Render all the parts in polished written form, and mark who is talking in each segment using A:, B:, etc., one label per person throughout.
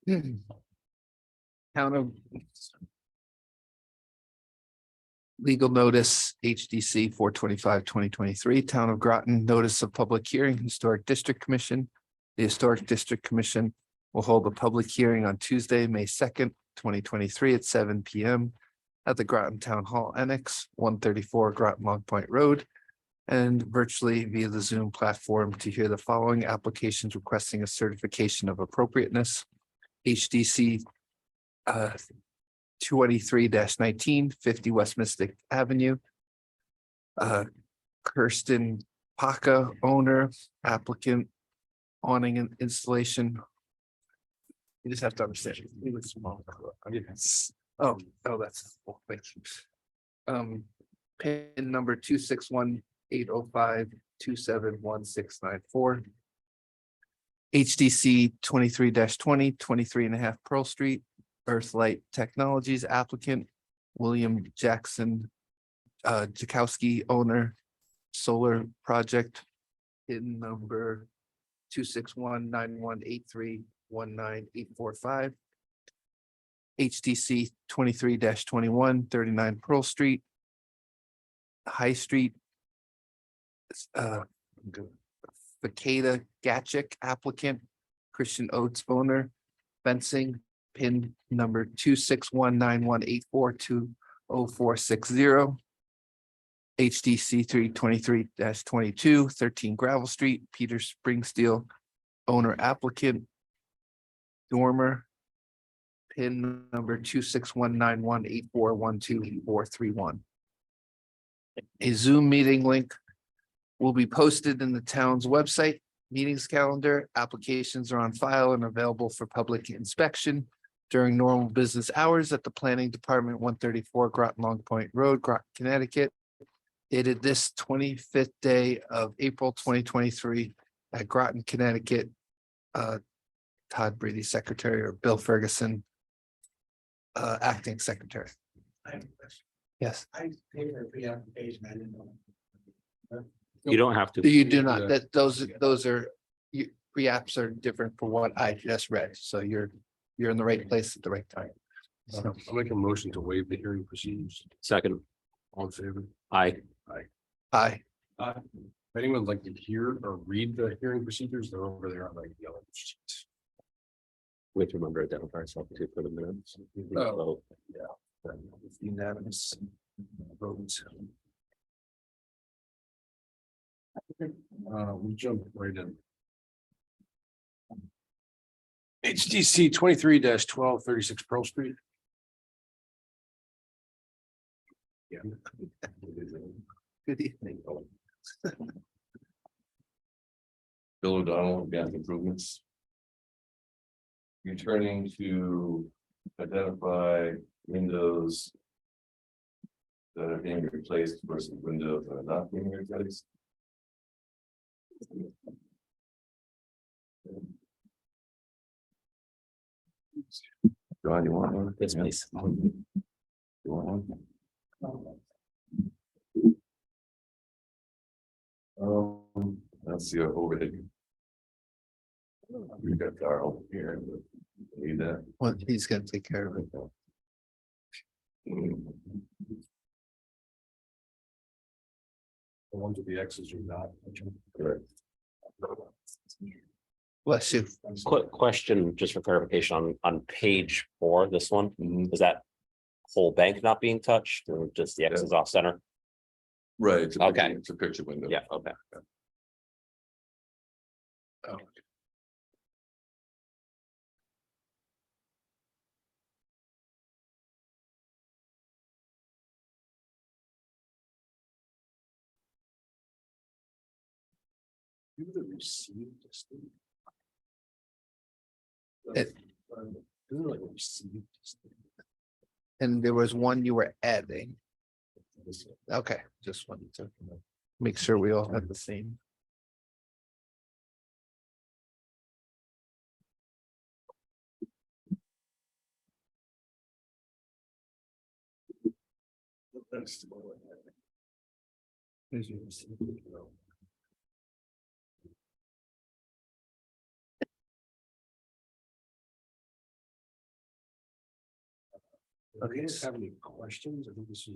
A: Town of legal notice HDC 425/2023, Town of Groton, notice of public hearing, Historic District Commission. The Historic District Commission will hold a public hearing on Tuesday, May 2nd, 2023 at 7 p.m. at the Groton Town Hall Annex, 134 Groton Long Point Road, and virtually via the Zoom platform to hear the following applications requesting a certification of appropriateness. HDC 223-19, 50 West Mystic Avenue. Kirsten Paca, owner, applicant, awning and installation. You just have to understand. It's small. Oh, that's. Thank you. Pin number 261-805-271694. HDC 23-20, 23.5 Pearl Street, Earthlight Technologies applicant, William Jackson Jakowski, owner, solar project. Pin number 261-9183-19845. HDC 23-21, 39 Pearl Street, High Street. Fakeda Gatchik applicant, Christian Oates owner, fencing, pin number 261-9184-20460. HDC 323-22, 13 Gravel Street, Peter Springsteel, owner applicant, dormer, pin number 261-9184-12431. A Zoom meeting link will be posted in the town's website. Meetings calendar, applications are on file and available for public inspection during normal business hours at the Planning Department, 134 Groton Long Point Road, Groton, Connecticut. Dated this 25th day of April 2023 at Groton, Connecticut. Todd Brady, secretary, or Bill Ferguson, acting secretary.
B: I have a question.
A: Yes,
B: I paid for a pre-application. I didn't know.
C: You don't have to.
A: you do not, that those are, pre-apps are different from what I just read, so you're in the right place at the right time. So,
D: I'll make a motion to waive the hearing procedures.
C: Second,
D: All in favor?
C: I,
A: aye.
D: If anyone would like to hear or read the hearing procedures, they're over there on like yellow sheets.
C: we have to remember to identify ourselves too for the minutes.
D: Oh.
A: Unanimous vote.
D: We jump right in. HDC 23-1236 Pearl Street. Yeah.
A: Good evening.
E: Bill O'Donnell, Gas Improvements. You're turning to identify windows that are being replaced versus windows that are not being replaced. John, you want one?
C: Yes, please.
E: You want one? That's the overhead. We've got Darrell here. Need that.
A: Well, he's gonna take care of it.
D: The ones with the X's are not.
E: Correct.
A: Bless you.
C: Quick question, just for clarification on page 4, this one, is that whole bank not being touched or just the X is off center?
E: Right. It's a
C: Okay.
E: picture, it's a picture window.
C: Yeah, okay.
A: Oh.
D: You would have received this thing.
A: It-
D: You would have received this thing.
A: And there was one you were adding. Okay, just wanted to make sure we all had the same. Here's your receipt.
D: Do you guys have any questions? I think this is.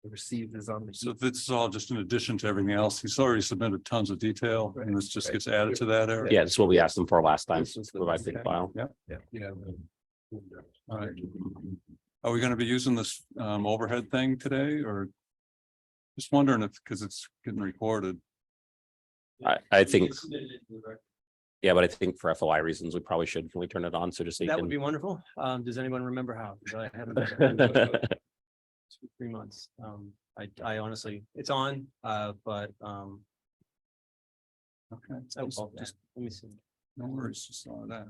A: Received is on the.
F: So this is all just in addition to everything else. He's already submitted tons of detail and this just gets added to that area.
C: Yeah, this is what we asked them for last time.
A: This was the-
C: Provide big file.
D: Yeah.
F: All right. Are we gonna be using this overhead thing today or? Just wondering if, because it's getting recorded.
C: I think. Yeah, but I think for FOI reasons, we probably should. Can we turn it on? So just so you
G: That would be
C: can.
G: wonderful. Does anyone remember how? 'Cause I haven't done it in 2-3 months. I honestly, it's on, but,
F: Okay.
G: oh,
F: Just
G: let me see.
F: no worries, just saw that.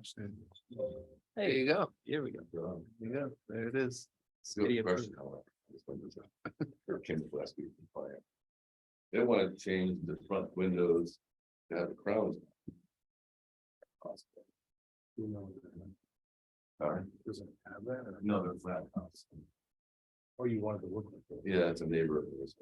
A: There you go.
G: Here we go.
E: Um,
A: There you go. There it is.
E: still a question, however, this one was, or came up last week from fire. They want to change the front windows to have the crowns. Sorry,
D: Does it have that? or-
E: no, they're flat house.
D: Or you wanted to look like that?
E: Yeah, it's a neighbor of yours.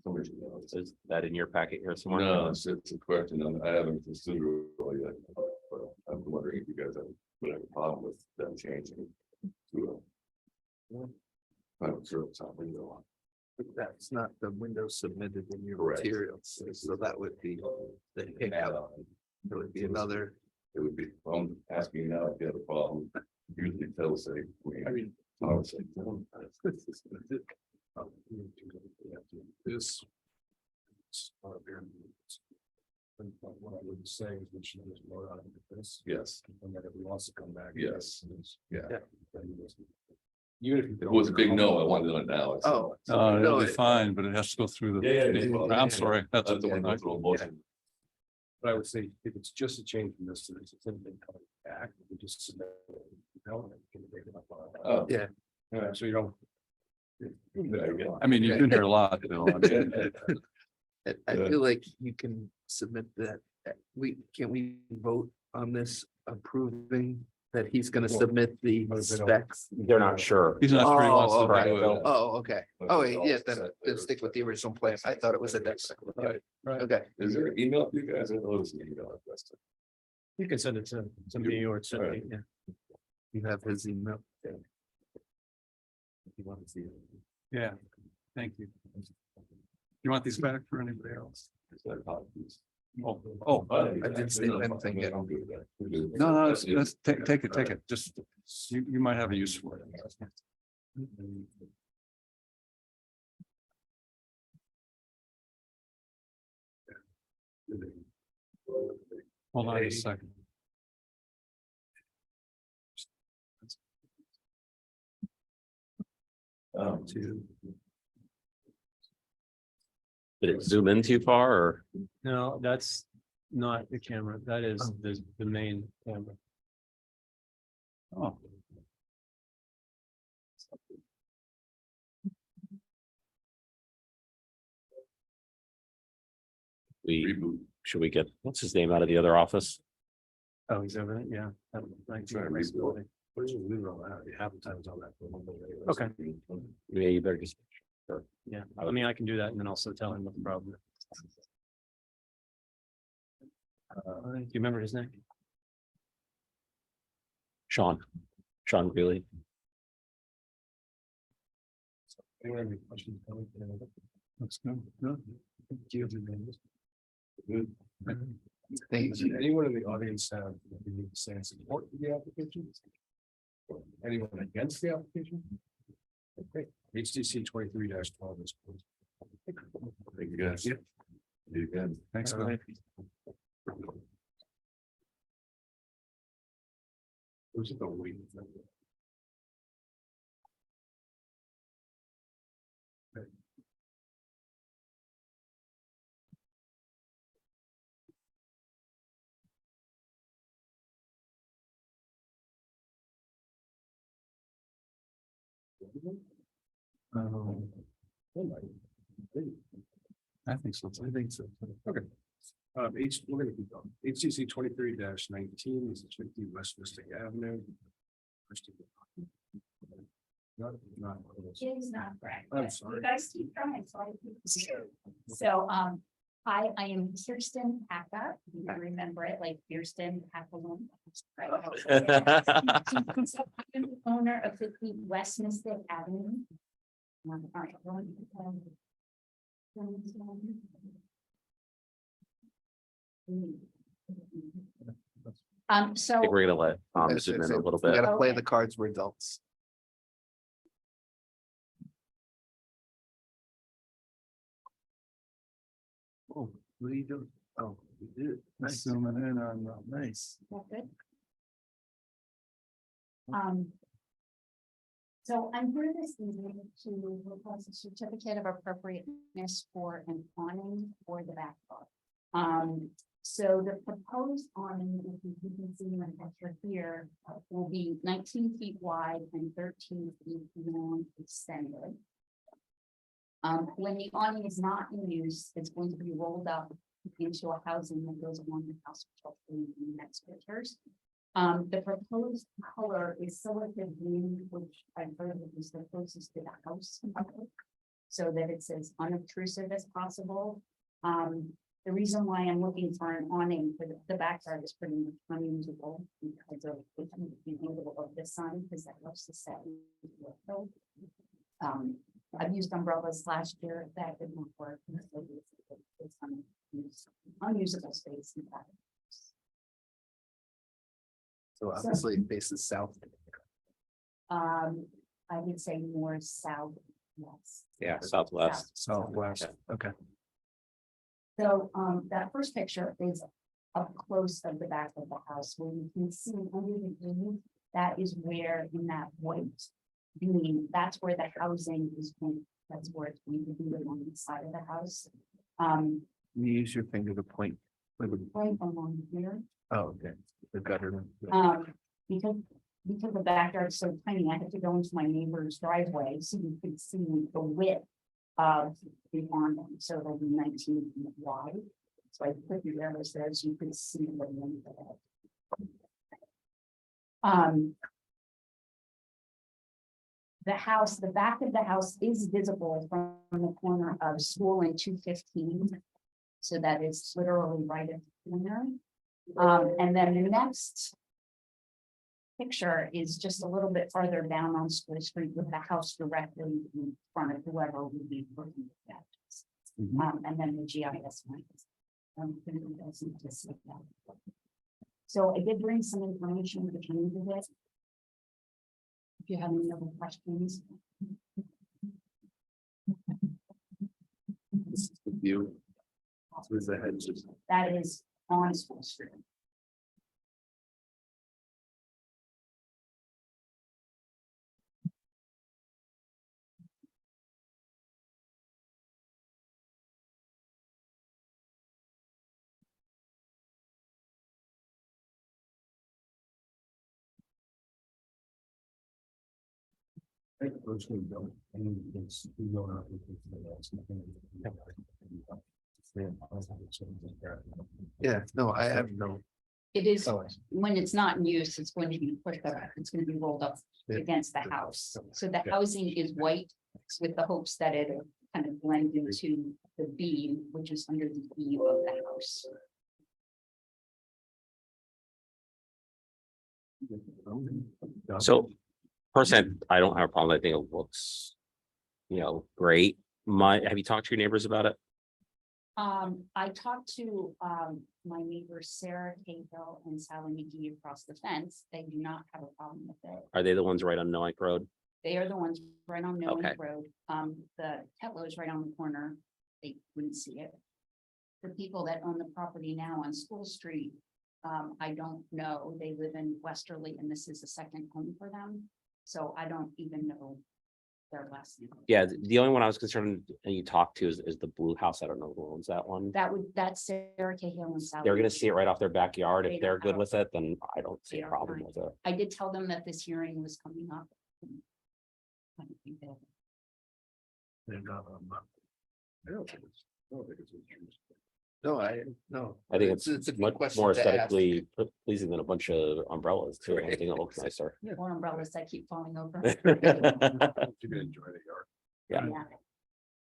E: Somebody should know.
C: Is that in your packet here somewhere?
E: No, it's a question, I haven't considered it really yet, but I'm wondering if you guys would have a problem with them changing to a. I'm sure it's not window.
A: But that's not the window submitted in your
E: Correct.
A: materials, so that would be the hiccup. It would be another.
E: It would be, I'm asking now if you have a problem, usually they'll say.
D: I mean,
E: I would say.
D: This. And what I would say is we should just vote on this.
E: Yes,
D: And then if he wants to come back.
E: Yes. Yeah.
D: Even if.
E: it was a big no, I wanted it now. It's-
A: Oh.
F: It'll
A: No,
F: be
A: it-
F: fine, but it has to go through
E: Yeah,
F: the.
E: yeah.
F: I'm sorry, that's.
E: That's the one that's a little motion.
D: But I would say if it's just a change from this to this, it's anything coming back, we just submit it. Can take it up on-
E: Oh.
A: Yeah.
D: Yeah, so you don't.
F: I mean, you've been here a lot, Bill. I mean,
A: I feel like you can submit that. Can we vote on this approving that he's gonna submit the
D: What if they don't?
A: specs?
C: They're not sure.
F: He's not sure he wants
A: Oh,
F: to.
C: okay.
F: do it.
A: Oh, okay. Oh, wait, yeah, then stick with the original plan. I thought it was a deck.
D: Right, right.
A: Okay,
E: Is there an email for you guys? I know there's an email address.
G: You can send it to me or to me. Yeah.
A: you have his email.
E: If you want to see it.
F: Yeah, thank you. You want these back for anybody else?
E: Is that copies?
F: Oh,
A: I didn't say anything yet.
E: I'm good with that. We're good.
F: no, let's take it, just, you might have a use for it. Hold on a second.
E: To.
C: Did it zoom in too far or?
G: No, that's not the camera. That is the main camera.
F: Oh,
E: Reboot.
C: Should we get, what's his name out of the other office?
G: Oh, he's over there. Yeah.
E: Try to reboot.
D: What is it, leave it on that, half the time it's on that.
G: Okay.
C: Yeah, you better just.
G: Yeah, I mean, I can do that and then also tell him what the problem is. Do you remember his name?
C: Sean Greeley.
D: Anyone have any questions?
F: that's good. Good.
A: Thank you.
D: Anyone in the audience have, you need to say in support of the application? Anyone against the application? Okay, HTC 23-12 is. closed.
E: Thank you guys. See you again.
F: Thanks, Bill.
D: Who's it going waiting?
F: I think so.
A: I think so.
D: Okay. We're gonna keep going. HTC 23-19 is 50 West Mystic Avenue. Not.
H: It is not correct.
D: I'm
H: but
D: sorry.
H: You guys keep trying, so I keep. So, Hi, I am Kirsten Packa. You can remember it like Kirsten Packalone. I'm the owner of 50 West Mystic Avenue. All right,
C: I
H: so.
C: think we're gonna let
A: I was
C: zoom
A: gonna
C: in
A: say,
C: a little
A: we
C: bit.
A: gotta play
H: Okay.
A: the cards, we're adults. Oh, what are you doing? Oh, you did. Nice.
F: Zooming in on,
A: Nice.
H: That good? So I'm here this evening to request a certificate of appropriateness for an awning for the back yard. So the proposed awning, if you can see in the picture here, will be 19 feet wide and 13 feet long extended. When the awning is not in use, it's going to be rolled up into a housing that goes along the house, which I'll show you in the next pictures. The proposed color is silicate green, which I've heard is the closest to the house color, so that it's as unobtrusive as possible. The reason why I'm looking for an awning for the backyard is pretty much unusable because of the angle of the sun, because that helps to set. I've used umbrellas last year, that did not work. It's unusable space in that.
A: So obviously it faces south.
H: I would say more south, yes.
C: Yeah, southwest.
A: Southwest, okay.
H: So, that first picture is up close of the back of the house where you can see under the eave, that is where in that white beam, that's where the housing is going, that's where it's going to be on the side of the house.
A: You use your finger to point. Wait, wait.
H: Right along here.
A: Oh, okay. The gutter.
H: Because the backyard's so tiny, I had to go into my neighbor's driveway so you could see the width of the awning. So it'll be 19 feet wide. So I put the arrows there so you could see the length of it. The house, the back of the house is visible from the corner of School and 215. So that is literally right at the corner. And then the next picture is just a little bit farther down on School Street with the house directly in front of whoever would be looking at that. And then the GIS lines. So I did bring some information which needed it. If you have any other questions.
A: This is the view. Through the hedges.
H: That is on School Street.
A: Yeah, no, I have no.
H: It is,
A: Oh,
H: when it's not in use, it's going to be pushed up, it's going to be rolled up
A: Yeah.
H: against the house. So the
A: Okay.
H: housing is white with the hopes that it'll kind of blend into the beam, which is under the eave of the house.
C: So personally, I don't have a problem. I think it looks, great. Have you talked to your neighbors about it?
H: I talked to, my neighbors, Sarah Cahill and Sally McGee across the fence. They do not have a problem with it.
C: Are they the ones right on Noack Road?
H: They are the ones right on Knowing
C: Okay.
H: Road. The Tetlow is right on the corner. They wouldn't see it. The people that own the property now on School Street, I don't know. They live in Westerly and this is the second home for them. So I don't even know their last name.
C: Yeah, the only one I was concerned and you talked to is the blue house. I don't know who owns that one.
H: That's Sarah Cahill and Sally.
C: They're gonna see it right off their backyard.
H: They
C: If they're
H: don't
C: good
H: have-
C: with it, then I don't see
H: they
C: a
H: don't
C: problem
H: mind.
C: with it.
H: I did tell them that this hearing was coming up. I don't think that-
A: They're not,
D: I don't think it's. I don't think it's.
A: no, no.
C: I think it's
A: a good
C: much
A: question
C: more
A: to ask.
C: aesthetically pleasing than a bunch of umbrellas too. I
A: Right.
C: think it looks nicer.
H: Or umbrellas that keep falling over.
D: You're gonna enjoy the yard.
C: Yeah.
H: Yeah.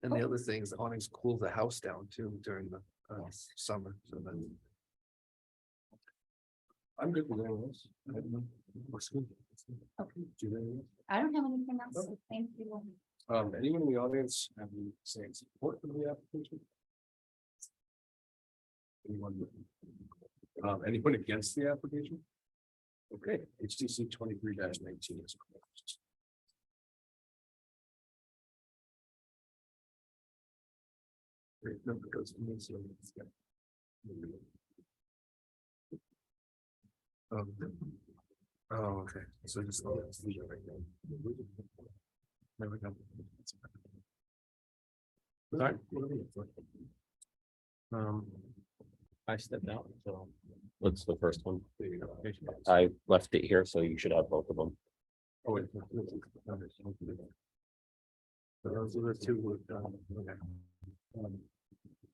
A: And the other thing is awnings cool the house down too during the summer, so then.
D: I'm good with anyone else. Looks good.
H: Okay.
D: Do you have anything else?
H: I don't have anything else. Thank you.
D: Anyone in the audience have any saying support for the application? Anyone against the application? Okay, HTC 23-19 is closed. Great, number goes to me, so let's get-
A: Oh, okay, so just. There we go.
D: Sorry?
G: I stepped out, so.
C: What's the first one?
D: The application.
C: I left it here, so you should have both of them.
D: Oh, wait. So those are the two with, okay.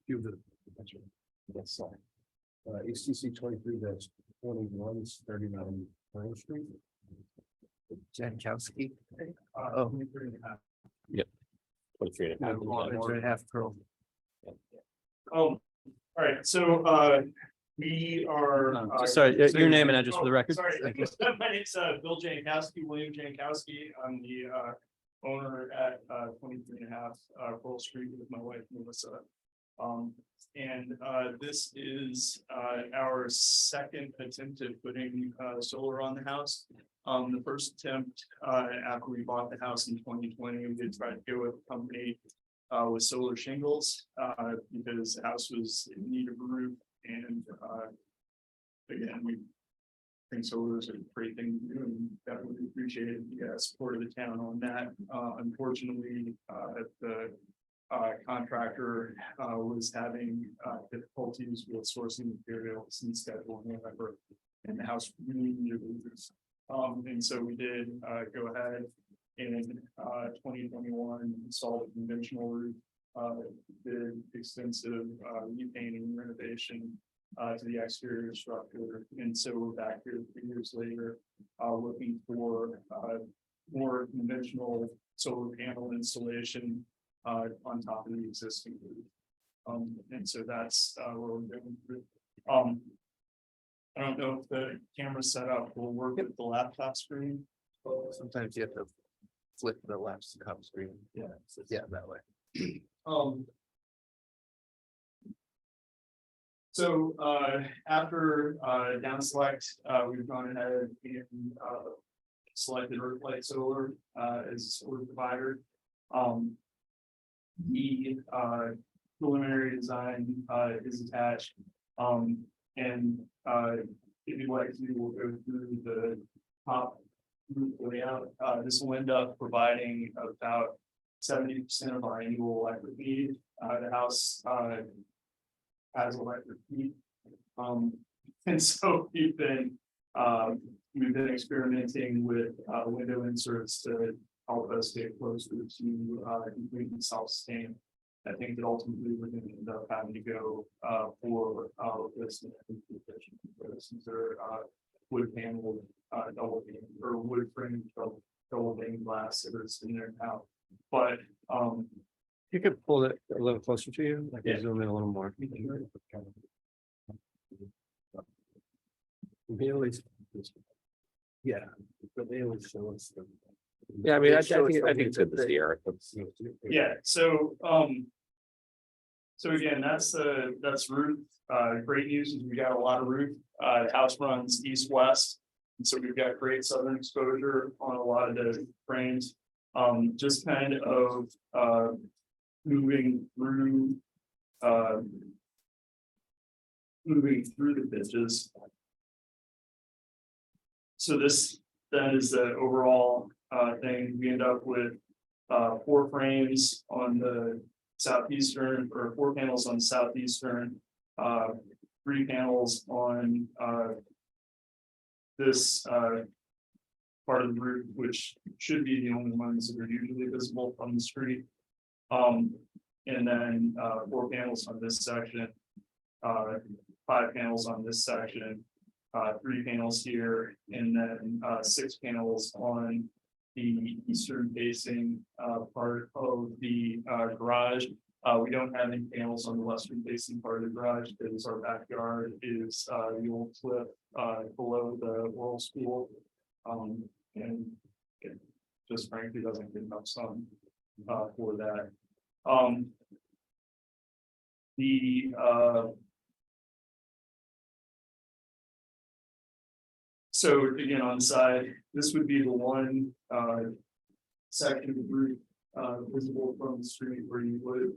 D: Few of the. Yes, sorry. HTC 23-21 is 39 Pearl Street.
A: Jankowski. Oh.
C: 23 and a half.
A: One and a half Pearl.
I: All right, so, we are.
G: Sorry, your name and address for the record.
I: Sorry,
G: Thank you.
I: my name's, Bill Jankowski, William Jankowski. I'm the, owner at, 23.5 Pearl Street with my wife Melissa. This is, our second attempt at putting, solar on the house. The first attempt, after we bought the house in 2020, we did try to go with a company with solar shingles, because the house was in need of a roof and, again, we think solar is a great thing to do and definitely appreciate the support of the town on that. Unfortunately, the contractor was having difficulties with sourcing materials and scheduling whatever, and the house really needed roofs. And so we did go ahead in 2021 installed a conventional roof, did extensive repainting and renovation to the exterior structure. And so we're back here 3 years later, looking for more conventional solar panel installation on top of the existing roof. And so that's where we're going through. I don't know if the camera setup will work with the laptop screen.
A: Sometimes you have to flip the laptop screen.
I: Yeah.
A: Yeah, that way.
I: So after down select, we've gone ahead and selected Earthlight Solar as a solar provider. The preliminary design is attached. And if you'd like to, we'll go through the top roof layout. This will end up providing about 70% of our annual electric need. The house has electric heat. And so we've been experimenting with window inserts to help us get closer to completely self-sustained. I think that ultimately we're going to end up having to go for replacement. These are wood panel double pane or wood frame double pane glass that are sitting there now. But
G: You could pull it a little closer to you, I
I: Yeah.
G: can zoom in a little more.
D: Yeah, but they always show us.
G: Yeah, I mean, I
C: I
G: think
C: think it's good to see Eric.
I: yeah, so so again, that's roof. Great news is we got a lot of roof. The house runs east-west. And so we've got great southern exposure on a lot of the frames. Just kind of moving through the pitches. So this then is the overall thing. We end up with 4 frames on the southeastern, or 4 panels on the southeastern, 3 panels on this part of the roof, which should be the only ones that are usually visible from the street. And then 4 panels on this section, 5 panels on this section, 3 panels here, and then 6 panels on the eastern facing part of the garage. We don't have any panels on the western facing part of the garage, because our backyard is, the old cliff, below the oral school. And it just frankly doesn't get enough sun, for that. So again, on the side, this would be the one, section of the roof, visible from the street where you would,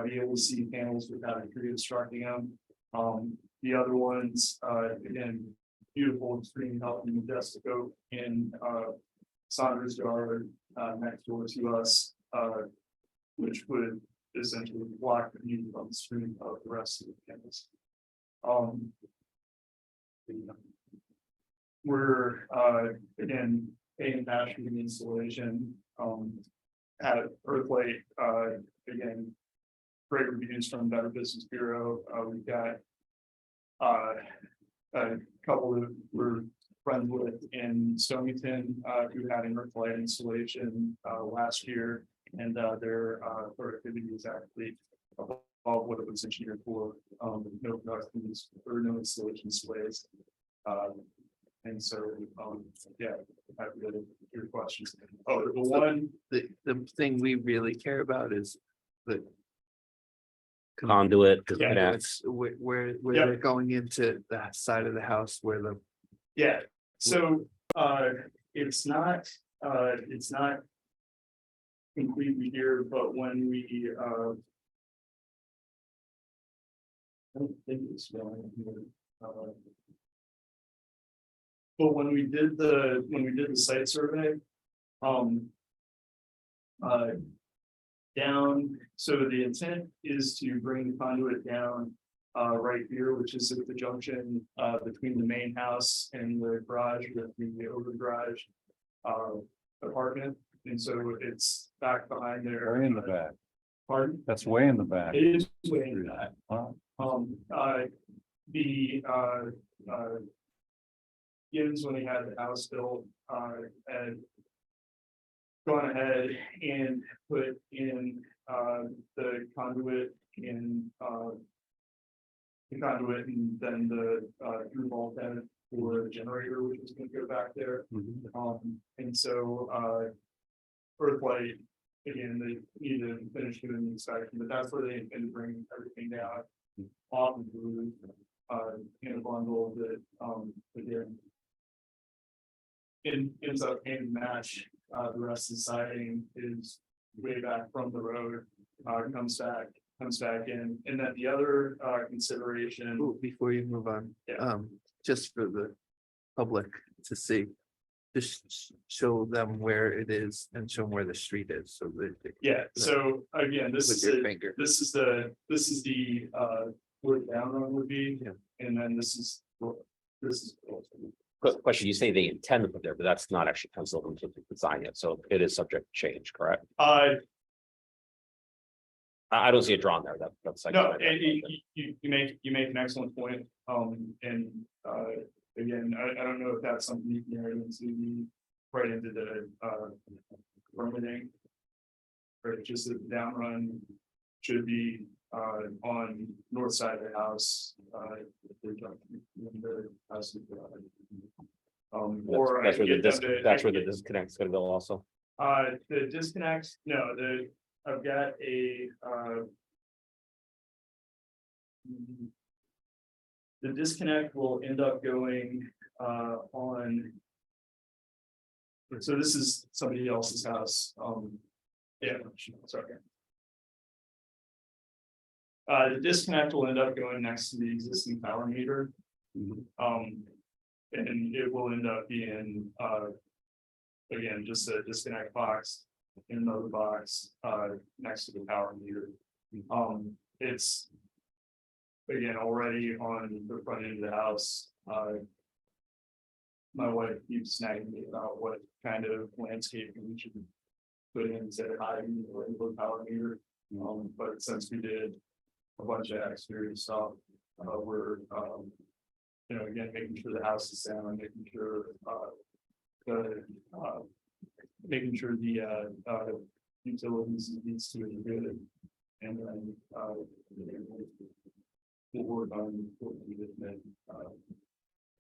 I: be able to see panels without a tree obstructing them. The other ones, again, beautiful, extreme healthy majestic oak in, Saunders yard, next door to us, which would essentially block the view from the street of the rest of the campus. We're, again, paying cash for the installation, at Earthlight, again, great reviews from Better Business Bureau. We've got a couple that we're friends with in Stonington, who had an Earthlight installation last year, and their productivity is actually above what it was engineered for. No productions or no installation displays. And so, yeah, happy to your questions. Oh, the one,
A: The thing we really care about is the
C: Conduit,
I: Yeah,
C: disconnect.
A: it's where
I: Yep.
A: they're going into that side of the house where the
I: yeah, so, it's not completely here, but when we, I don't think it's going here. But when we did the site survey, down, so the intent is to bring the conduit down, right here, which is at the junction, between the main house and the garage, with the over garage, apartment, and so it's back behind there.
F: Way in the back.
I: Pardon?
F: That's way in the back.
I: It is way in that.
F: Wow.
I: The Gibbs, when he had the house built, had gone ahead and put in the conduit in the conduit, and then the through bulkhead for the generator, which is going to go back there. And so Earthlight, again, they need to finish doing the inspection, but that's where they intend to bring everything down off of the roof, in a bundle that, again, it ends up hand match. The rest of the siding is way back from the road, comes back in, and then the other consideration.
A: Ooh, before you move on,
I: Yeah.
A: just for the public to see. Just show them where it is and show them where the street is, so that.
I: Yeah, so again, this
A: With
I: is
A: your
I: the,
A: finger.
I: this is the where the down run would be.
A: Yeah.
I: And then this is.
C: Question, you say they intend to put there, but that's not actually penciled into the design yet, so it is subject to change, correct? I don't see it drawn there, that's like.
I: No, and you make an excellent point, and again, I don't know if that's something you can add into right into the permitting. Or just the down run should be on north side of the house. Or
C: That's
I: I
C: where the
I: get them to-
C: that's where the disconnect's gonna go also.
I: The disconnect, no, I've got a, the disconnect will end up going, on. So this is somebody else's house, yeah, sorry. The disconnect will end up going next to the existing power meter. And it will end up being, again, just a disconnect box in another box, next to the power meter. It's, again, already on the front end of the house. My wife keeps snagging me about what kind of landscaping we should put in instead of hiding the regular power meter. But since we did a bunch of exterior stuff, we're, again, making sure the house is sound, making sure, making sure the utilities needs to be good. And then, we'll work on.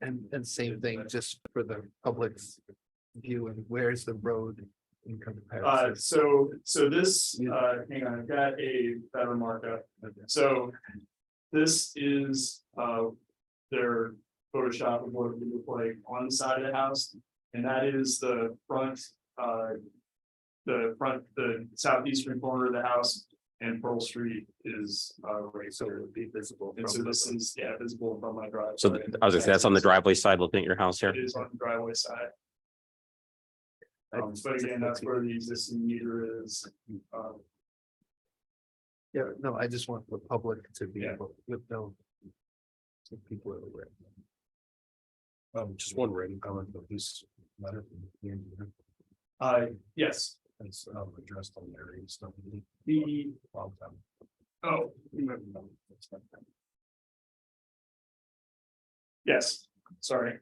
A: And same thing, just for the public's view, and where's the road in comparison?
I: So this, hang on, I've got a better markup. So this is, their Photoshop of what it would look like on the side of the house. And that is the front, the southeastern corner of the house, and Pearl Street is, right,
A: So it
I: so.
A: would be visible.
I: And so
A: from
I: this
A: the-
I: is, yeah, visible from my driveway.
C: So I was gonna say, that's on the driveway side, looking at your house here.
I: It is on the driveway side.
A: I
I: But again, that's where the existing meter is.
A: Yeah, no, I just want the public to be
I: Yeah.
A: able, with no. So people are aware.
D: Just one written comment of this letter. From the engineer.
I: Yes,
D: It's addressed on there and stuff.
I: the,
D: Long time.
I: oh. Yes, sorry,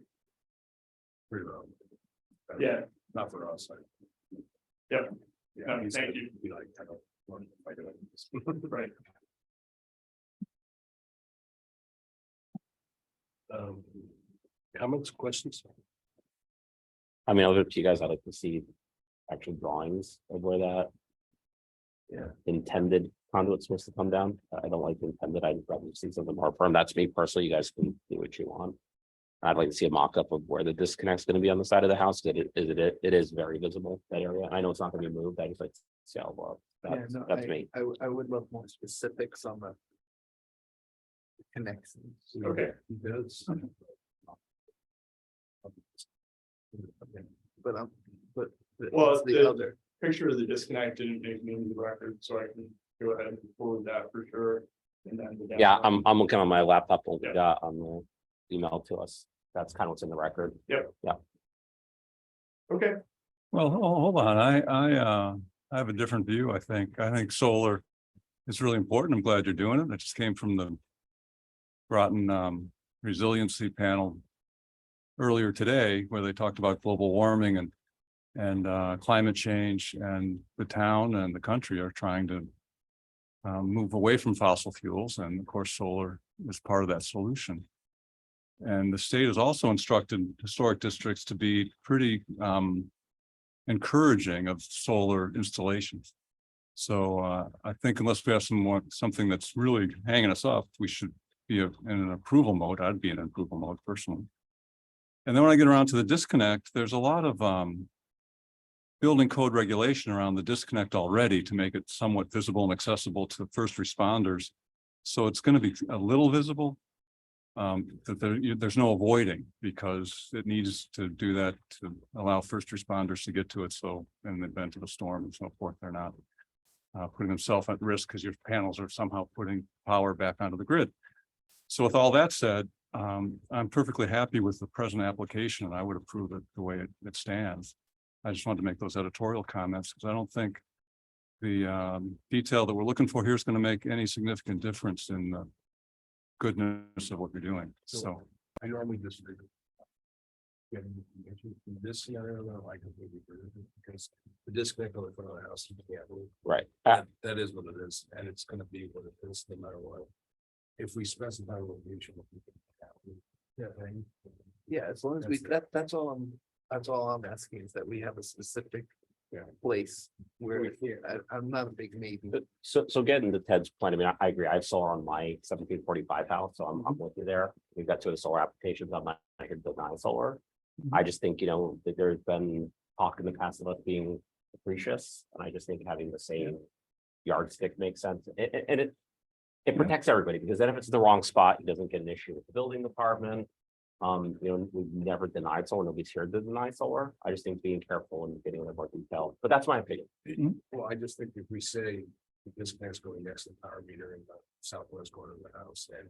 D: Pretty wrong.
I: yeah,
D: Not for us.
I: Yep.
D: Yeah,
I: No,
D: he's
I: thank
D: gonna
I: you.
D: Be like, I don't want to fight it.
I: right.
D: Comments, questions?
C: I mean, I'll look to you guys, I'd like to see actual drawings of where that.
A: Yeah.
C: Intended conduit's supposed to come down. I don't like the intended, I'd rather see something more firm. That's me personally. You guys can do what you want. I'd like to see a mock-up of where the disconnect's gonna be on the side of the house, that it is very visible, that area. I know it's not gonna be moved, I just like to see how well.
A: Yeah,
C: That's,
A: no,
C: that's me.
A: I would love more specifics on the. Connections.
I: Okay.
D: He does.
A: But
I: Well,
A: it's the
I: the-
A: other,
I: Picture of the disconnect didn't make me into the record, so I can go ahead and forward that for sure. And then. the
C: Yeah,
I: download.
C: I'm looking on my laptop, what we
I: Yeah.
C: got on the email to us. That's kind of what's in the record.
I: Okay,
F: Well, hold on, I have a different view, I think solar is really important. I'm glad you're doing it. It just came from the Groton resiliency panel earlier today, where they talked about global warming and climate change, and the town and the country are trying to move away from fossil fuels, and of course, solar is part of that solution. And the state has also instructed historic districts to be pretty encouraging of solar installations. So I think unless we have something that's really hanging us up, we should be in an approval mode. I'd be in an approval mode personally. And then when I get around to the disconnect, there's a lot of building code regulation around the disconnect already to make it somewhat visible and accessible to first responders. So it's going to be a little visible. That there's no avoiding, because it needs to do that to allow first responders to get to it. So in the event of a storm and so forth, they're not putting themselves at risk because your panels are somehow putting power back onto the grid. So with all that said, I'm perfectly happy with the present application, and I would approve it the way it stands. I just wanted to make those editorial comments because I don't think the detail that we're looking for here is going to make any significant difference in the goodness of what you're doing. So
D: I normally disagree. In this scenario, though, I completely agree with it, because the disconnect on the front of the house, you can't move.
C: Right.
D: That is what it is, and it's gonna be what it is, no matter what. If we specify a location.
A: yeah, as long as we, that's all I'm asking, is that we have a specific. Place where, I'm not a big maybe.
C: So getting to Ted's point, I mean, I agree. I have solar on my 1745 house, so I'm with you there. We've got two of the solar applications on my non-solar. I just think, that there's been talk in the past about being capricious, and I just think having the same yardstick makes sense. And it protects everybody, because then if it's the wrong spot, it doesn't get an issue with the building department. We've never denied solar. Nobody's here to deny solar. I just think being careful and getting a little more detail, but that's my opinion.
D: Well, I just think if we say the disconnect's going next to the power meter in the southwest corner of the house, and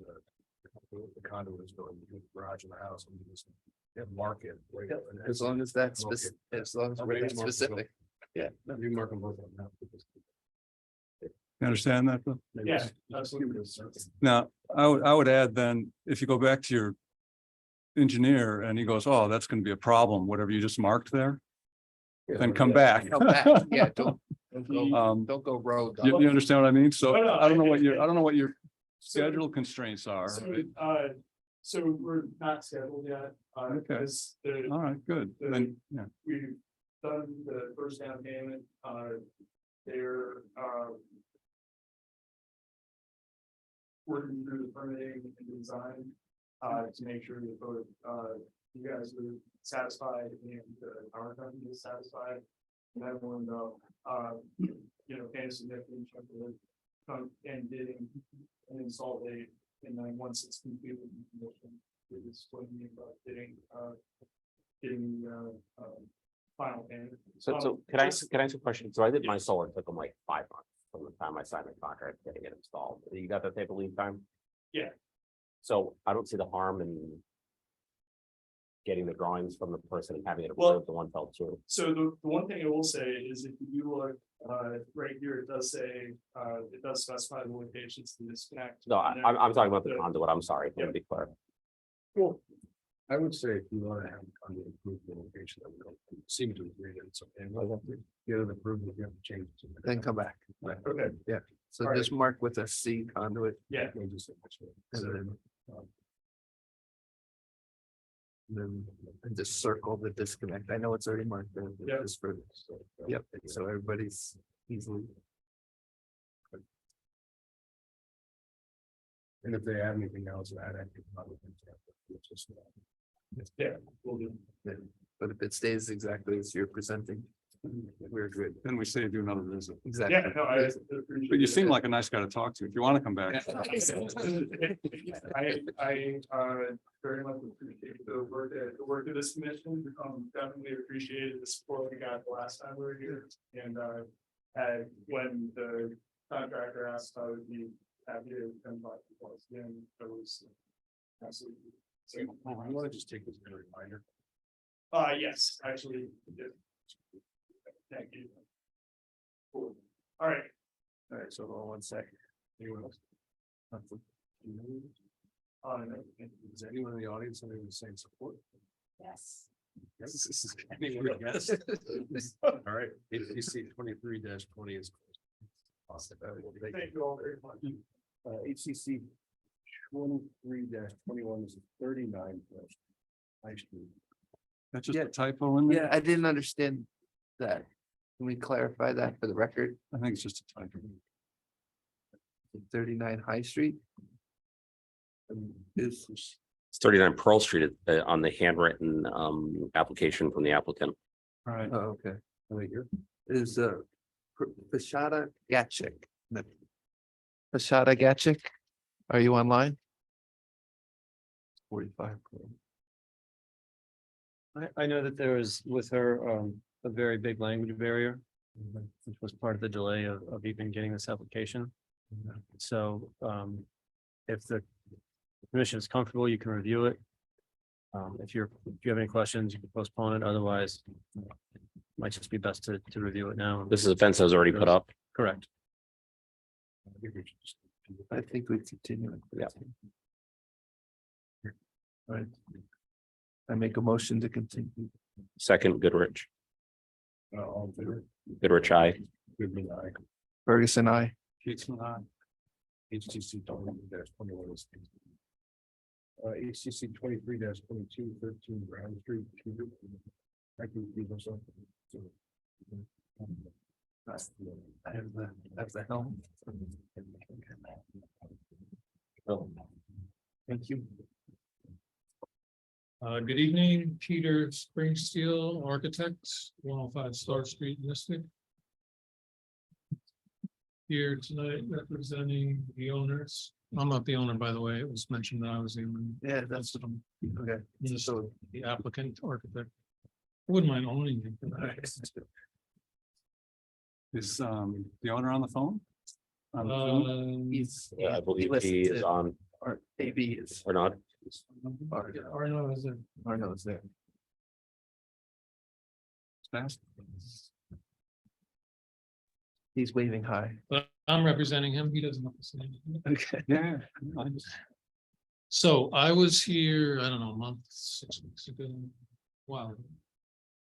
D: the conduit is going between the garage and the house, and we just mark it. Right,
A: As long as that's,
D: Okay.
A: as long as
D: Okay,
A: we're
D: mark it.
A: specific. Yeah.
D: You mark them both on now.
F: you understand that, Bill?
I: yeah, absolutely.
F: Now, I would add then, if you go back to your engineer and he goes, oh, that's going to be a problem, whatever you just marked there, then come back.
A: Come back, yeah, don't, Don't go rogue.
F: You understand what I mean? So
I: No, no,
F: I don't know
I: I-
F: what your, I don't know what your
I: So-
F: schedule constraints are.
I: So we're not scheduled yet,
F: Okay.
I: because
F: All right, good. Then, yeah,
I: we've done the first down payment, they're, working through the permitting and design, to make sure that both, you guys are satisfied and our company is satisfied. And everyone know, paying a significant chunk of it, and bidding and install date, and then once it's completed, it is going to be about getting final payment.
C: So can I ask a question? So I did my solar, it took them like 5 months from the time I signed the contract, getting it installed. You got that type of lead time?
I: Yeah.
C: So I don't see the harm in getting the drawings from the person and having it
I: Well-
C: approved, the one fell through.
I: So the one thing I will say is if you look, right here, it does say, it does specify the locations to disconnect.
C: No, I'm talking about the conduit, I'm sorry,
I: Yeah.
C: to be clear.
D: Well, I would say if you want to have on the approved location, that we don't seem to agree that it's okay. We'll have to get it approved, if you have to change it.
A: Then come back.
I: Okay,
A: So
I: All right.
A: just mark with a C conduit.
I: yeah,
D: We'll just say which one.
A: And and just circle the disconnect. I know it's already marked there. but
I: Yeah.
A: just for- Yep, so everybody's easily.
D: And if they have anything else, I could probably. Just,
I: yeah, we'll do.
A: But if it stays exactly as you're presenting, we're good.
F: then we say do another visit.
A: Exactly.
I: Yeah, no, I appreciate.
F: But you seem
I: it.
F: like a nice guy to talk to. If you want to come back.
I: I very much appreciate the work of this commission, definitely appreciated the support we got the last time we were here, and, when the contractor asked, I would be happy to come back once again, that was absolutely. So,
D: you want to just take this as a reminder?
I: yes, actually, yeah. Thank you. Cool. All right,
A: All right, so hold on one second.
D: Anyone else?
I: no,
D: Is anyone in the audience having the same support?
H: Yes.
D: Yes. Anyone against? All right, HCC 23-20 is. Awesome.
I: thank you all very much.
D: HCC 23-21 is 39 High Street.
F: That's just
A: Yeah.
F: a typo in there?
A: Yeah, I didn't understand that. Can we clarify that for the record?
F: I think it's just a typo.
A: 39 High Street? Is,
C: It's 39 Pearl Street on the handwritten application from the applicant.
F: All right.
A: oh, okay,
D: Right here.
A: is Pashada Gatchik. Pashada Gatchik, are you online? 45.
G: I know that there was with her, a very big language barrier, which was part of the delay of even getting this application. So, if the commission is comfortable, you can review it. If you have any questions, you can postpone it, otherwise it might just be best to review it now.
C: This is a fence that was already put up.
G: Correct.
A: I think we continue. it.
C: Yeah.
A: Right. I make a motion to continue.
C: Second, Goodrich,
D: All in favor?
C: Goodrich, aye.
D: Goodman, aye.
A: Ferguson, I.
F: Keaton, aye.
D: HCC 21 is. HCC 23-22, 13 Brown Street. I can repeat myself.
A: That's the helm. Thank you.
J: Good evening, Peter Springsteel, architects, 105 Star Street, Mystic. Here tonight representing the owners. I'm not the owner, by the way. It was mentioned that I was the owner.
A: Yeah, that's what I'm, okay.
J: Just
A: So,
J: the applicant architect. I wouldn't mind owning it. but
F: Is the owner on the phone? On the Zoom?
A: he's.
C: I believe
A: listed
C: he is
A: it,
C: on
A: Or maybe is.
C: or not.
J: Arno is a
A: Arno is there.
F: Fast?
A: He's waving high.
J: but I'm representing him. He doesn't have to say anything.
A: Okay.
F: Yeah. I just-
J: So I was here, I don't know, a month, 6 weeks ago. Wow.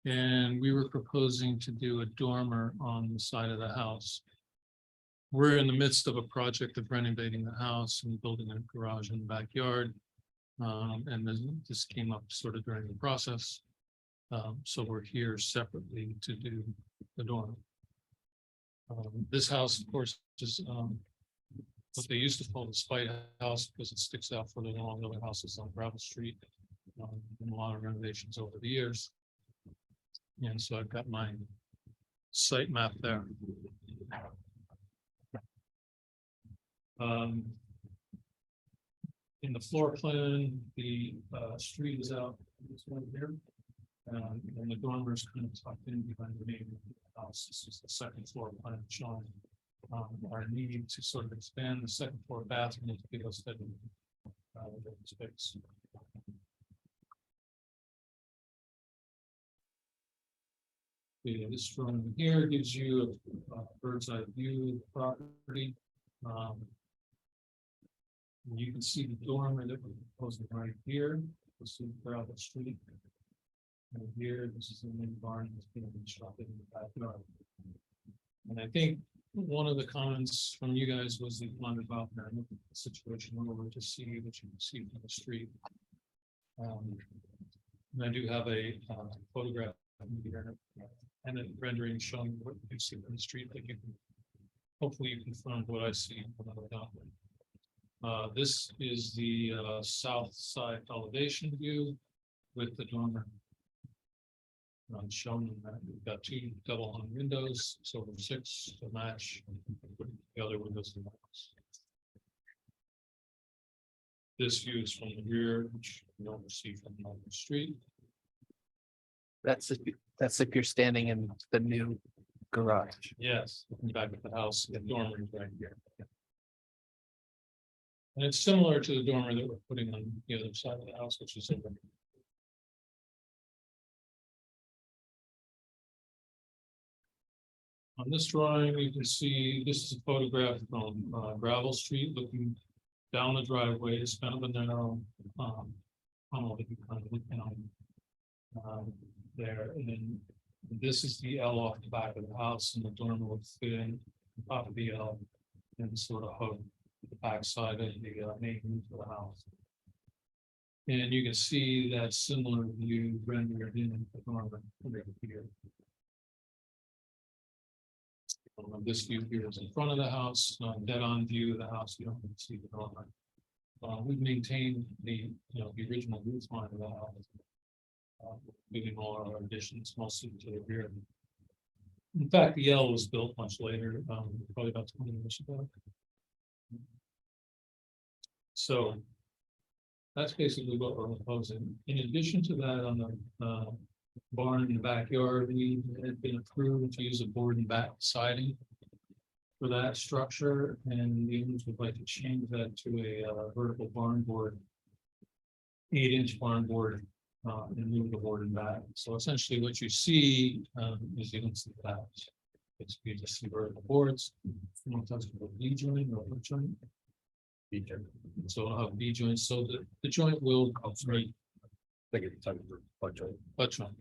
J: And we were proposing to do a dormer on the side of the house. We're in the midst of a project of renovating the house and building a garage in the backyard. And then this came up sort of during the process. So we're here separately to do the dormer. This house, of course, is what they used to call the spite house because it sticks out further along other houses on Gravel Street. And a lot of renovations over the years. And so I've got my site map there. In the floor plan, the street is out this one here. And the dormer is kind of tucked in behind the main house. This is the second floor plan showing our need to sort of expand the second floor bathroom to give us that space. This drawing here gives you a bird's eye view of the property. You can see the dormer that we're proposing right here. You'll see Gravel Street. And here, this is the main barn that's being constructed in the backyard. And I think one of the comments from you guys was that you wanted about the situation over to see what you can see from the street. And I do have a photograph here and a rendering showing what you see from the street that you can hopefully you confirm what I see. This is the south side elevation view with the dormer. Shown in that we've got two double hung windows, so we're 6 to match the other windows in the house. This view is from the rear, which you don't see from the street.
A: That's if you're standing in the new garage.
J: Yes, looking back at the house, the dormer is right here. And it's similar to the dormer that we're putting on the other side of the house, which is over. On this drawing, you can see this is a photograph from Gravel Street looking down the driveway. It's kind of a narrow tunnel that you kind of look down there. And then this is the L off the back of the house, and the dormer would fit in on top of the L and sort of hug the back side of the main roof of the house. And you can see that similar view rendered in the dormer here. This view here is in front of the house, dead on view of the house. You don't see the dormer. We've maintained the the original roof line of the house, moving all our additions mostly to the rear. In fact, the L was built much later, probably about 20 years ago. So that's basically what we're proposing. In addition to that, on the barn in the backyard, we had been approved to use a board and back siding for that structure, and the owners would like to change that to a vertical barn board, 8-inch barn board, and move the board and back. So essentially what you see is you don't see that. It's you just see vertical boards. B joint or hook joint. B joint. So it'll have B joints, so the joint will meet.
D: I think it's time for butt joint.
J: Butt joint.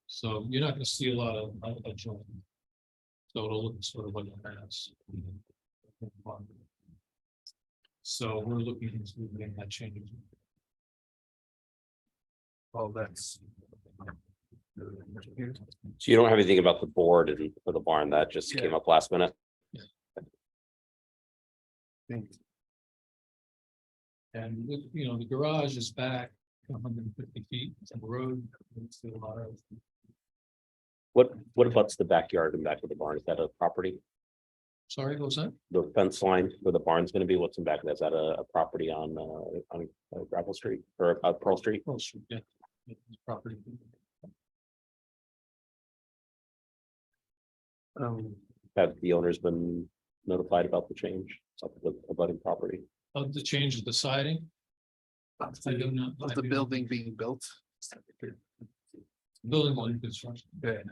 J: So you're not going to see a lot of a joint. So it'll look sort of like a mass. So we're looking into getting that change.
A: Oh, that's.
C: So you don't have anything about the board and for the barn that just came up last minute?
J: And the garage is back 150 feet from the road. It's a lot of.
C: What abuts the backyard and back of the barn? Is that a property?
J: Sorry, what was that?
C: The fence line where the barn's gonna be, what's in back of that? Is that a property on Gravel Street or Pearl Street?
J: Oh, yeah. It's property.
C: Have the owners been notified about the change? It's up with abutting property.
J: Of the change of the siding? I do not.
A: Of the building being built.
J: Building one construction.
A: Yeah.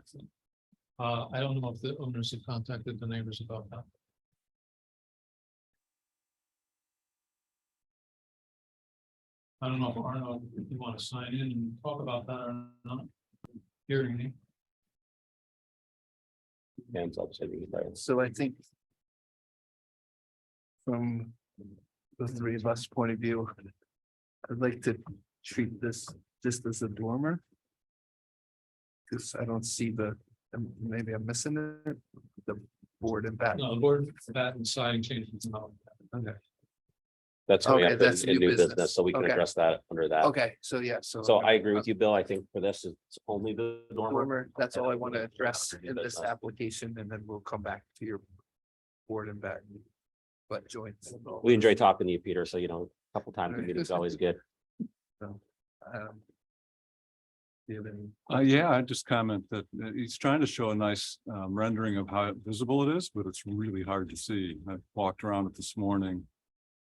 J: I don't know if the owners have contacted the neighbors about that. I don't know if Arno, if you want to sign in and talk about that or not. Hearing any.
C: Hands up, so you can-
A: So I think. From the three of us point of view. I'd like to treat this just as a dormer. Cause I don't see maybe I'm missing it, the board and back.
J: No, the board, that and siding changes. No.
A: Okay.
C: That's coming
A: Okay,
C: up
A: that's
C: in new business, so we can
A: Okay.
C: address that under that.
A: Okay, so yeah, so.
C: So I agree with you, Bill. I think for this, it's only the dormer.
A: Dormer, that's all I want to address
C: New
A: in this
C: business.
A: application, and then we'll come back to your board and back. But joints.
C: We enjoy talking to you, Peter, so a couple times a meeting is always good.
A: So, do you have any?
F: Yeah, I just comment that he's trying to show a nice rendering of how visible it is, but it's really hard to see. I walked around it this morning.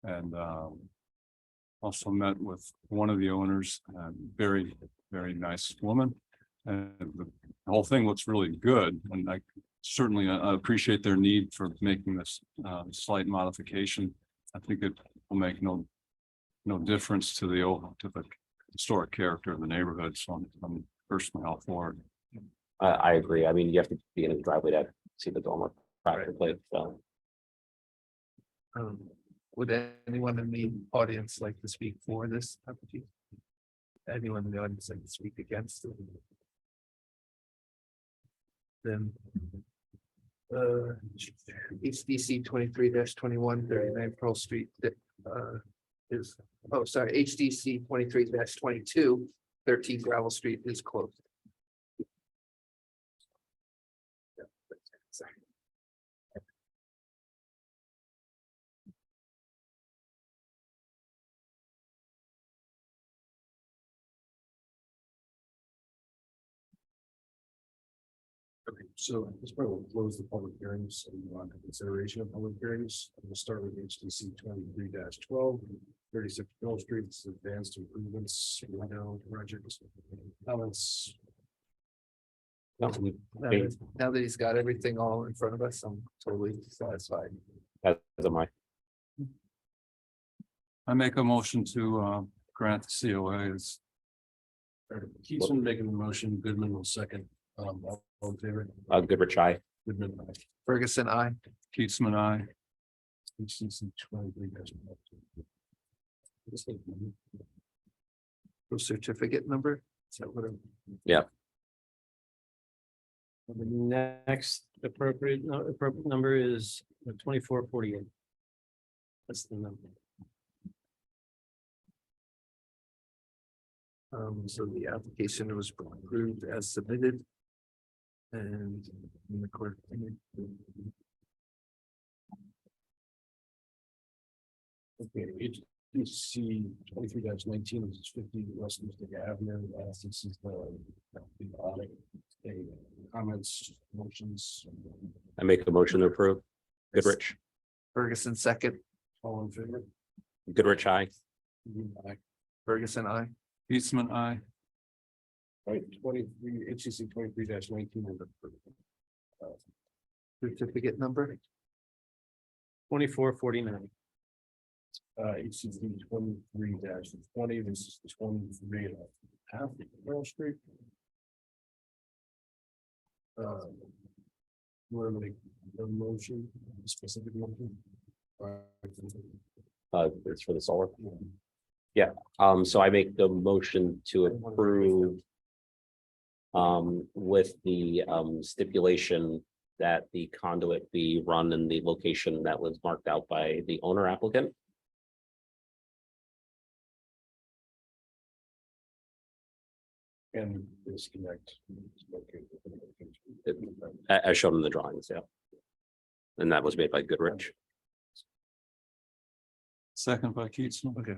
F: And also met with one of the owners, very, very nice woman. And the whole thing looks really good, and I certainly appreciate their need for making this slight modification. I think it will make no difference to the historic character of the neighborhood, so I'm personally all for it.
C: I agree. I mean, you have to be in the driveway to see the dormer practically, so.
A: Would anyone in the audience like to speak for this application? Anyone in the audience like to speak against it? Then. HDC 23-21 39 Pearl Street that is, oh, sorry, HDC 23-22 13 Gravel Street is closed. Sorry.
D: Okay, so this part will close the public hearings and move on to consideration of public hearings. We'll start with HDC 23-12, 36 Pearl Street, it's advanced improvements, window project. Comments.
A: Now that he's got everything all in front of us, I'm totally satisfied.
C: As am I.
F: I make a motion to grant the COAs.
D: Keith's making the motion, Goodman will second. All in favor?
C: Goodrich, aye.
D: Goodman, aye.
A: Ferguson, I.
F: Keatsman, I.
D: HDC 23.
A: The certificate number. Is that what?
G: The next appropriate number is 2448. That's the number.
A: So the application was approved as submitted. And in the court.
D: Okay, HDC 23-19 is 50 West Mystic Avenue. This is the audit. Comments, motions,
C: I make a motion to approve. Goodrich,
A: Ferguson, second.
D: all in favor?
C: Goodrich, aye.
D: Aye.
A: Ferguson, I.
F: Keatsman, I.
D: Right, 23, HCC 23-19 is approved.
A: Certificate number.
G: 2449.
D: HCC 23-20, this is 23 and a half Pearl Street. You want to make a motion, a specific motion?
C: It's for the solar. So I make the motion to approve. With the stipulation that the conduit be run in the location that was marked out by the owner applicant.
D: And disconnect.
C: As shown in the drawings, yeah. And that was made by Goodrich.
F: Second by Keatsman.
A: Okay.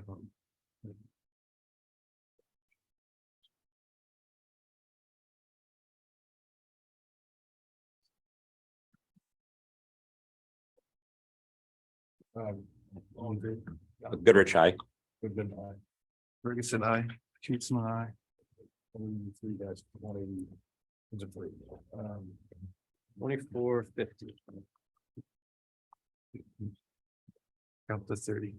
D: All in favor?
C: Goodrich, aye.
D: Goodman, aye.
A: Ferguson, I.
F: Keatsman, I.
D: 23-20 is approved.
G: 2450.
A: Count the 30.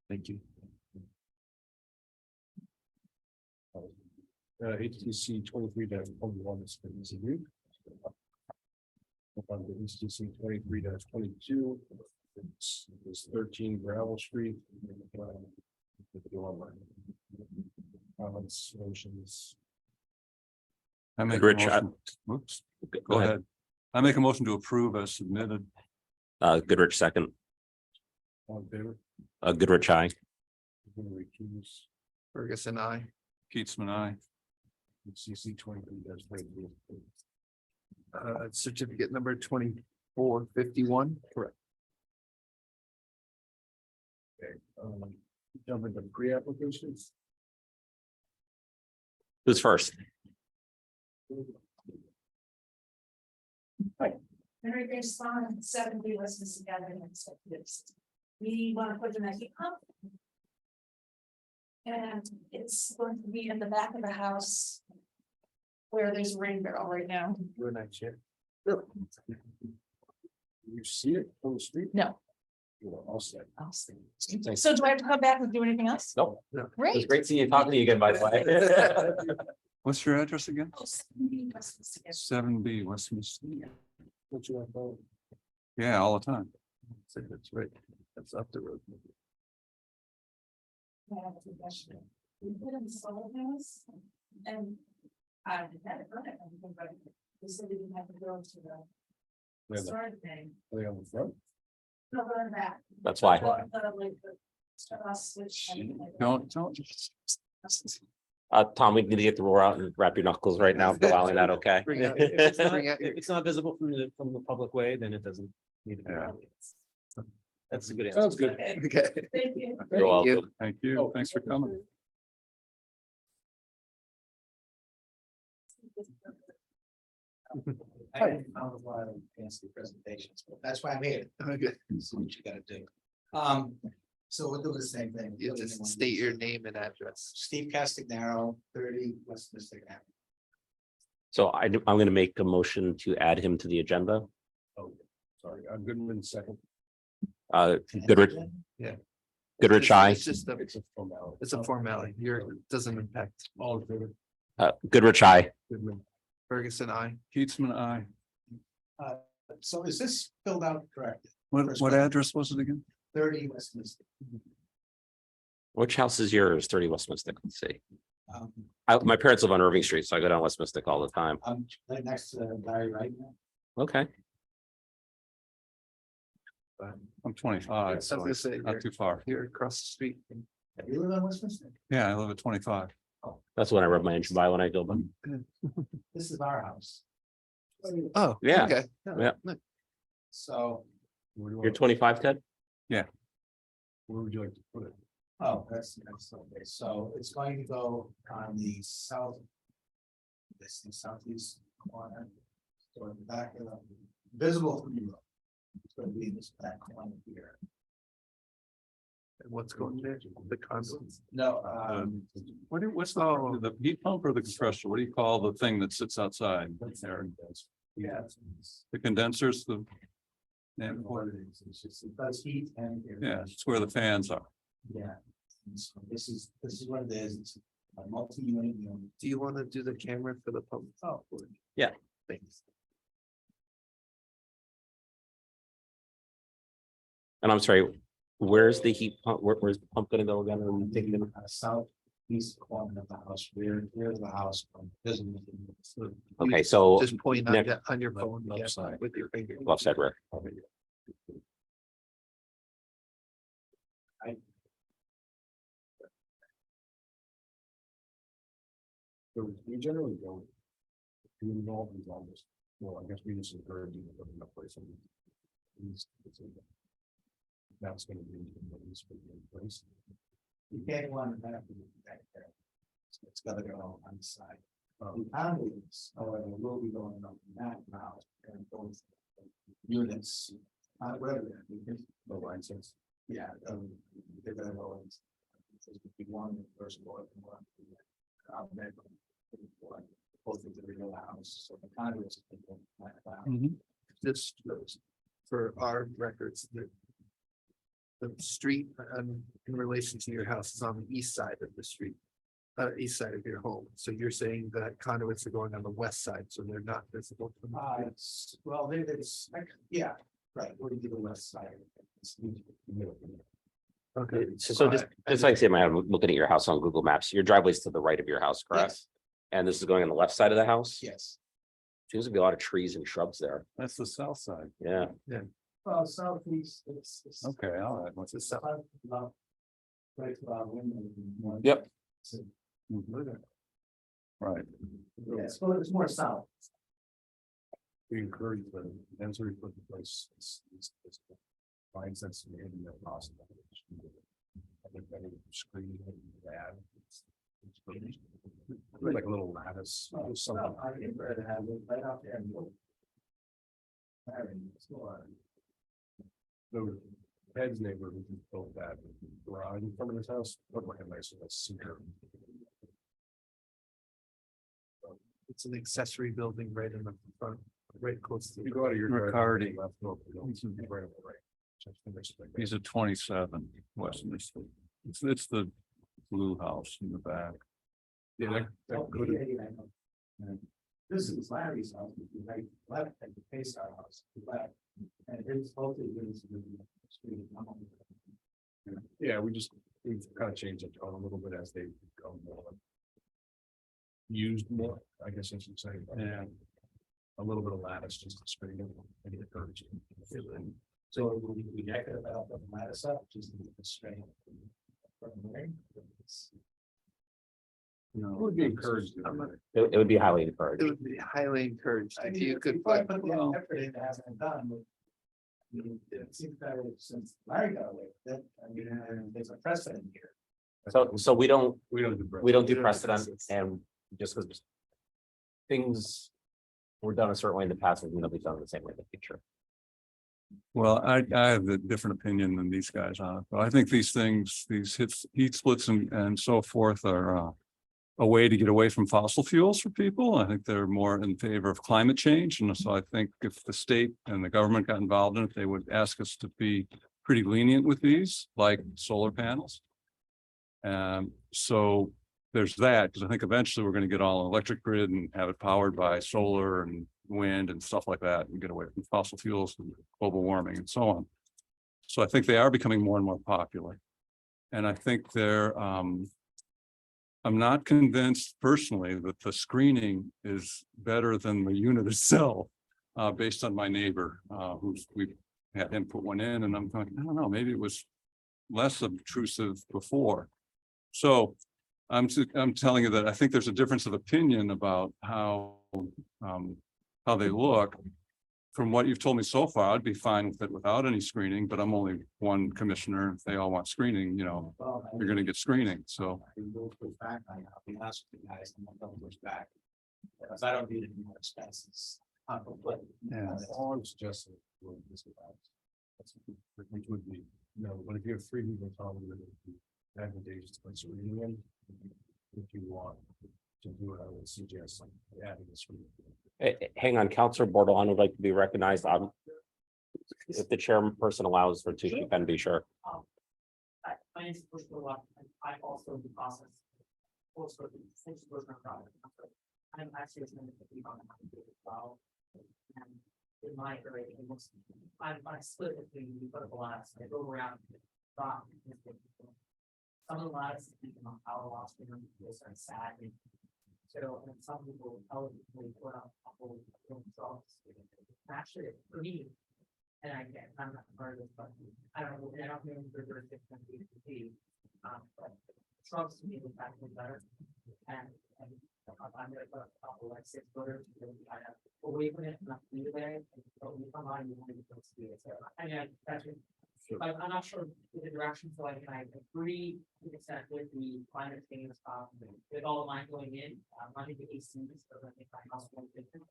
A: Thank you.
D: HTC 23-21 is been reviewed. On the HTC 23-22, it's 13 Gravel Street. Comments, motions.
F: I make a
C: Rich,
F: motion. Whoops,
C: Go
F: go
C: ahead.
F: ahead. I make a motion to approve as submitted.
C: Goodrich second,
D: All in favor?
C: Goodrich, aye.
D: I'm gonna recuse.
A: Ferguson, I.
F: Keatsman, I.
D: HTC 23-23.
A: Certificate number 2451. Correct.
D: Jump into pre-applications.
C: Who's first?
K: Henry Grace Farm, 70 West Mississippi Avenue, executives. We want to put in a heat pump. And it's going to be in the back of the house. Where there's a rain barrel right now.
D: Your night chair. You see it on the street?
K: No.
D: You're all set.
K: I'll see. So do I have to come back and do anything else?
C: Nope. It was
K: Great.
C: great seeing you, talking to you again, by the way.
F: What's your address again?
K: Oh, 70 West Mississippi.
F: 7B Westminster.
D: What you want, Bo?
F: Yeah, all the time.
A: That's right. That's up the road.
K: I have a suggestion. We put in solar panels and I had it run it. But we said we didn't have to go to the
D: Yeah,
K: start thing.
D: Are they on the front?
K: No, run back.
C: That's why.
K: Switch.
F: Don't.
C: Tom, we need to get the roar out and wrap your knuckles right now, for allowing that, okay?
A: Bring out-
G: If it's not,
A: bring out your-
G: if it's not visible from the public way, then it doesn't need to be.
F: Yeah.
G: That's a good answer.
D: Sounds good.
A: Okay.
K: Thank you.
C: You're welcome.
F: Thank you. Thanks for coming.
B: I haven't found a lot of fancy presentations, but that's why I'm here.
A: Okay.
B: That's what you gotta do. So we'll do the same thing.
A: You just state your name and address.
B: Steve Castagnaro, 30 West Mystic Avenue.
C: So I'm gonna make a motion to add him to the agenda.
D: Oh, sorry, I'm Goodman second.
C: Goodrich, Goodrich, aye.
A: It's just a,
D: It's a formality.
A: it's a formality. Doesn't impact.
D: All in favor?
C: Goodrich, aye.
D: Goodman.
A: Ferguson, I.
F: Keatsman, I.
B: So is this filled out correctly?
F: What address was it again?
B: 30 West Mystic.
C: Which house is yours? 30 West Mystic, let's see.
B: Um,
C: My parents live on Irving Street, so I go down West Mystic all the time.
B: I'm right next to Larry right now.
C: Okay,
F: I'm 25,
A: I was
F: so
A: gonna say,
F: not too far.
A: Here across the street.
B: You live on West Mystic?
F: Yeah, I live at 25.
C: that's when I rub my engine by when I go, but
B: This is our house.
A: Oh,
C: Yeah.
A: Okay.
C: Yeah.
B: So,
D: Where do you
C: you're
D: want-
C: 25, Ted?
D: Where would you like to put it?
B: oh, that's okay. So it's going to go on the south. This is southeast corner. So in the back of the, visible from the road. It's going to be in this back corner here.
A: And what's going there? The conduits.
B: No,
F: What's the heat pump or the compressor? What do you call the thing that sits outside there?
B: yeah.
F: The condensers, the. Yeah,
B: What it is, it's just, it does heat and.
F: yeah, it's where the fans are.
B: Yeah. And so this is what it is. It's a multi-unit unit.
A: Do you want to do the camera for the public?
B: Oh.
C: Yeah.
A: Thanks.
C: And I'm sorry, where's the heat pump? Where's the pump gonna go again? I'm thinking,
B: Southeast corner of the house, rear of the house. Visible.
C: okay, so
A: Just point
C: Nick-
A: on your phone yeah,
D: left side.
A: with your finger.
C: left side, Rick.
D: So we generally don't. Do involved in all this. Well, I guess we just encourage you to put in a place. That's gonna be. In place.
B: You can't want to back there. It's gotta go on the side. The panels, however, will be going up that now and those units. Whatever.
D: No line sense.
B: Yeah. They're gonna go in. There's gonna be one first floor and one. Both of the real house, so the conduits.
A: Just for our records, the street in relation to your house is on the east side of the street. East side of your home. So you're saying that conduits are going on the west side, so they're not visible from the street?
B: Well, there's, yeah, right, we're to the west side.
A: Okay.
C: So just like I say, I'm looking at your house on Google Maps, your driveway's to the right of your house, correct?
B: Yes,
C: And this is going on the left side of the house?
B: yes.
C: Seems to be a lot of trees and shrubs there.
F: That's the south side.
C: Yeah.
B: Well, southeast, it's.
F: Okay, all right. What's
A: It's a-
B: Right, window.
C: Yep.
F: Right.
B: Yeah, it's more south.
F: We encourage the density for the place. Finds that's in the possible. I think that screen bad. Like a little lattice. Something.
B: I think we're to have it right out there.
F: The Ted's neighbor who built that garage in front of his house, looked like a nice little cedar.
A: It's an accessory building right in the front, right close to.
F: You go out of your.
D: Riccardi.
F: Left over, you don't see it right over right.
D: He's at 27 Western Street. It's the blue house in the back.
F: Yeah, that could have.
B: This is Larry's house, which is right left and the face our house, left. And it's both of them.
F: Yeah, we've kind of changed it on a little bit as they go more. Used more, I guess I should say.
D: Yeah.
F: A little bit of lattice just to screen it and encourage it.
B: So we deck it about the lattice up, just the straight. From there.
F: No, it would be encouraged.
C: It would be highly
A: It
C: encouraged.
A: would be highly encouraged
B: I
A: if
B: mean,
A: you could
B: if I
A: put,
B: put the effort in, it hasn't been done. I mean, it seems better since Larry got away with it. I mean, there's a precedent here.
C: So we don't
F: We don't
C: do precedent, and just because things were done a certain way in the past, and they'll be done the same way in the future.
F: Well, I have a different opinion than these guys on it, but I think these things, these heat splits and so forth are a way to get away from fossil fuels for people. I think they're more in favor of climate change. And so I think if the state and the government got involved in it, they would ask us to be pretty lenient with these, like solar panels. So there's that, because I think eventually we're going to get all an electric grid and have it powered by solar and wind and stuff like that, and get away from fossil fuels and global warming and so on. So I think they are becoming more and more popular. And I think they're, I'm not convinced personally that the screening is better than the unit itself, based on my neighbor, we had him put one in, and I'm thinking, I don't know, maybe it was less obtrusive before. So I'm telling you that I think there's a difference of opinion about how they look. From what you've told me so far, I'd be fine with it without any screening, but I'm only one commissioner. If they all want screening,
B: Well,
F: you're gonna get screening, so.
B: I can go push back, I'll be honest with you guys, I'm not gonna push back. Because I don't need any more expenses.
F: Yeah. All I'm suggesting. Which would be, but if you have 3 people talking, it would be advantageous to put screening in. If you want to do it, I would suggest adding the screening.
C: Hang on, Councilor Bordelon would like to be recognized. If the chairperson allows for to keep and be sure.
K: My name is Bush Bullock, and I also do process. Also, the same version of product. I'm actually a member of the as well. And in my area, I split between the vertical lots, I go around. Some of the lots, on power loss, they start sagging. So, and some people eligible put up a whole results. Actually, for me, and I'm not part of this, but I don't know if there's a different be. But Trump's to me was actually better. And I'm gonna put a couple like 6 footers. I have away from it, not be there. But when you come on, you want to go see it. So, and yeah, that's it. But I'm not sure the direction, so I agree to the extent with the climate change with all the line going in, running the AC, so that if I house one different,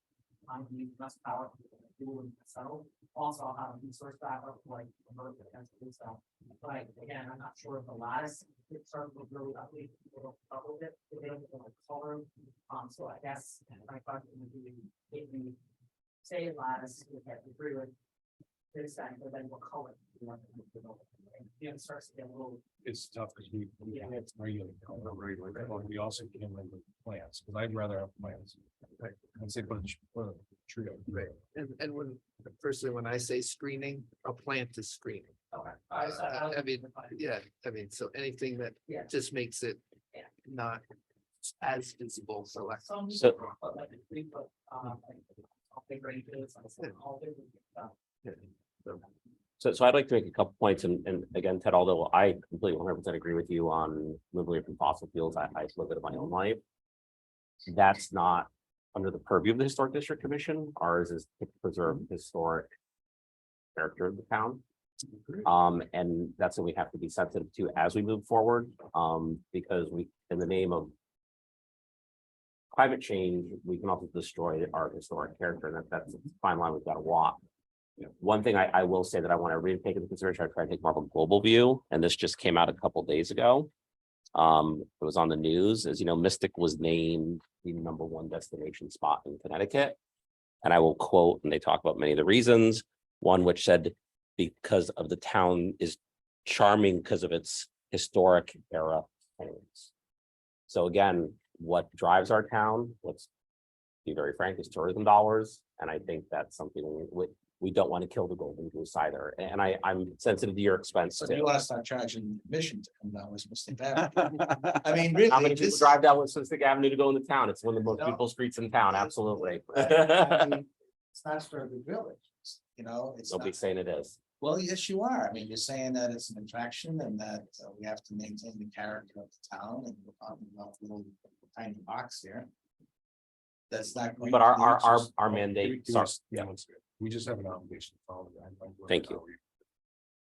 K: use less power to do and settle. Also, I'll have a resource backup like remote potential stuff. But again, I'm not sure if the last it started with really ugly, people don't trouble with it, they don't get like color. So I guess my question would be if we say lattice, we have to agree with this end, but then what color? you know, it starts to get a little.
D: It's tough because we
K: Yeah.
D: can't regulate, but we also can regulate plants, because I'd rather have plants. I'd say put a tree up.
A: Right. And when, firstly, when I say screening, a plant is screening.
K: Okay.
A: I mean, yeah, I mean, so anything that
K: Yeah.
A: just makes it
K: Yeah.
A: not as visible, so I.
K: Some,
C: So-
K: but like a 3 foot, like, all big ranges, I said, all big.
C: So I'd like to make a couple points, and again, Ted, although I completely 100% agree with you on moving away from fossil fuels, I look at it in my own life. That's not under the purview of the Historic District Commission. Ours is to preserve historic character of the town. And that's what we have to be sensitive to as we move forward, because we, in the name of climate change, we can also destroy our historic character, and that's a fine line we've got to walk. One thing I will say that I want to really take into consideration, I try to take more of a global view, and this just came out a couple days ago. It was on the news, as you know, Mystic was named the #1 destination spot in Connecticut. And I will quote, and they talk about many of the reasons, one which said, because of the town is charming because of its historic era homes. So again, what drives our town, let's be very frank, is tourism dollars. And I think that's something we don't want to kill the golden goose either. And I'm sensitive to your expense
B: So
C: too.
B: you want to start charging admission to come down with Mr. Avenue? I mean,
C: How many
B: really,
C: people
B: this.
C: drive down Westminster Avenue to go into town? It's one of the most
B: No.
C: beautiful streets in town, absolutely.
B: I mean, it's not for the village, you know, it's not.
C: Nobody's saying it is.
B: Well, yes, you are. I mean, you're saying that it's an attraction and that we have to maintain the character of the town, and we're talking about a little tiny box here. That's not. going
C: But
B: to
C: our
B: lead to-
C: mandate, sorry, yeah,
D: We just have an obligation to follow the guidelines.
C: Thank you.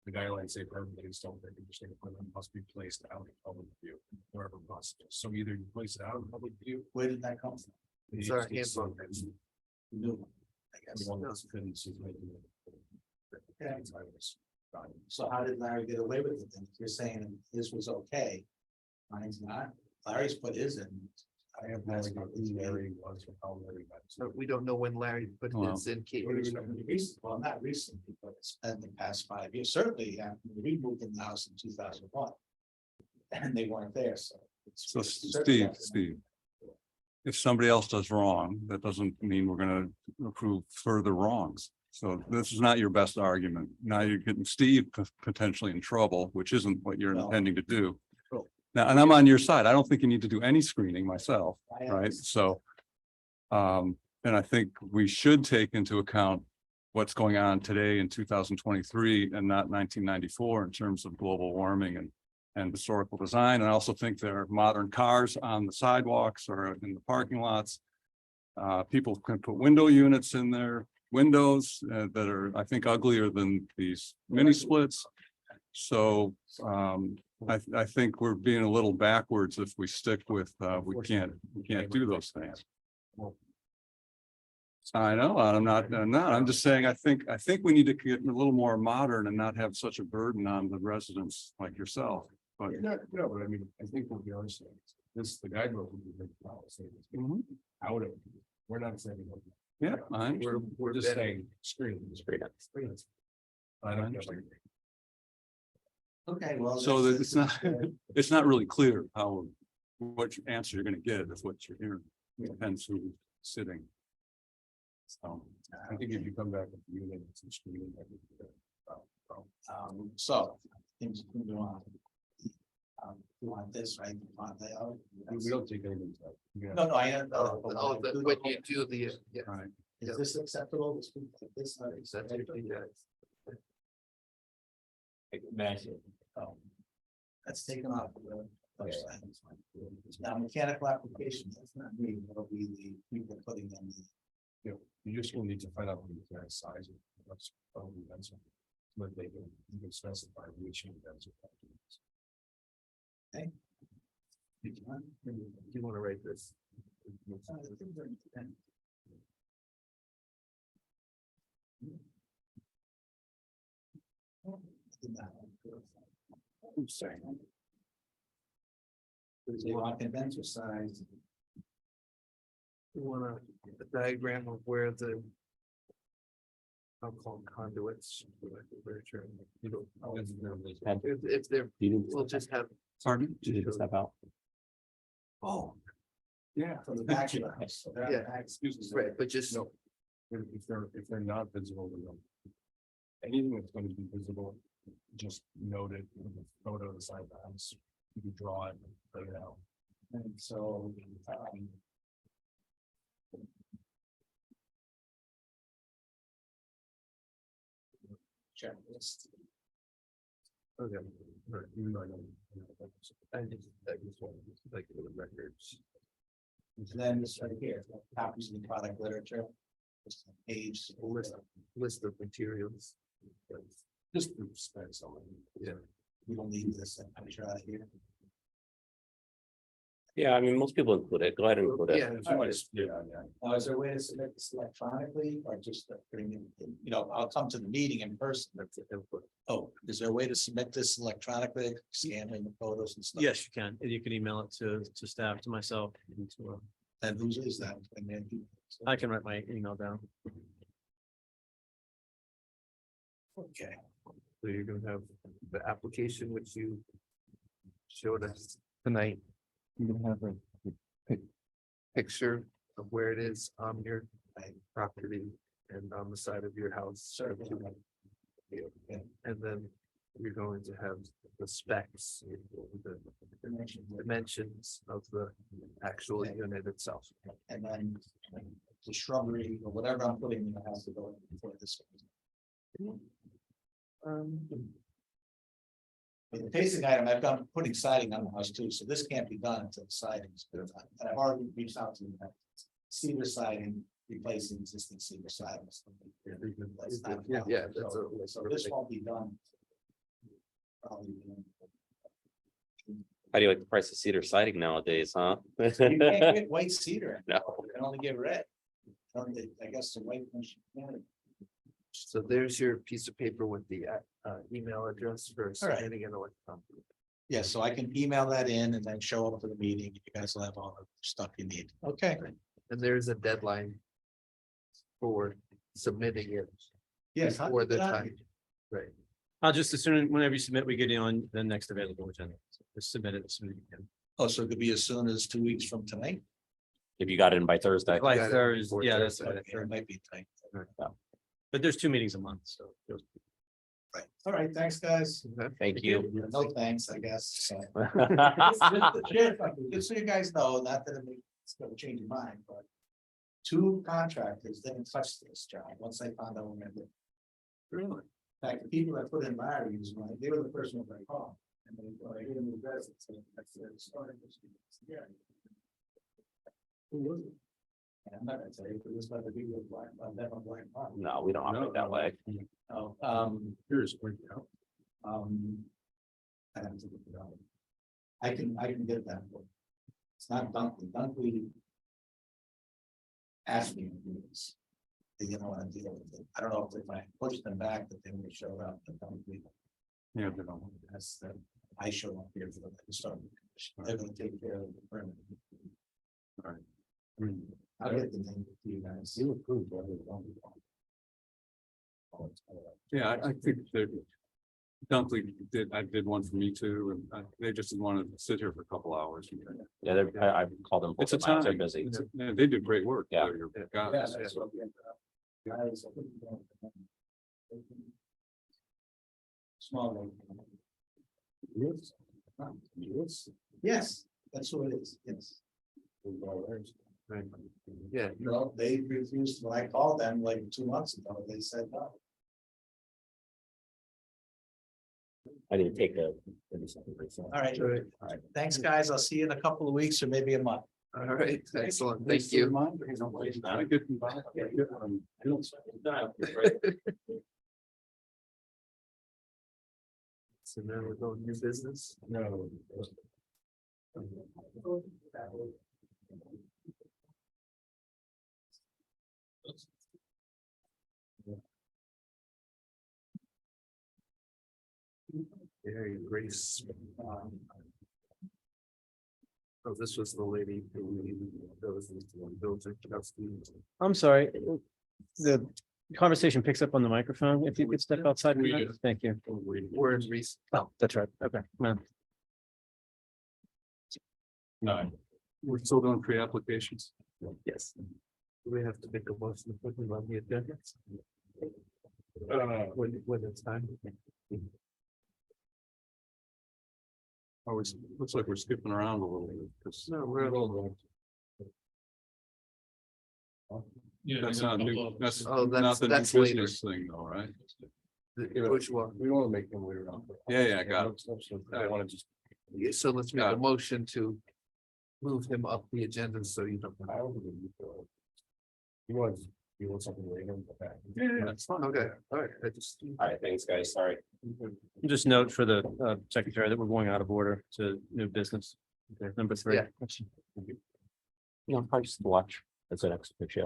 D: The guidelines say for everybody, don't think interesting equipment must be placed out in public view wherever possible. So either you place it out in public view.
B: Where did that come from?
A: It's our
D: It's
A: handbook.
B: The new one, I guess.
D: the one that's been- so it's making it-
B: Yeah. So how did Larry get away with it then? If you're saying his was okay. Mine's not. Larry's put his in.
D: I have no idea who Larry was or how Larry got.
A: So we don't know when Larry put
F: Wow.
A: his in. Kate.
B: Well, not recently, but it's been the past 5 years. Certainly, we moved in the house in 2001. And they weren't there, so. it's-
F: So
B: it's certainly-
F: Steve, if somebody else does wrong, that doesn't mean we're gonna approve further wrongs. So this is not your best argument. Now you're getting Steve potentially in trouble, which isn't what you're
B: No.
F: intending to do.
B: Cool.
F: Now, and I'm on your side. I don't think you need to do any screening myself,
B: I
F: right?
B: understand.
F: So and I think we should take into account what's going on today in 2023 and not 1994 in terms of global warming and historical design. And I also think there are modern cars on the sidewalks or in the parking lots. People can put window units in their windows that are, I think, uglier than these mini splits. So I think we're being a little backwards if we stick with, we can't do those things. I know, I'm just saying, I think we need to get a little more modern and not have such a burden on the residents like yourself, but.
D: No, but I mean, I think what we are saying, is this, the guidebook would be big policy. Out of, we're not saying.
F: Yeah, I understand.
D: We're just saying screen.
C: Screen.
D: I don't know.
B: Okay, well.
F: So that
B: that's-
F: it's not, it's not really clear how, what answer you're gonna get is what you're hearing. Depends who's sitting. So,
D: I think if you come back with you, then it's a screen.
B: So, things can go on. You want this, right? You want the other?
D: We don't take anything.
B: No, I.
A: When you do the, yeah.
F: right,
B: Is this acceptable? This, that's taken off. Now, mechanical application, that's not me, that'll be the people putting them.
D: You just will need to find out the exact size of what's. But they can, you can specify which.
A: You wanna write this?
B: They want condenser size.
A: You want a diagram of where the I'll call them conduits. for lack of a better term.
C: Ted,
A: If they're,
C: you didn't-
A: we'll just have.
F: Pardon?
C: you didn't step out.
F: Oh. Yeah.
B: From the back of the house. So they're on the
A: Yeah.
B: back.
F: Excuse me.
A: Right, but just,
F: No. If they're not visible, then no. Anything that's going to be visible, just note it with a photo of the side of the house. You can draw it, lay it out.
B: And so, checklist.
F: Okay. Right, even though I don't. I just want to like the records.
B: And then this right here, copies of the product literature. Just a page.
A: list of materials.
F: Just the specs on it.
A: Yeah.
B: We don't need this, I'm sure out of here.
C: Yeah, I mean, most people include it. Go ahead and include it.
A: Yeah.
F: Yeah,
B: Now, is there a way to submit this electronically or just putting in, I'll come to the meeting in person. Oh, is there a way to submit this electronically, scanning the photos and stuff?
G: Yes, you can. You can email it to staff, to myself. And to,
B: And whose is that? And then
G: I can write my email down.
B: Okay,
A: So you're gonna have the application which you showed us tonight. You're gonna have a picture of where it is on your property and on the side of your house. And then you're going to have the specs, the dimensions of the actual unit itself.
B: and then the shrubbery or whatever I'm putting in the house to go before this. The basic item, I've done putting siding on the house too, so this can't be done until the siding's been done. And I've already reached out to them. Cedar siding, replacing existing cedar siding. That's not a problem.
A: Yeah, that's
B: So this won't be done. Probably.
C: How do you like the price of cedar siding nowadays, huh?
B: You can't get white cedar.
C: No.
B: You can only get red. I guess the white.
A: So there's your piece of paper with the email address for
B: All right.
A: submitting an electron.
B: Yeah, so I can email that in and then show up for the meeting. You guys will have all the stuff you need. Okay.
A: And there's a deadline for submitting it
B: Yes.
A: for the time. Right.
G: I'll just, as soon, whenever you submit, we get you on the next available agenda. So just submit it as soon as you can.
B: Oh, so it could be as soon as 2 weeks from tonight?
C: If you got it in by Thursday.
G: By
A: got it
G: Thursday,
A: before
G: yeah, that's
A: Thursday.
G: right.
B: It might be tight.
G: But there's 2 meetings a month, so.
B: Right. All right, thanks, guys.
C: Thank you.
B: No thanks, I guess. So, just so you guys know, not that it's gonna change your mind, but 2 contractors didn't touch this job once they found out. Really? In fact, the people that put in my reviews, they were the person that I called. And they, I gave them the address, and said, that's the starting. Yeah. Who was it? And I'm not gonna tell you, but this might be with black, that on black.
C: No, we don't operate that way.
B: Oh,
F: Here's where you go.
B: I have to look it up. I can get that. for you. It's not Dunkley. Dunkley asked me to do this. They didn't want to deal with it. I don't know if I pushed them back, that they would have showed up. But Dunkley,
F: Yeah, they don't.
B: that's that. I show up here for the start. They're gonna take care of the permit.
F: Right. I mean,
B: I'll get the name to you guys.
F: You approved. Yeah, I think that Dunkley I did one for me too, and they just didn't want to sit here for a couple hours.
C: Yeah, I've called them.
F: It's a
C: both times.
F: time.
C: They're busy.
F: Yeah, they did great work.
C: Yeah.
F: Your
B: Yeah,
F: guys.
B: that's what we ended up. Guys, I think we're going to- Small. one. Yes, that's who it is, yes.
A: Right. Yeah.
B: No, they refused, when I called them like 2 months ago, they said no.
C: I didn't take the.
B: All right, all right, thanks, guys, I'll see you in a couple of weeks or maybe a month.
A: All right, excellent. Thank you. So now we're going new business.
F: No.
A: Very Grace. Oh, this was the lady who that was the one building.
G: I'm sorry, the conversation picks up on the microphone. If you could step outside. for a minute. Thank you.
A: We're in recess.
G: Oh, that's right. Okay. Well,
F: No, we're still doing pre-applications.
G: yes. We have to make a motion to put them on the agenda. When it's time.
F: Always, looks like we're skipping around a little bit, because
G: No, we're a little.
J: Yeah.
F: that's
J: we got
F: not
J: a
F: new,
J: couple of-
F: that's
A: Oh,
F: not the new
A: that's later.
F: business thing though, right?
A: Which one?
D: We don't want to make them wait around.
F: Yeah, I got it.
D: I want to just.
A: Yeah, so let's make a motion to move him up the agenda so you don't.
D: I don't think you feel. You want something later?
A: Yeah, that's fine. Okay, all right, I just.
C: All right, thanks, guys. Sorry.
G: Just note for the secretary that we're going out of order to new business. Okay, number 3.
A: Yeah.
C: You know, probably just watch as an next picture.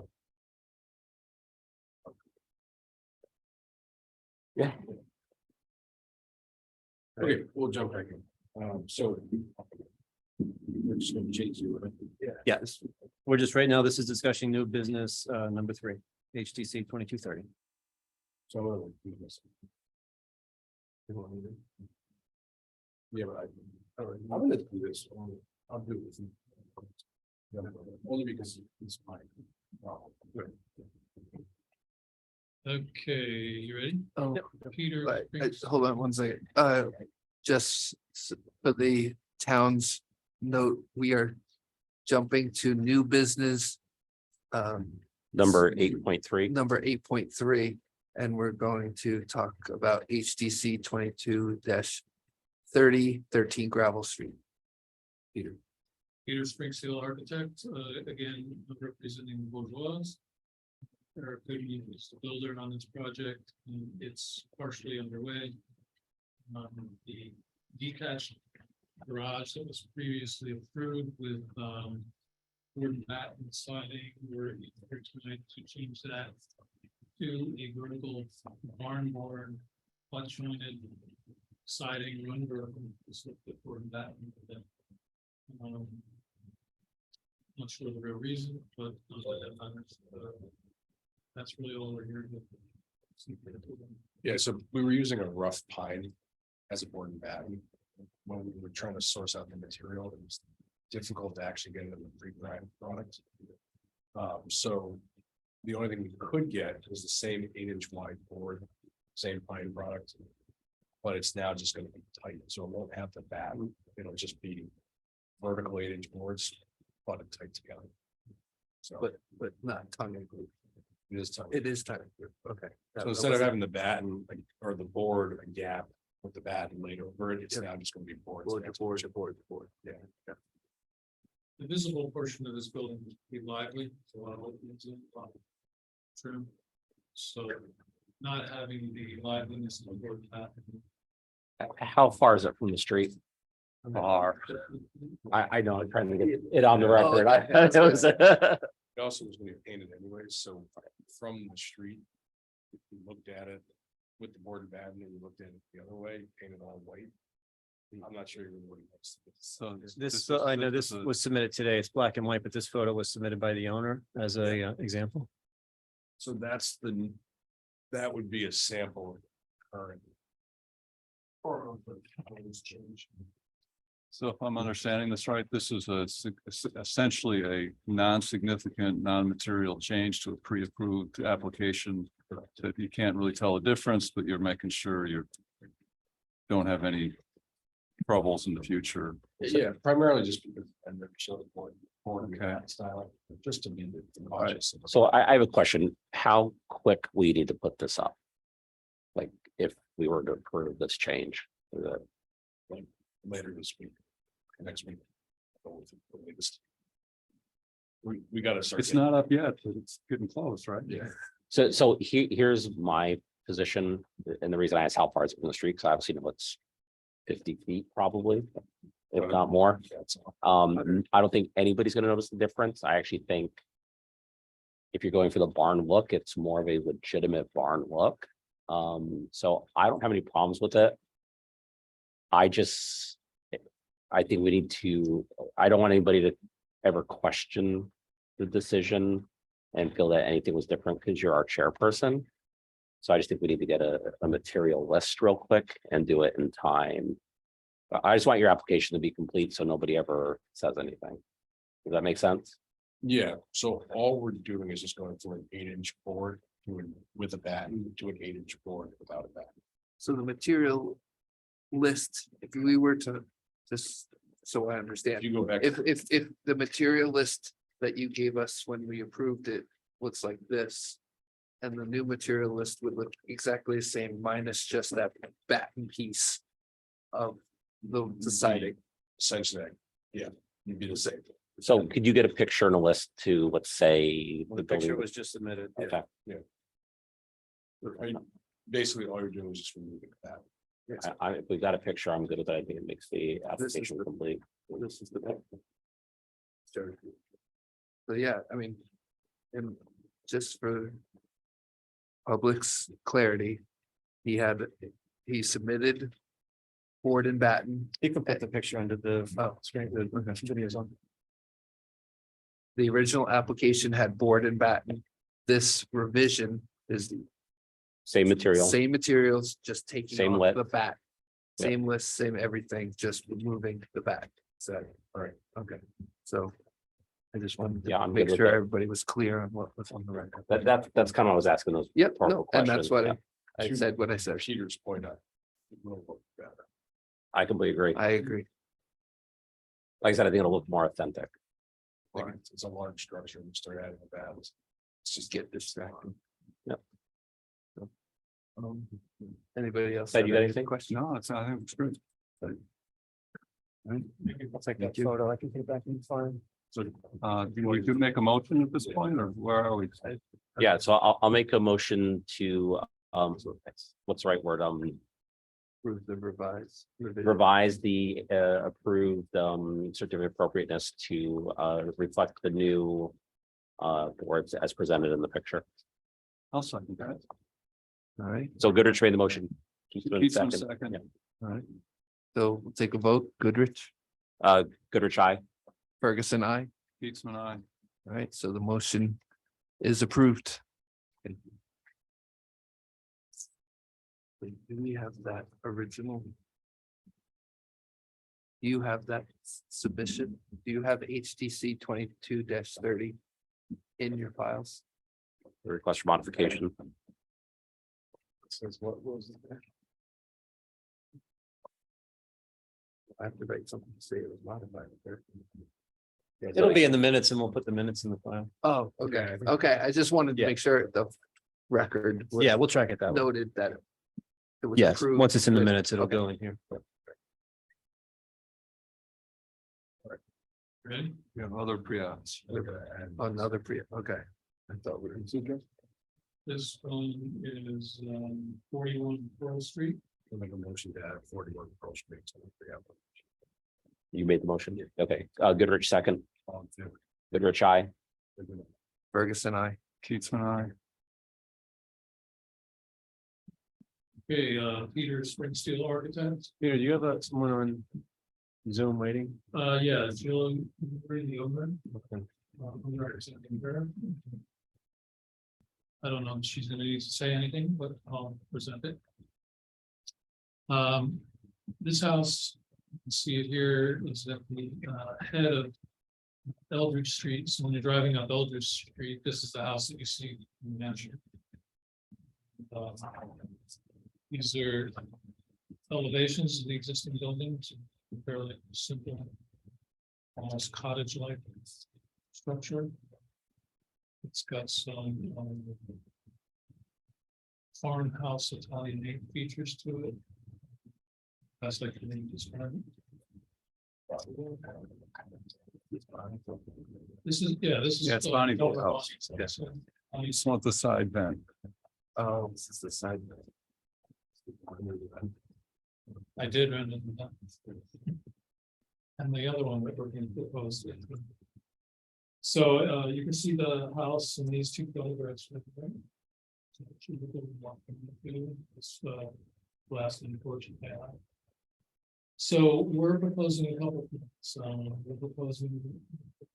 C: Yeah.
D: Okay, we'll jump back in. So. We're just gonna change you, right?
G: Yes, we're just right now, this is discussing new business, number 3, HTC 2230.
D: So I'm gonna do this. You want me to? Yeah, but I'm gonna do this. I'll do it. Yeah, only because it's mine. Good.
J: Okay, you ready?
A: Oh,
J: Peter.
A: right, hold on one second. Just for the town's note, we are jumping to new business.
C: Number 8.3.
A: Number 8.3, and we're going to talk about HDC 22-30 13 Gravel Street. Peter.
J: Peter Springfield Architect, again, representing the Bourgeois. Eric Goodman is the builder on this project, and it's partially underway. The detached garage that was previously approved with wooden batten siding, we're here tonight to change that to a vertical barn board, flat jointed siding, one vertical, just with the wooden batten. Not sure the real reason, but that's really all we're here with.
D: Yeah, so we were using a rough pine as a board and batten. When we were trying to source out the material, it was difficult to actually get into the pre-prime product. So the only thing we could get was the same 8-inch wide board, same pine product. But it's now just gonna be tight, so it won't have the batten, it'll just be vertical 8-inch boards, butted tight together. So
A: But not tongue and groove.
D: it is tight.
A: It is tongue and groove. Okay.
D: So instead of having the batten like, or the board a gap with the batten laid over it, it's now just gonna be boards.
A: Board.
D: Yeah.
J: The visible portion of this building is pretty lively, so a lot of openings in trim. So not having the liveliness of the board path.
C: How far is it from the street? Far. I know, I'm trying to get it on the record.
A: okay.
C: I- it was-
D: It also was gonna be painted anyways, so from the street, if you looked at it with the board and batten and you looked at it the other way, painted all white. I'm not sure even what he wants.
F: So
G: This, I know this
F: is a-
G: was submitted today. It's black and white, but this photo was submitted by the owner as a example.
D: So that would be a sample of current. Or of the proposed change.
F: So if I'm understanding this right, this is essentially a non-significant, non-material change to a pre-approved application. That you can't really tell the difference, but you're making sure you don't have any troubles in the future.
D: Yeah, primarily just because I've never showed the board and
F: Okay.
D: batten style, just to be cautious.
C: So I have a question. How quick we need to put this up? Like, if we were to approve this change?
D: Later this week, next week. We gotta start.
F: It's not up yet, but it's getting close, right?
D: Yeah.
C: So here's my position, and the reason I asked how far it's from the street, because I obviously know it's 50 feet probably, if not more. I don't think anybody's gonna notice the difference. I actually think if you're going for the barn look, it's more of a legitimate barn look. So I don't have any problems with it. I think we need to, I don't want anybody to ever question the decision and feel that anything was different because you're our chairperson. So I just think we need to get a material list real quick and do it in time. I just want your application to be complete, so nobody ever says anything. Does that make sense?
D: Yeah, so all we're doing is just going from an 8-inch board with a batten to an 8-inch board without a batten.
A: So the material list, if we were to, just so I
D: If
A: understand,
D: you go back.
A: if the material list that you gave us when we approved it looks like this. And the new material list would look exactly the same, minus just that batten piece of the siding.
D: Essentially, yeah, you'd be the same.
C: So could you get a picture and a list to, let's say.
G: The picture was just submitted.
C: Okay,
D: Basically, all you're doing is just removing that.
C: if we've got a picture, I'm good with that. I think it makes the
A: This is
C: application
A: the-
C: complete.
A: This is the. So yeah, I mean, and just for public's clarity, he submitted board and batten.
G: You can put the picture under the
A: Oh,
G: screen, the videos on.
A: The original application had board and batten. This revision is the
C: Same material.
A: same materials, just taking
C: Same
A: off
C: width.
A: the back.
C: Yeah.
A: Same list, same everything, just removing the back. So, all right, okay, so. I just wanted
C: Yeah,
A: to
C: I'm
A: make
C: good with
A: sure
C: that.
A: everybody was clear on what was on the record.
C: That's kind of what I was asking those.
A: Yep,
C: rhetorical
A: no, and that's
C: questions.
A: what I said, what I said.
D: Peter's point out.
C: I completely agree.
A: I agree.
C: Like I said, I think it'll look more authentic.
D: It's a large structure and start adding the battens.
A: Let's just get distracted.
C: Yep.
A: So, Anybody else?
C: Ted,
A: have
C: you got
A: any
C: anything?
A: questions?
F: No, I think it's great.
A: Right.
G: I'll take
A: Thank
G: that
A: you.
G: photo. I can take it back in fine.
F: So, do we could make a motion at this point, or where are we?
C: Yeah, so I'll make a motion to, what's the right word?
A: Approve the revised. revision.
C: Revise the approved certificate of appropriateness to reflect the new boards as presented in the picture.
F: I'll second that.
A: All right,
C: So Goodrich made the motion. Keithman
F: Keith's in
C: second.
F: second.
A: all right. So we'll take a vote. Goodrich,
C: Goodrich, aye.
A: Ferguson, I.
F: Keith's and I.
A: All right, so the motion is approved. Do we have that original? Do you have that submission? Do you have HTC 22-30 in your files?
C: The request for modification.
A: Says what was it there? I have to write something to say it was modified. there.
G: It'll be in the minutes and we'll put the minutes in the file.
A: Oh, okay, okay, I just wanted to
G: Yeah.
A: make sure the record. was
G: Yeah, we'll track it that way.
A: Noted that. It was
G: Yes,
A: approved
G: once it's in the
A: with-
G: minutes, it'll
A: okay.
G: go in here.
J: Ready?
F: We have other pre-apps.
A: Another pre, okay. I thought we were.
J: This one is 41 Pearl Street.
D: We'll make a motion to add 41 Pearl Street.
C: You made the motion? Okay, Goodrich second.
D: All in favor?
C: Goodrich, aye.
A: Ferguson, I.
F: Keith's and I.
J: Okay, Peter Springsteel Architects.
G: Peter, do you have someone on Zoom waiting?
J: Yeah, Jill, the owner. I'm representing her. I don't know if she's gonna need to say anything, but I'll present it. This house, you can see it here, is at the head of Eldridge Street. So when you're driving up Eldridge Street, this is the house that you see in Hampshire. These are elevations of the existing buildings, fairly simple, almost cottage-like structure. It's got some farmhouse Italian name features to it. That's like the name describe it. This is, yeah, this is.
F: Yeah, it's Bonnie's house.
J: Yes.
F: I just want the side vent.
A: Oh, this is the side.
J: I did run into that. And the other one that we're going to propose. So you can see the house in these two photographs. Right there. So actually, we're gonna walk into this last and porch and path. So we're proposing a couple of things. We're proposing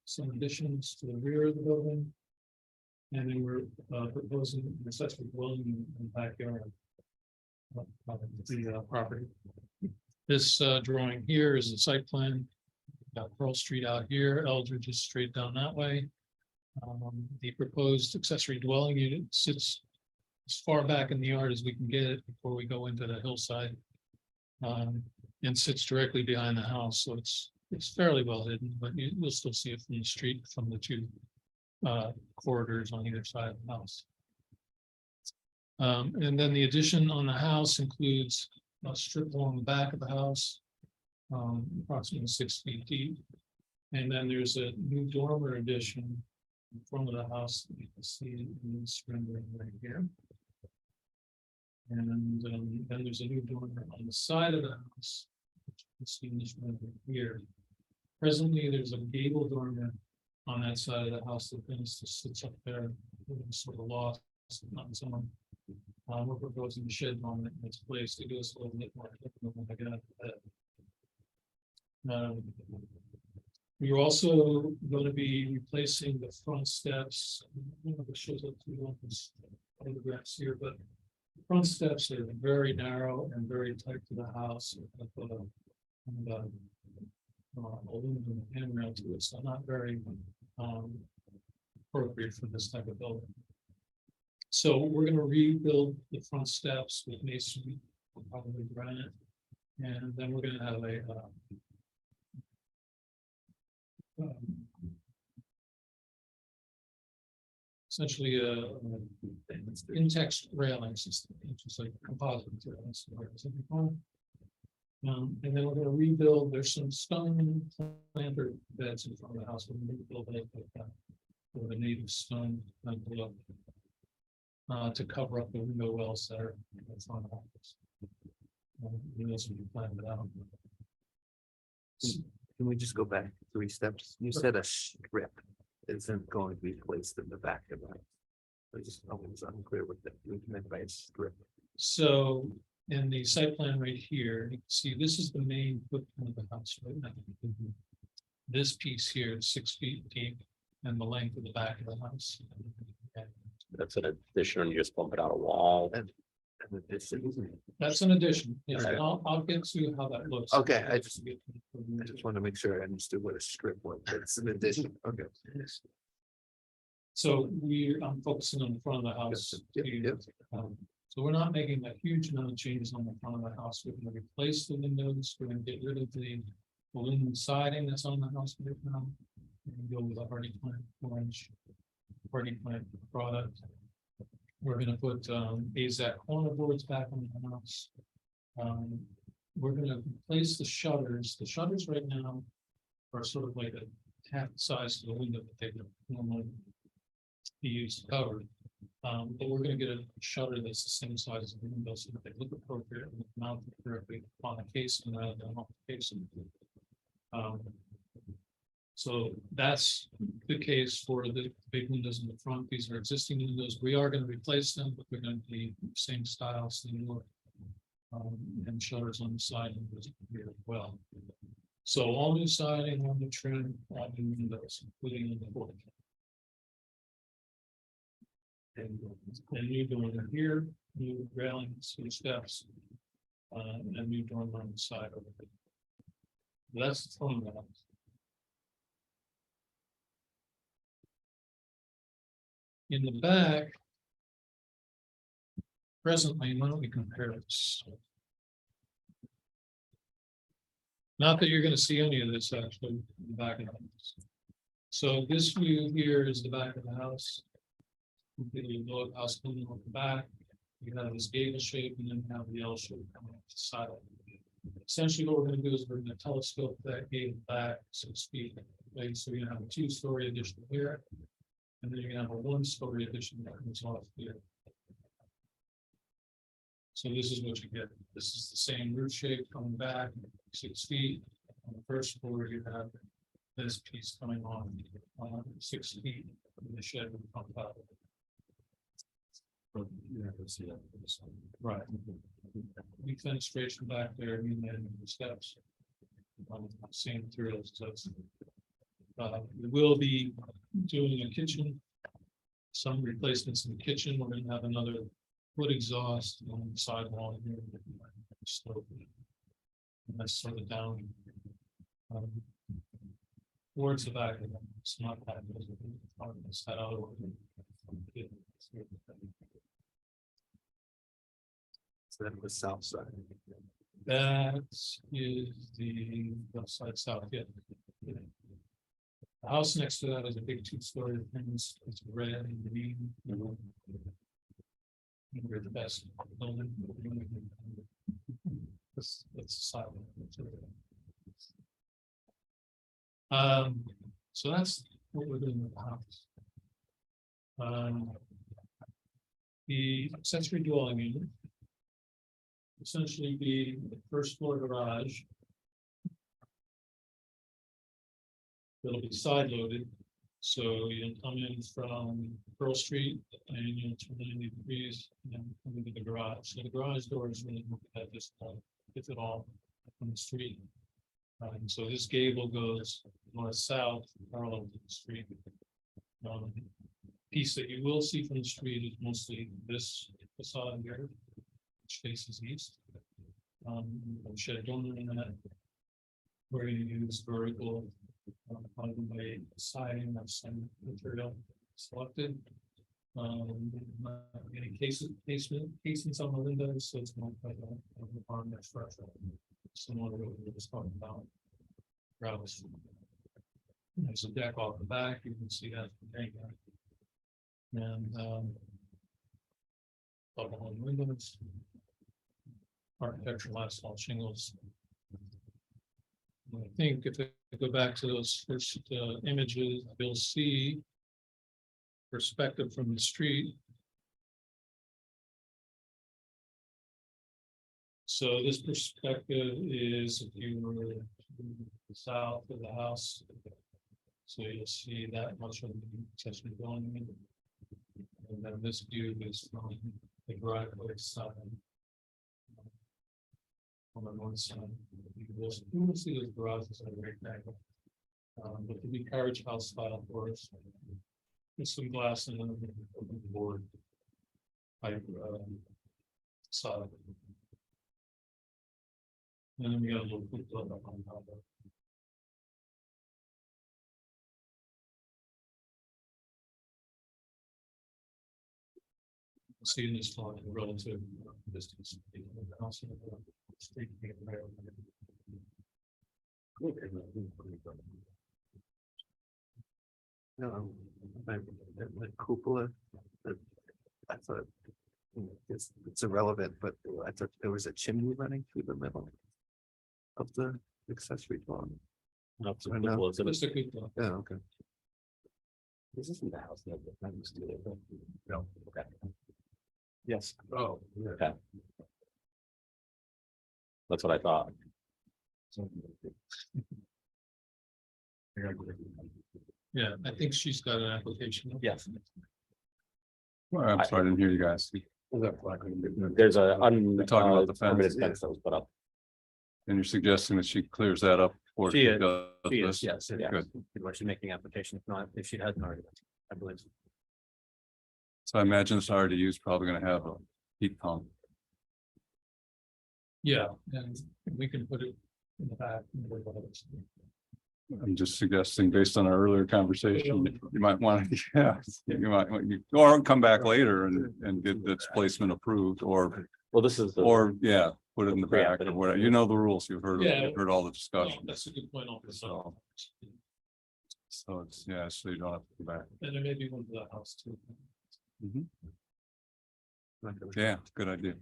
J: some additions to the rear of the building. And then we're proposing an accessory dwelling in the backyard. Of the property. This drawing here is the site plan. Got Pearl Street out here, Eldridge is straight down that way. The proposed accessory dwelling unit sits as far back in the yard as we can get it before we go into the hillside. And sits directly behind the house, so it's fairly well hidden, but you'll still see it from the street, from the two corridors on either side of the house. And then the addition on the house includes a strip along the back of the house, approximately 6 feet deep. And then there's a new dormer addition in front of the house that you can see in this rendering right here. And then there's a new dormer on the side of the house, which you can see in this rendering here. Presently, there's a gable dormer on that side of the house that then sits up there, sort of lost on its own. We're proposing to shed on it in its place to give us a little bit more. We're also going to be replacing the front steps. I don't know if it shows up to these photographs here, but the front steps are very narrow and very tight to the house. Aluminum handrail to it, so not very appropriate for this type of building. So we're going to rebuild the front steps with masonry, probably granite, and then we're going to have a essentially a in-text railing system, which is like composite materials. And then we're going to rebuild. There's some stone planter beds in front of the house. We're going to rebuild it with a native stone look. To cover up the window wells that are in front of the house. Those will be planned out.
A: Can we just go back 3 steps? You said a strip isn't going to be placed in the back of the house. I was unclear what that meant by a strip.
J: So in the site plan right here, you can see this is the main footprint of the house right now. This piece here is 6 feet deep and the length of the back of the house.
C: That's an addition, and you just bump it out a wall.
J: That's an addition. Yes,
A: Okay.
J: I'll get to how that looks.
A: Okay, I just want to make sure I understood what a strip was. It's an addition. Okay.
J: So I'm focusing on the front of the house.
A: Yep, yep.
J: So we're not making a huge amount of changes on the front of the house. We're going to replace the windows. We're going to get rid of the aluminum siding that's on the house right now. And go with a hardy plant orange. Hardy plant product. We're going to put AZAC corner boards back on the house. We're going to replace the shutters. The shutters right now are sort of like a half the size of the window that they would normally be used to cover. But we're going to get a shutter that's the same size as the window so that they look appropriate and mount correctly on the casing rather than off the casing. So that's the case for the big windows in the front. These are existing windows. We are going to replace them, but they're going to be same style, same look. And shutters on the side windows here as well. So all new siding, all new trim, all new windows, including in the porch. And new door here, new railings, new steps, and new door on the side over there. That's the front of the house. In the back, presently, why don't we compare this? Not that you're going to see any of this actually in the back of the house. So this view here is the back of the house. Completely low house coming off the back. You have this gable shape and then you have the L shape coming off the side. Essentially, what we're going to do is we're going to telescope that gable back 6 feet. Right? So you're going to have a 2-story addition here. And then you're gonna have a 1-story addition that comes off here. So this is what you get. This is the same roof shape coming back 6 feet. On the first floor, you have this piece coming on 6 feet in the shed with pump out. Right. New fenestration back there, new netting the steps. Same materials. So we will be doing a kitchen some replacements in the kitchen. We're gonna have another wood exhaust on the sidewall here. Slope. And that's sort of down. Towards the back of them, it's not that. It's that other one.
A: So that was south side.
J: That is the left side south, yeah. The house next to that is a big two-story thing, it's red and green. We're the best building. That's silent. So that's what we're doing with the house. The accessory dwelling unit. Essentially be the first floor garage. It'll be side loaded, so you'll come in from Pearl Street and you'll turn 90 degrees and then come into the garage. So the garage door is really at this point, if at all, from the street. So this gable goes north-south, parallel to the street. Piece that you will see from the street is mostly this facade here, which faces east. Shed a dormer in that. We're going to use vertical way siding, that's some material selected. Any casings on the windows, so it's not quite on that structure. Similar to what we were just talking about. Gravels. There's a deck off the back, you can see that. And double hung windows. Architectural asphalt shingles. I think if I go back to those first images, you'll see perspective from the street. So this perspective is if you were to the south of the house. So you'll see that much of the accessory building. And then this view is from the driveway side. On the north side, you will see those garages at a great angle. But the new carriage house style for us. With some glass and then the board. Type side. And then we got a little flip up on top of it. See in this slide, the relative distance.
A: No, the cupola. I thought it's irrelevant, but I thought there was a chimney running through the middle of the accessory dwelling.
C: Not so
A: I know.
C: cool, isn't it?
J: It's a good one.
A: Yeah, okay.
C: This isn't the house. No, that used to be there. No, okay.
A: Yes.
D: Oh,
C: Okay. That's what I thought.
J: Yeah, I think she's got an application.
C: Yes.
F: Well, I'm sorry, I didn't hear you guys.
C: There's a
F: We're talking about the fence,
C: permitted
A: yeah.
C: fence that was put up.
F: And you're suggesting that she clears that up? Or
G: She is.
F: does
G: She is,
F: this?
G: yes,
C: Yeah.
F: Good.
G: she's making application, if not, if she hasn't already, I believe.
F: So I imagine this RDU is probably gonna have a heat pump.
J: Yeah, and we can put it in the back.
F: I'm just suggesting, based on our earlier conversation, you might want to, yeah, or come back later and get this placement approved, or
C: Well, this is the.
F: yeah, put it in the back or whatever. You know the rules. You've heard,
J: Yeah.
F: you've heard all the
J: Oh,
F: discussion.
J: that's a good point on this.
F: So it's, yeah, so you don't have to go back.
J: And there may be one for that house too.
F: Yeah, good idea.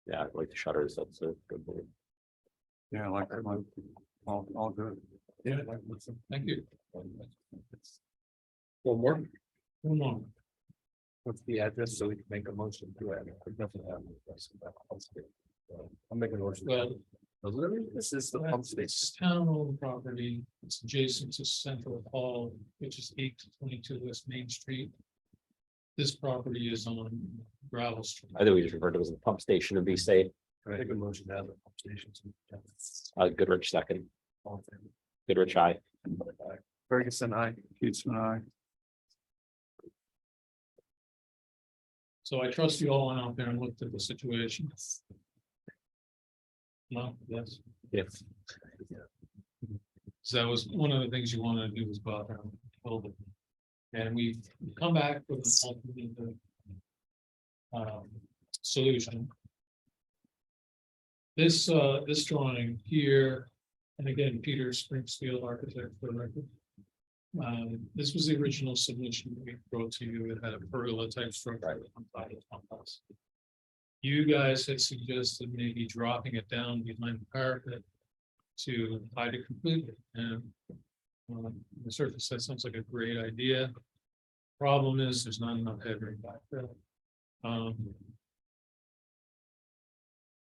C: Yeah, like the shutters, that's a good move.
F: Yeah, I like that one. All good.
J: Yeah. Thank you.
D: One more.
J: One more.
A: What's the address so we can make a motion to it?
D: I'm making a motion.
J: Well,
A: This is the pump
J: it's
A: station.
J: town-owned property. It's adjacent to Central Hall, which is 822 West Main Street. This property is on gravel street.
C: I think we just referred to it as a pump station to be safe.
D: Take a motion to have the conversations.
C: Goodrich second,
D: All in favor?
C: Goodrich, aye.
G: Ferguson, I.
F: Keats and I.
J: So I trust you all went out there and looked at the situation. No, yes.
C: Yes.
J: So that was one of the things you wanted to do was go out there and build it. And we've come back with an alternative solution. This drawing here, and again, Peter Springfield, architect for the record. This was the original submission we wrote to you. It had a pergola type structure on top of the pump house. You guys had suggested maybe dropping it down behind the parapet to hide it completely, and the surface, that sounds like a great idea. Problem is, there's not enough headroom back there.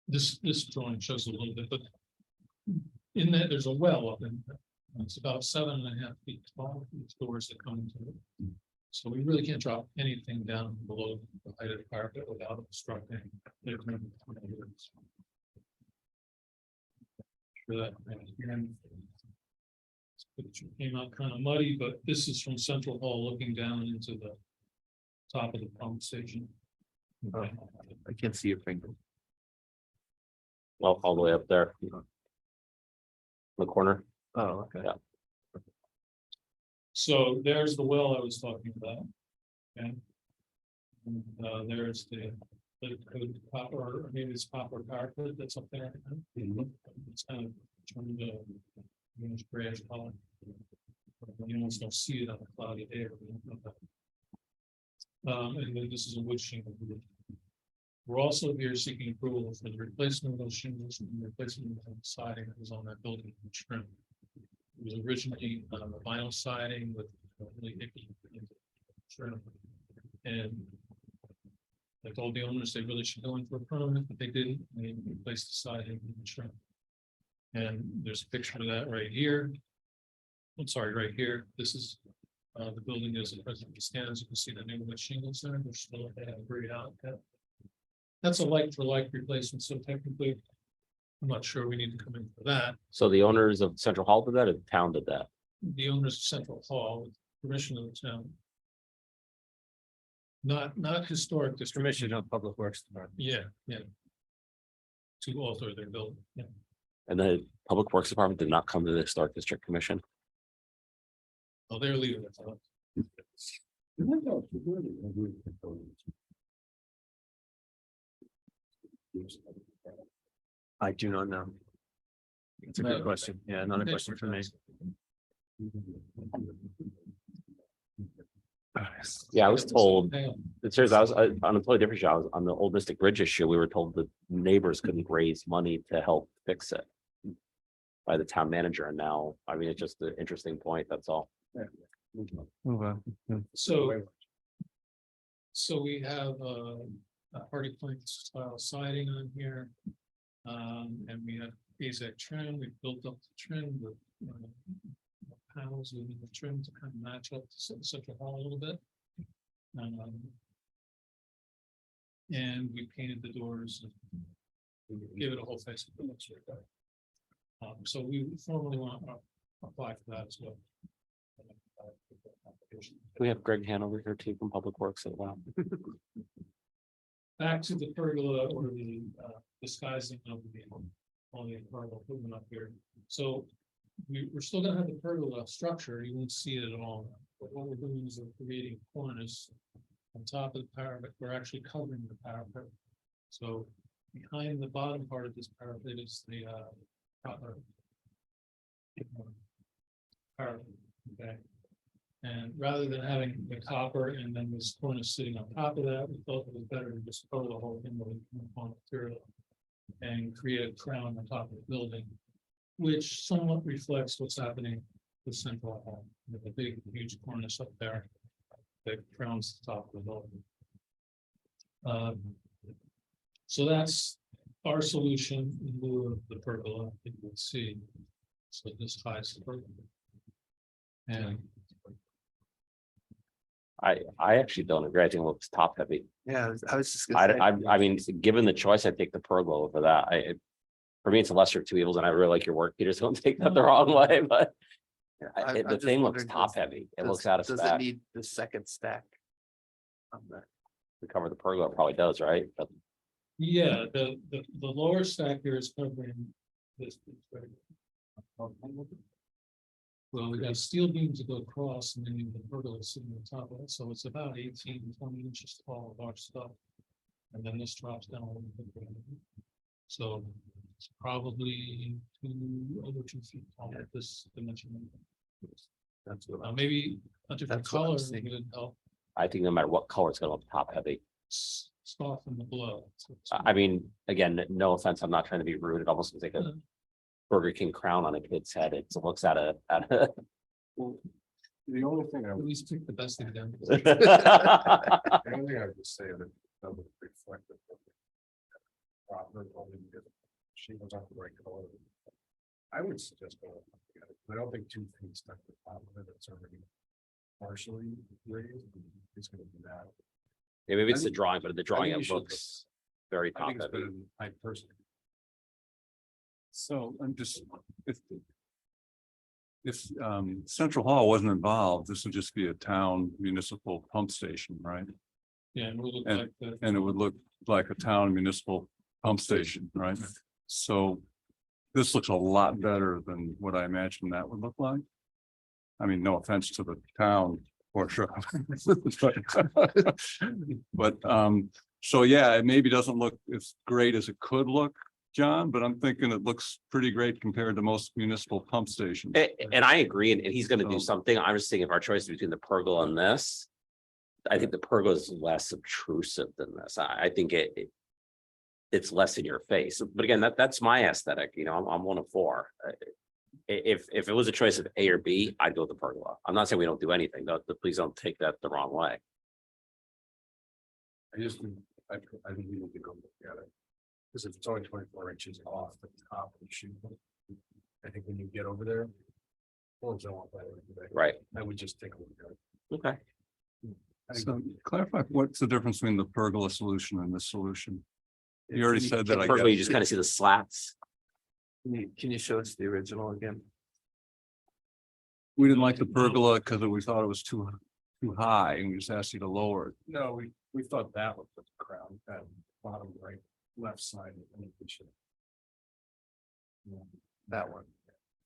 J: This drawing shows a little bit, but in that, there's a well up in there. It's about 7.5 feet tall, these doors that come into it. So we really can't drop anything down below the height of the parapet without obstructing. Sure that, and this picture came out kind of muddy, but this is from Central Hall looking down into the top of the pump station.
A: I can't see your finger.
C: Well, all the way up there. In the corner.
A: Oh, okay.
C: Yeah.
J: So there's the well I was talking about. Okay. And, there's the copper, or maybe it's copper parapet that's up there. It's kind of turned to greenish grayish color. You almost don't see it on a cloudy day. And then this is a wood shingle roof. We're also here seeking approval for the replacement of those shingles and the replacement of the siding that was on that building and trim. It was originally vinyl siding with really icky trim. And I told the owners they really should go in for a permit, but they didn't. They replaced the siding and the trim. And there's a picture of that right here. I'm sorry, right here. This is the building as it presently stands. You can see the new wood shingles there. They're still, they have grayed out. That's a like for like replacement. So technically, I'm not sure we need to come in for that.
C: So the owners of Central Hall did that, or the town did that?
J: The owners of Central Hall with permission of the town. Not historic district.
G: Commission of Public Works Department.
J: Yeah. To alter their building, yeah.
C: And the Public Works Department did not come to the Historic District Commission?
J: Oh, they're leaving it.
G: I do not know. It's a good question. Yeah, another question for me.
C: Yeah, I was told,
J: Hang on.
C: it's serious, I was on a totally different show. I was on the Old Mystic Bridge issue. We were told that neighbors couldn't raise money to help fix it by the town manager. And now, I mean, it's just an interesting point. That's all.
G: Move on.
J: So we have a party plank style siding on here. And we have basic trim. We built up the trim with panels within the trim to kind of match up to Central Hall a little bit. And we painted the doors and give it a whole face. So we formally want to apply for that as well.
C: Can we have Greg Hanover here too from Public Works as well?
J: Back to the pergola or the disguising of the only pergola movement up here. So we're still gonna have the pergola structure. You won't see it at all. But what we're doing is we're creating cornice on top of the parapet. We're actually covering the parapet. So behind the bottom part of this parapet is the copper parapet. Okay. And rather than having the copper and then this cornice sitting on top of that, we thought it was better to just cover the whole thing with uniform material and create a crown on top of the building, which somewhat reflects what's happening with Central Hall, with a big, huge cornice up there that crowns the top of the building. So that's our solution in lieu of the pergola that you would see. So this hides the pergola. And
C: I actually don't agree. I think it looks top heavy.
A: Yeah, I was just.
C: I,
A: gonna say.
C: I mean, given the choice, I take the pergola over that. For me, it's a lesser of two evils and I really like your work, Peter, so don't take that the wrong way, but
A: I'm
C: the
A: just
C: thing looks
A: wondering,
C: top
A: does-
C: heavy. It
A: Does-
C: looks out of
A: Does it
C: spec.
A: need the second stack? On that?
C: To cover the pergola, it probably does, right? But
J: Yeah, the lower stack here is covering this. piece right here. Well, we got steel beams that go across and then you have the pergola sitting on top of it, so it's about 18-20 inches tall of our stuff. And then this drops down a little bit. So it's probably over 2 feet tall at this dimension.
A: That's what
J: Maybe a different
A: That's what I'm
J: color
A: thinking.
J: would help
C: I think no matter what color, it's gonna look top heavy.
J: soften the blow.
C: I mean, again, no offense, I'm not trying to be rude. It almost looks like a Burger King crown on a kid's head. It looks at a.
D: The only thing I
J: At
D: would,
J: least pick the best of them.
D: the only thing I would just say that doesn't reflect the. Proper, only because she was not the right color. I would suggest going together. I don't think 2 feet stuck to the top of it, it's already partially raised. It's gonna be that.
C: Yeah, maybe it's
D: I
C: the
D: think-
C: drawing, but in the drawing,
D: you
C: it
D: should
C: looks very
D: I
C: top
D: think it's
C: heavy.
D: better than I personally.
F: So I'm just, if Central Hall wasn't involved, this would just be a town municipal pump station, right?
J: Yeah, and we'll look
F: And-
J: like the.
F: And it would look like a town municipal pump station, right? So this looks a lot better than what I imagined that would look like. I mean, no offense to the town for sure. But so yeah, it maybe doesn't look as great as it could look, John, but I'm thinking it looks pretty great compared to most municipal pump stations.
C: And I agree, and he's gonna do
F: So-
C: something. I'm just thinking if our choice is between the pergola and this. I think the pergola is less obtrusive than this. I think it's less in your face, but again, that's my aesthetic, you know, I'm one of four. If it was a choice of A or B, I'd go with the pergola. I'm not saying we don't do anything, though, please don't take that the wrong way.
D: I just, I think we need to go look at it. Because if it's only 24 inches off the top of the shoe. I think when you get over there. Well, don't want that.
C: Right.
D: I would just take a look at it.
C: Okay.
D: I think
F: So clarify, what's the difference between the pergola solution and this solution? You already said that, I
C: Pergola, you
F: guess.
C: just kind of see the slats.
A: Can you show us the original again?
F: We didn't like the pergola because we thought it was too high and we just asked you to lower it.
D: No, we thought that was the crown, that bottom right, left side. I think we should.
A: That one.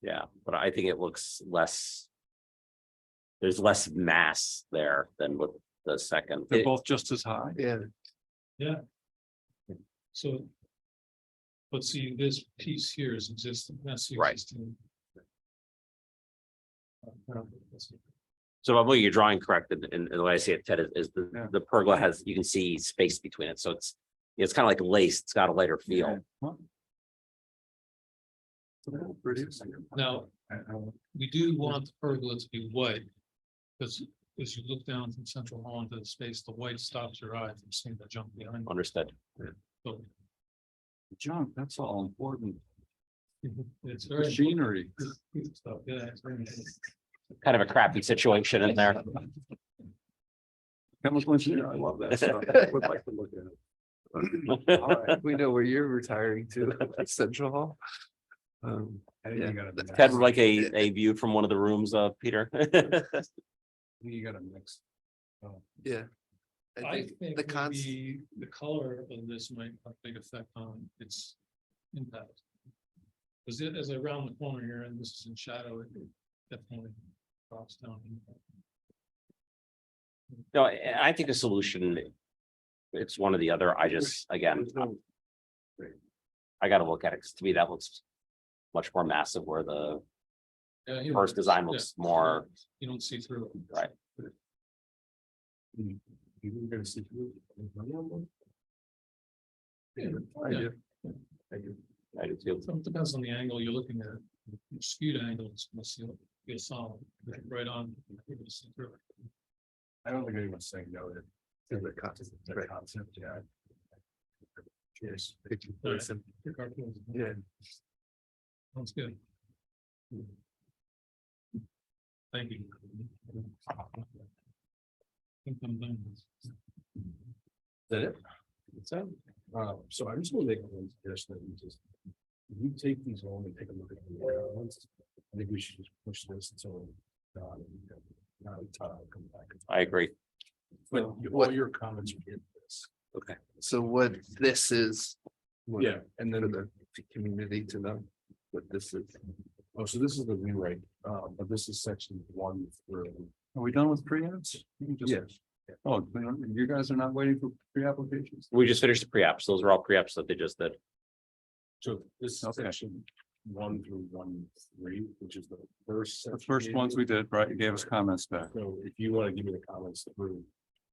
C: Yeah, but I think it looks less. There's less mass there than with the second.
F: They're both just as high.
A: Yeah,
J: Yeah. So. But see, this piece here is existing, that's the
C: Right.
J: existing.
C: So I'm looking, you're drawing correct, and the way I see it, Ted, is
F: Yeah.
C: the pergola has, you can see space between it, so it's kind of like lace, it's got a lighter feel.
J: Now, we do want the pergola to be white. Because as you look down from Central Hall into the space, the white stops your eye from seeing the junk behind
C: Understood.
J: you. So
F: John, that's all important
J: it's very.
F: machinery.
J: Stuff, yeah, it's very nice.
C: Kind of a crappy situation in there.
F: Chemical engineer, I love that stuff. I would like to look at it.
A: all right, we know where you're retiring to, Central Hall.
D: I think
A: Yeah.
D: you gotta.
C: Ted would like a view from one of the rooms, Peter.
D: You gotta mix.
A: Yeah.
J: I think
A: the cons,
J: maybe the color of this might have a big effect on its impact. Because as I round the corner here and this is in shadow, it definitely drops down.
C: No, I think the solution. It's one or the other. I just, again, I gotta look at it, 'cause to me, that looks much more massive where the
J: Yeah, you know,
C: first design
J: yeah,
C: looks more,
J: you don't see through it.
C: right.
D: You're gonna see.
J: Yeah,
A: I
J: yeah.
A: do.
C: I do too.
J: So it depends on the angle you're looking at. Skewed angle, it's gonna feel solid, right on. You're gonna see through it.
D: I don't think anyone's saying no to.
A: To the concept,
D: The
A: right.
D: concept, yeah. Cheers.
A: Listen, yeah.
J: Sounds good. Thank you.
D: Is that it? So, so I just want to make one suggestion that we just, if you take these home and take a look at the ones, I think we should just push this until. Not a time, come back.
C: I agree.
D: But all your comments are in this.
C: Okay.
A: So what this is.
D: Yeah, and
A: For
D: then,
A: the community to know what this is.
D: oh, so this is the rewrite, but this is section 1 through.
F: Are we done with pre-apps? You can just-
A: Yes.
F: Oh, you guys are not waiting for pre-applications?
C: We just finished the pre-apps. Those are all pre-apps that they just did.
D: So this is
F: Okay.
D: section 1 through 1-3, which is the first.
F: The
D: section
F: first
D: you
F: ones
D: gave
F: we
D: me.
F: did, right? You gave us comments back.
D: So if you want to give me the comments through,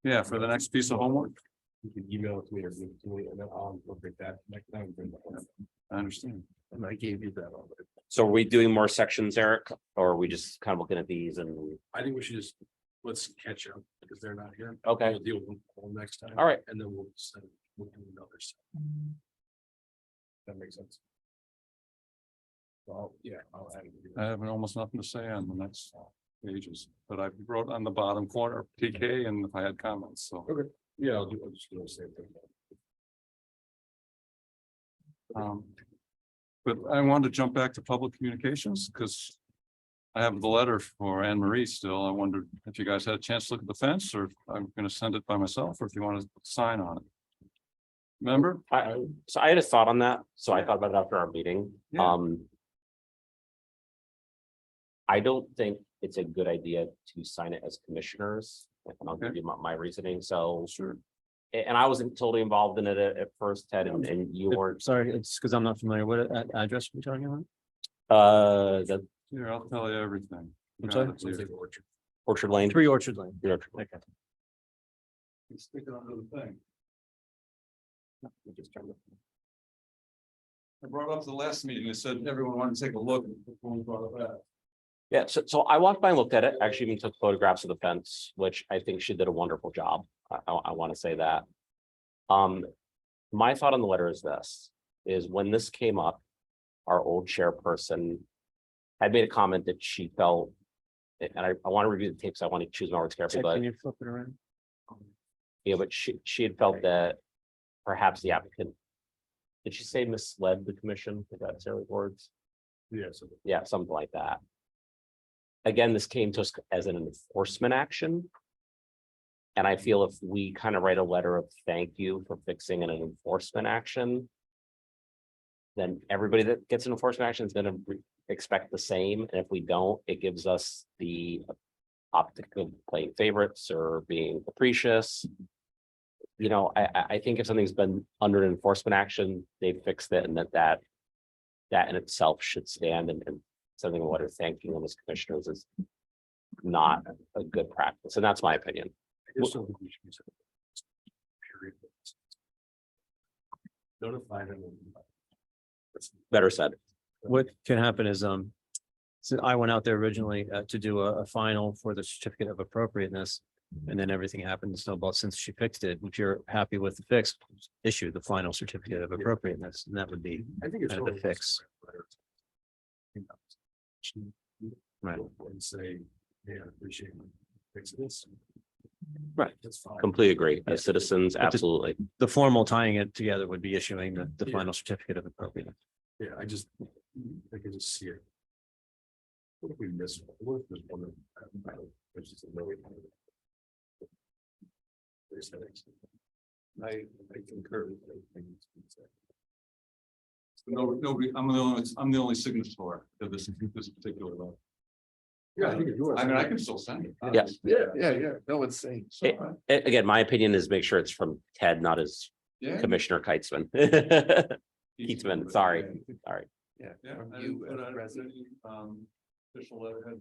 F: Yeah, for the next piece of homework.
D: you can email it to me or give it to me, and then I'll incorporate that next time. and bring that up.
F: I understand.
A: And I gave you that already.
C: So are we doing more sections, Eric? Or are we just kind of looking at these and,
D: I think we should just, let's catch up, because they're not here.
C: okay,
D: We'll deal with them all next time.
C: all right.
D: And then we'll do another set. That makes sense. Well, yeah, I'll add it.
F: I have almost nothing to say on the next pages, but I wrote on the bottom corner TK and if I had comments, so.
D: Yeah, I'll just do the same thing.
F: But I wanted to jump back to public communications because I have the letter for Anne Marie still. I wondered if you guys had a chance to look at the fence or if I'm gonna send it by myself or if you want to sign on it. Remember?
C: So I had a thought on that. So I thought about it after our meeting.
F: Yeah.
C: I don't think it's a good idea to sign it as commissioners. And I'll give
F: Okay.
C: you my reasoning. So,
F: Sure.
C: and I wasn't totally involved in it at first, Ted, and you weren't.
G: Sorry, it's because I'm not familiar. What address are we talking about?
C: The
F: Here, I'll tell you everything.
G: I'm sorry?
F: Got it here.
C: Orchard Lane.
G: 3 Orchard Lane.
C: Orchard Lane.
G: Okay.
F: Stick it under the thing. I brought it up to the last meeting. They said everyone wanted to take a look before we brought it back.
C: Yeah, so I walked by and looked at it, actually even took photographs of the fence, which I think she did a wonderful job. I want to say that. My thought on the letter is this, is when this came up, our old chairperson had made a comment that she felt, and I want to review the tapes, I want to choose my words carefully, but
G: Can you flip it around?
C: yeah, but she had felt that perhaps the applicant, did she say misled the commission? Is that Sarah's words?
D: Yes.
C: Yeah, something like that. Again, this came to us as an enforcement action. And I feel if we kind of write a letter of thank you for fixing an enforcement action, then everybody that gets an enforcement action is going to expect the same. And if we don't, it gives us the optic of playing favorites or being capricious. You know, I think if something's been under an enforcement action, they've fixed it, and that in itself should stand, and something what are thanking them as commissioners is not a good practice, and that's my opinion.
D: I just don't think we should use it. Period. Notify them.
C: Better said.
G: What can happen is, so I went out there originally to do a final for the certificate of appropriateness. And then everything happened to snowball since she fixed it. If you're happy with the fix, issue the final certificate of appropriateness, and that would be
D: I think it's.
G: kind of the fix. Right.
D: And say, yeah, I appreciate it. Fix this.
C: Right.
D: That's fine.
C: Completely agree. As citizens,
G: But the-
C: absolutely.
G: The formal tying it together would be issuing the
D: Yeah.
G: final certificate of appropriateness.
D: Yeah, I can just see it. What if we miss one? What if there's one? Which is a really. There's headaches. I concur with everything that's been said.
F: No, nobody, I'm the only signatory to this particular letter.
D: Yeah, I think it's yours.
F: I mean, I can still send it.
C: Yes.
A: Yeah. No one's saying.
C: Again, my opinion is make sure it's from Ted, not as
F: Yeah.
C: Commissioner Keitzman. Keatsman, sorry.
A: Yeah.
F: Yeah.
A: From
F: I
A: you
F: didn't put
A: as
F: out
A: president.
F: any, official letterhead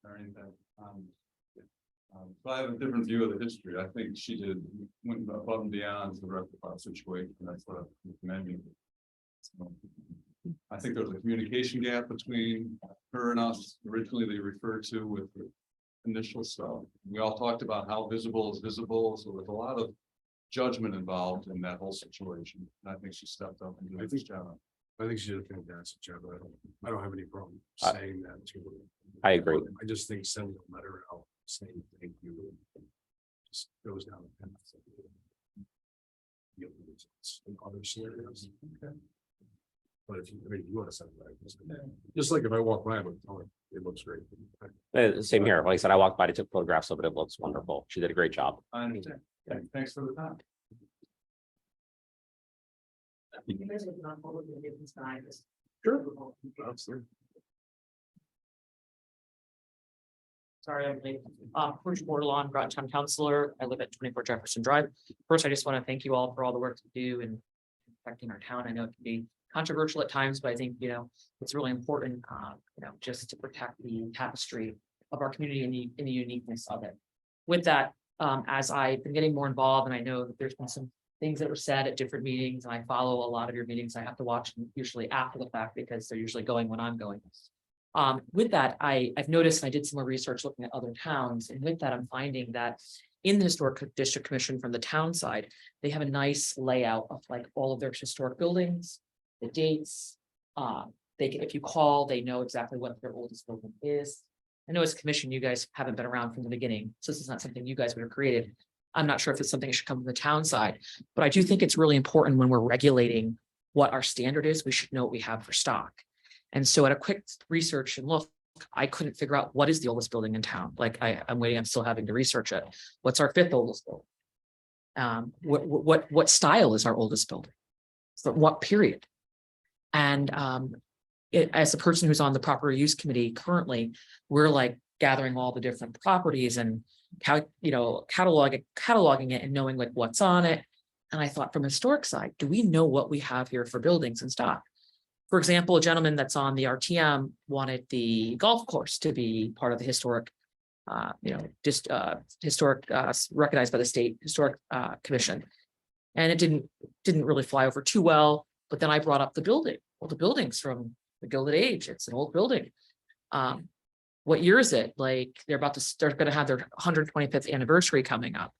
F: or anything. But I have a different view of the history. I think she went above and beyond to rectify the situation. That's what I'm commending. So, I think there's a communication gap between her and us. Originally, they referred to with the initial stuff. We all talked about how visible is visible, so there's a lot of judgment involved in that whole situation. And I think she stepped up and did a good job.
D: I think she did a fantastic job. I don't have any problem
C: I-
D: saying that to her.
C: I agree.
D: I just think sending a letter out saying thank you. just goes down. the path of the other results in other scenarios. But if you, I mean, if you want to set it right, just like if I walk by, I'm like, oh, it looks great.
C: Same here. Like I said, I walked by, I took photographs of it. It looks wonderful. She did a great job.
I: I understand. Thanks for the time.
K: You guys are not forward to different times.
D: Sure. Absolutely.
K: Sorry, I'm late. Bruce Bordelon, Groton Town Councilor. I live at 24 Jefferson Drive. First, I just want to thank you all for all the work you do in affecting our town. I know it can be controversial at times, but I think, it's really important, just to protect the tapestry of our community and the uniqueness of it. With that, as I've been getting more involved, and I know that there's been some things that were said at different meetings, and I follow a lot of your meetings. I have to watch them usually after the fact because they're usually going when I'm going. With that, I've noticed, and I did some more research looking at other towns, and with that, I'm finding that in the Historic District Commission from the town side, they have a nice layout of like all of their historic buildings, the dates. If you call, they know exactly what their oldest building is. I know as a commission, you guys haven't been around from the beginning, so this is not something you guys would have created. I'm not sure if it's something that should come from the town side, but I do think it's really important when we're regulating what our standard is, we should know what we have for stock. And so at a quick research and look, I couldn't figure out what is the oldest building in town. Like I'm waiting, I'm still having to research it. What's our fifth oldest building? What style is our oldest building? So what period? And as a person who's on the property use committee currently, we're like gathering all the different properties and cataloging it and knowing like what's on it. And I thought from a historic side, do we know what we have here for buildings and stock? For example, a gentleman that's on the RTM wanted the golf course to be part of the historic, recognized by the state historic commission. And it didn't really fly over too well. But then I brought up the building. Well, the building's from the Gilded Age. It's an old building. What year is it? Like they're going to have their 125th anniversary coming up.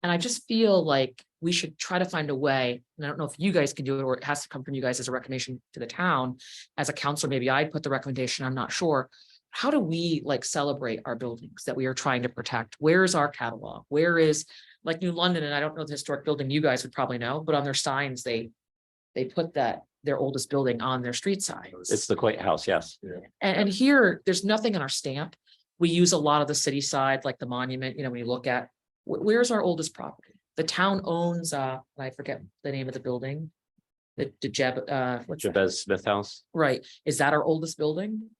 K: And I just feel like we should try to find a way, and I don't know if you guys can do it or it has to come from you guys as a recommendation to the town. As a counselor, maybe I'd put the recommendation, I'm not sure. How do we like celebrate our buildings that we are trying to protect? Where is our catalog? Where is like New London? And I don't know the historic building, you guys would probably know, but on their signs, they put that their oldest building on their street sign.
C: It's the Quaint House, yes.
K: And here, there's nothing in our stamp. We use a lot of the city side, like the monument, when you look at, where's our oldest property? The town owns, I forget the name of the building.
C: Jabez Smith House.
K: Right. Is that our oldest building?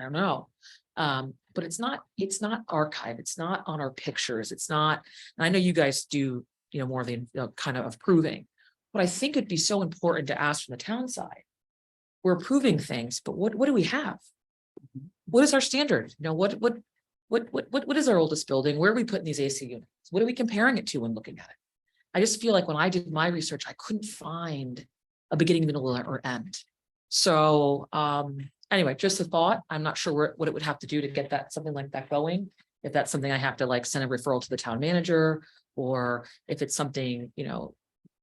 K: I don't know. But it's not archived. It's not on our pictures. It's not, and I know you guys do, more of the kind of approving, but I think it'd be so important to ask from the town side. We're approving things, but what do we have? What is our standard? What is our oldest building? Where are we putting these AC units? What are we comparing it to when looking at it? I just feel like when I did my research, I couldn't find a beginning, middle, or end. So anyway, just a thought. I'm not sure what it would have to do to get that something like that going. If that's something I have to like send a referral to the town manager, or if it's something,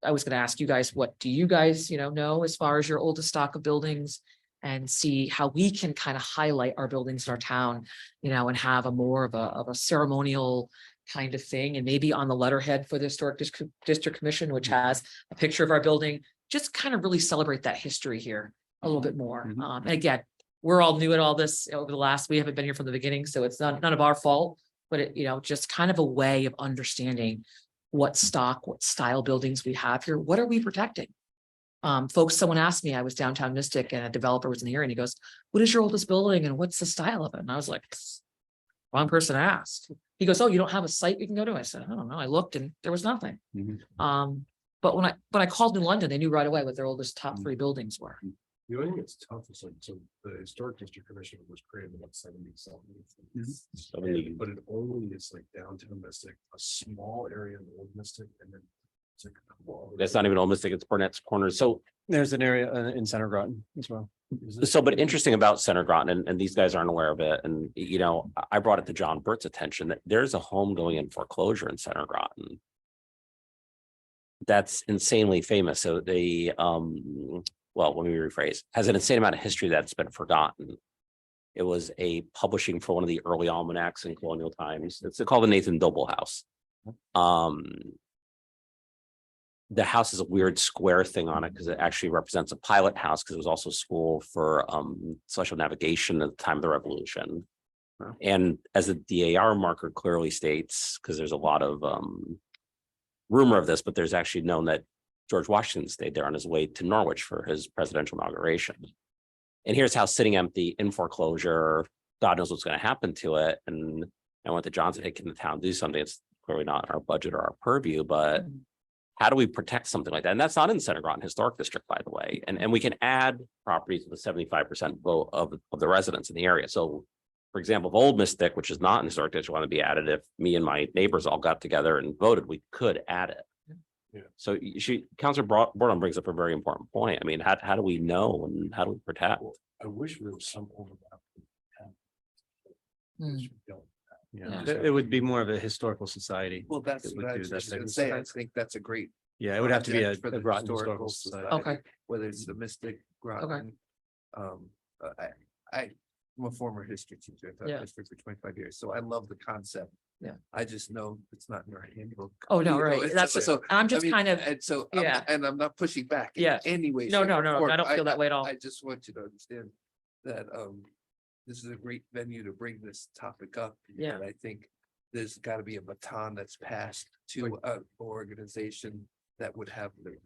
K: I was going to ask you guys, what do you guys, know as far as your oldest stock of buildings, and see how we can kind of highlight our buildings in our town, and have a more of a ceremonial kind of thing. And maybe on the letterhead for the Historic District Commission, which has a picture of our building, just kind of really celebrate that history here a little bit more. And again, we're all new at all this over the last, we haven't been here from the beginning, so it's none of our fault, but it, just kind of a way of understanding what style buildings we have here. What are we protecting? Folks, someone asked me, I was downtown Mystic and a developer was in here and he goes, what is your oldest building and what's the style of it? And I was like, wrong person asked. He goes, oh, you don't have a site we can go to? I said, I don't know. I looked and there was nothing. But when I called New London, they knew right away what their oldest top 3 buildings were.
D: The only thing that's tough is like, so the Historic District Commission was created in about 77. But it only is like downtown Mystic, a small area in Old Mystic, and then it's like a couple other.
C: It's not even Old Mystic, it's Burnett's Corners. So
G: There's an area in Center Groton as well.
C: but interesting about Center Groton, and these guys aren't aware of it. And, I brought it to John Burt's attention that there's a home going in foreclosure in Center Groton. That's insanely famous. So they, well, let me rephrase, has an insane amount of history that's been forgotten. It was a publishing for one of the early almanacs in colonial times. It's called the Nathan Doble House. The house is a weird square thing on it because it actually represents a pilot house because it was also a school for celestial navigation at the time of the revolution. And as the DAR marker clearly states, because there's a lot of rumor of this, but there's actually known that George Washington stayed there on his way to Norwich for his presidential inauguration. And here's how sitting empty in foreclosure, God knows what's going to happen to it. And I went to Johnson, hey, can the town do something? It's clearly not in our budget or our purview, but how do we protect something like that? And that's not in the Center Groton Historic District, by the way. And we can add properties with a 75% vote of the residents in the area. So, for example, if Old Mystic, which is not in the historic district, want to be added, if me and my neighbors all got together and voted, we could add it.
D: Yeah.
C: So Councilor Borton brings up a very important point. I mean, how do we know and how do we protect?
D: I wish there was some overlap.
A: Hmm.
G: Yeah, it would be more of a historical society.
A: Well, that's
G: It would
A: what I
G: do
A: was
G: that
A: just
G: type
A: gonna
G: of
A: say.
G: stuff.
A: I think that's a great.
G: Yeah, it would have to be a
A: project for the
G: Groton Historical
A: Society,
G: Society.
L: Okay.
A: Whether it's the Mystic, Groton. I'm a former history teacher. I taught
L: Yeah.
A: history for 25 years, so I love the concept.
L: Yeah.
A: I just know it's not in our handbook.
L: Oh, no,
A: You know,
L: right.
A: it's
L: That's,
A: so.
L: I'm
A: I
L: just
A: mean,
L: kind of,
A: and so,
L: yeah.
A: and I'm not pushing back. in
L: Yeah.
A: Any way.
L: No,
A: shape,
L: no,
A: or
L: no,
A: form.
L: I don't feel that way at all.
A: I just want you to understand that, this is a great venue to bring this topic up.
L: Yeah.
A: And I think there's gotta be a baton that's passed to a organization that would have the.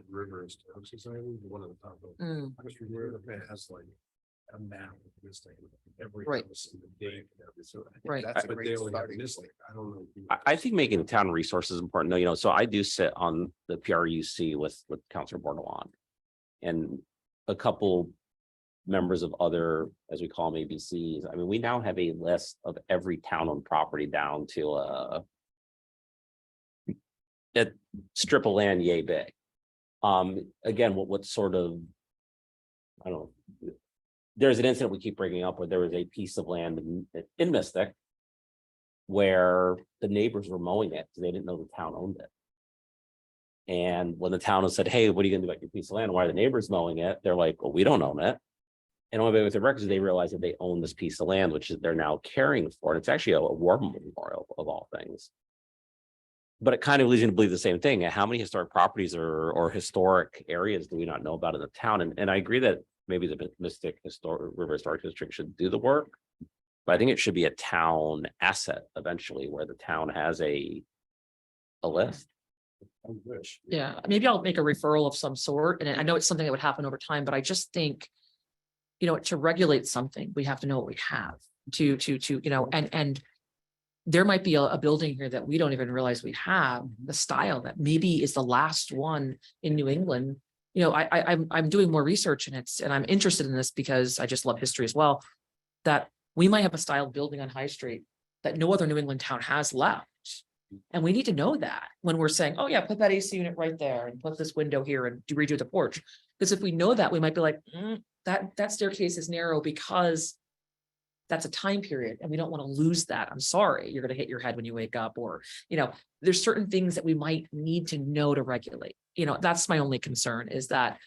D: River Historic Society, one of the top.
L: Mm.
D: It has like a map of this thing, every
L: Right.
D: house in the date and everything. So I think
L: Right.
A: That's a
D: But they
A: great
D: only have
A: starting
D: this,
A: point.
D: like, I don't know. if you-
C: I think making the town resources important. No, so I do sit on the PRUC with Councilor Bordelon. And a couple members of other, as we call them, ABCs. I mean, we now have a list of every town-owned property down to a strip of land yay big. Again, what sort of, I don't know. There's an incident we keep bringing up where there was a piece of land in Mystic where the neighbors were mowing it because they didn't know the town owned it. And when the town has said, hey, what are you gonna do about your piece of land? Why are the neighbors mowing it? They're like, well, we don't own it. And only with the records, they realize that they own this piece of land, which is they're now caring for. And it's actually a war memorial of all things. But it kind of leads you to believe the same thing. How many historic properties or historic areas do we not know about in the town? And I agree that maybe the Mystic River Historic District should do the work. But I think it should be a town asset eventually where the town has a list.
D: I wish.
L: Yeah, maybe I'll make a referral of some sort, and I know it's something that would happen over time, but I just think. To regulate something, we have to know what we have and there might be a building here that we don't even realize we have, the style that maybe is the last one in New England. I'm doing more research and I'm interested in this because I just love history as well. That we might have a style building on High Street that no other New England town has left. And we need to know that when we're saying, oh yeah, put that AC unit right there and put this window here and redo the porch. Because if we know that, we might be like, that staircase is narrow because that's a time period and we don't want to lose that. I'm sorry, you're going to hit your head when you wake up, or, there's certain things that we might need to know to regulate. That's my only concern, is that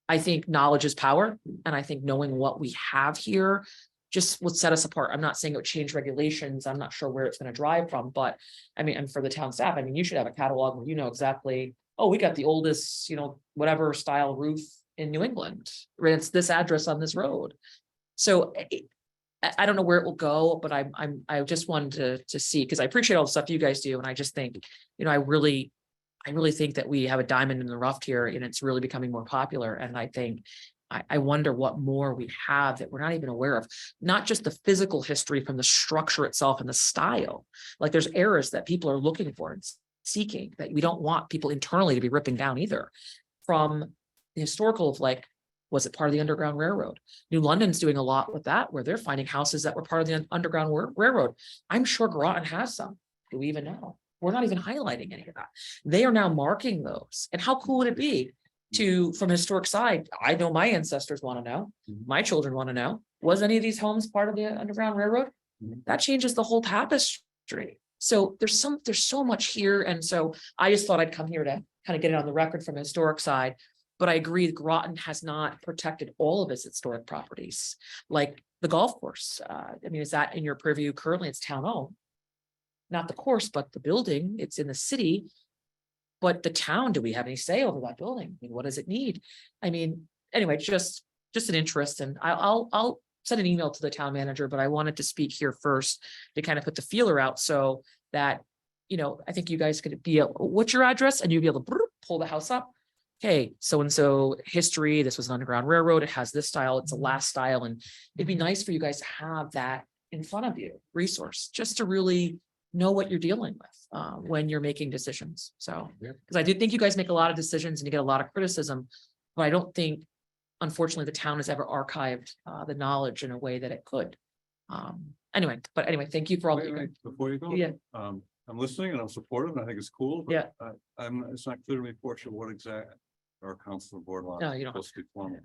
L: I think knowledge is power. And I think knowing what we have here just would set us apart. I'm not saying it would change regulations. I'm not sure where it's going to drive from, but and for the town staff, you should have a catalog where you know exactly, oh, we got the oldest, whatever style roof in New England, right? It's this address on this road. So I don't know where it will go, but I just wanted to see, because I appreciate all the stuff you guys do. And I just think, I really think that we have a diamond in the rough here and it's really becoming more popular. And I think, I wonder what more we have that we're not even aware of, not just the physical history from the structure itself and the style. Like there's eras that people are looking for and seeking that we don't want people internally to be ripping down either. From the historical of was it part of the Underground Railroad? New London's doing a lot with that, where they're finding houses that were part of the Underground Railroad. I'm sure Groton has some. Do we even know? We're not even highlighting any of that. They are now marking those. And how cool would it be from historic side? I know my ancestors want to know. My children want to know. Was any of these homes part of the Underground Railroad? That changes the whole tapestry. So there's so much here. And so I just thought I'd come here to kind of get it on the record from the historic side. But I agree, Groton has not protected all of its historic properties, like the golf course. Is that in your purview? Currently, it's town owned. not the course, but the building, it's in the city. But the town, do we have any say over that building? I mean, what does it need? I mean, anyway, just an interest, and I'll send an email to the town manager, but I wanted to speak here first to kind of put the feeler out so that, you know, I think you guys could be, what's your address? And you'd be able to pull the house up. Okay, so-and-so history, this was an Underground Railroad, it has this style, it's a last style, and it'd be nice for you guys to have that in front of you, resource, just to really know what you're dealing with when you're making decisions. So, because I do think you guys make a lot of decisions and you get a lot of criticism, but I don't think, unfortunately, the town has ever archived the knowledge in a way that it could. Anyway, thank you for all that you
F: Wait, before you go.
L: Yeah.
F: I'm listening and I'm supportive and I think it's cool. but
L: Yeah.
F: It's not clear to me, Portia, what exact our council board law.
L: No, you don't have
F: supposed to be formal.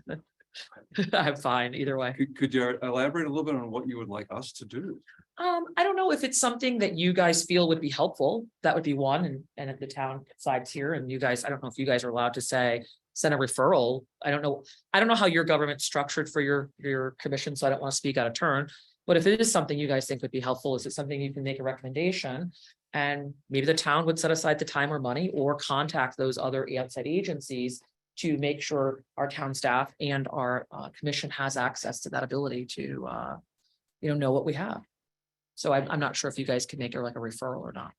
L: I'm fine either way.
F: Could you elaborate a little bit on what you would like us to do?
L: I don't know if it's something that you guys feel would be helpful. That would be one, and at the town sides here, and you guys, I don't know if you guys are allowed to say, send a referral. I don't know how your government's structured for your commission, so I don't want to speak out of turn. But if it is something you guys think would be helpful, is it something you can make a recommendation? And maybe the town would set aside the time or money or contact those other outside agencies to make sure our town staff and our commission has access to that ability to know what we have. So I'm not sure if you guys could make it like a referral or not.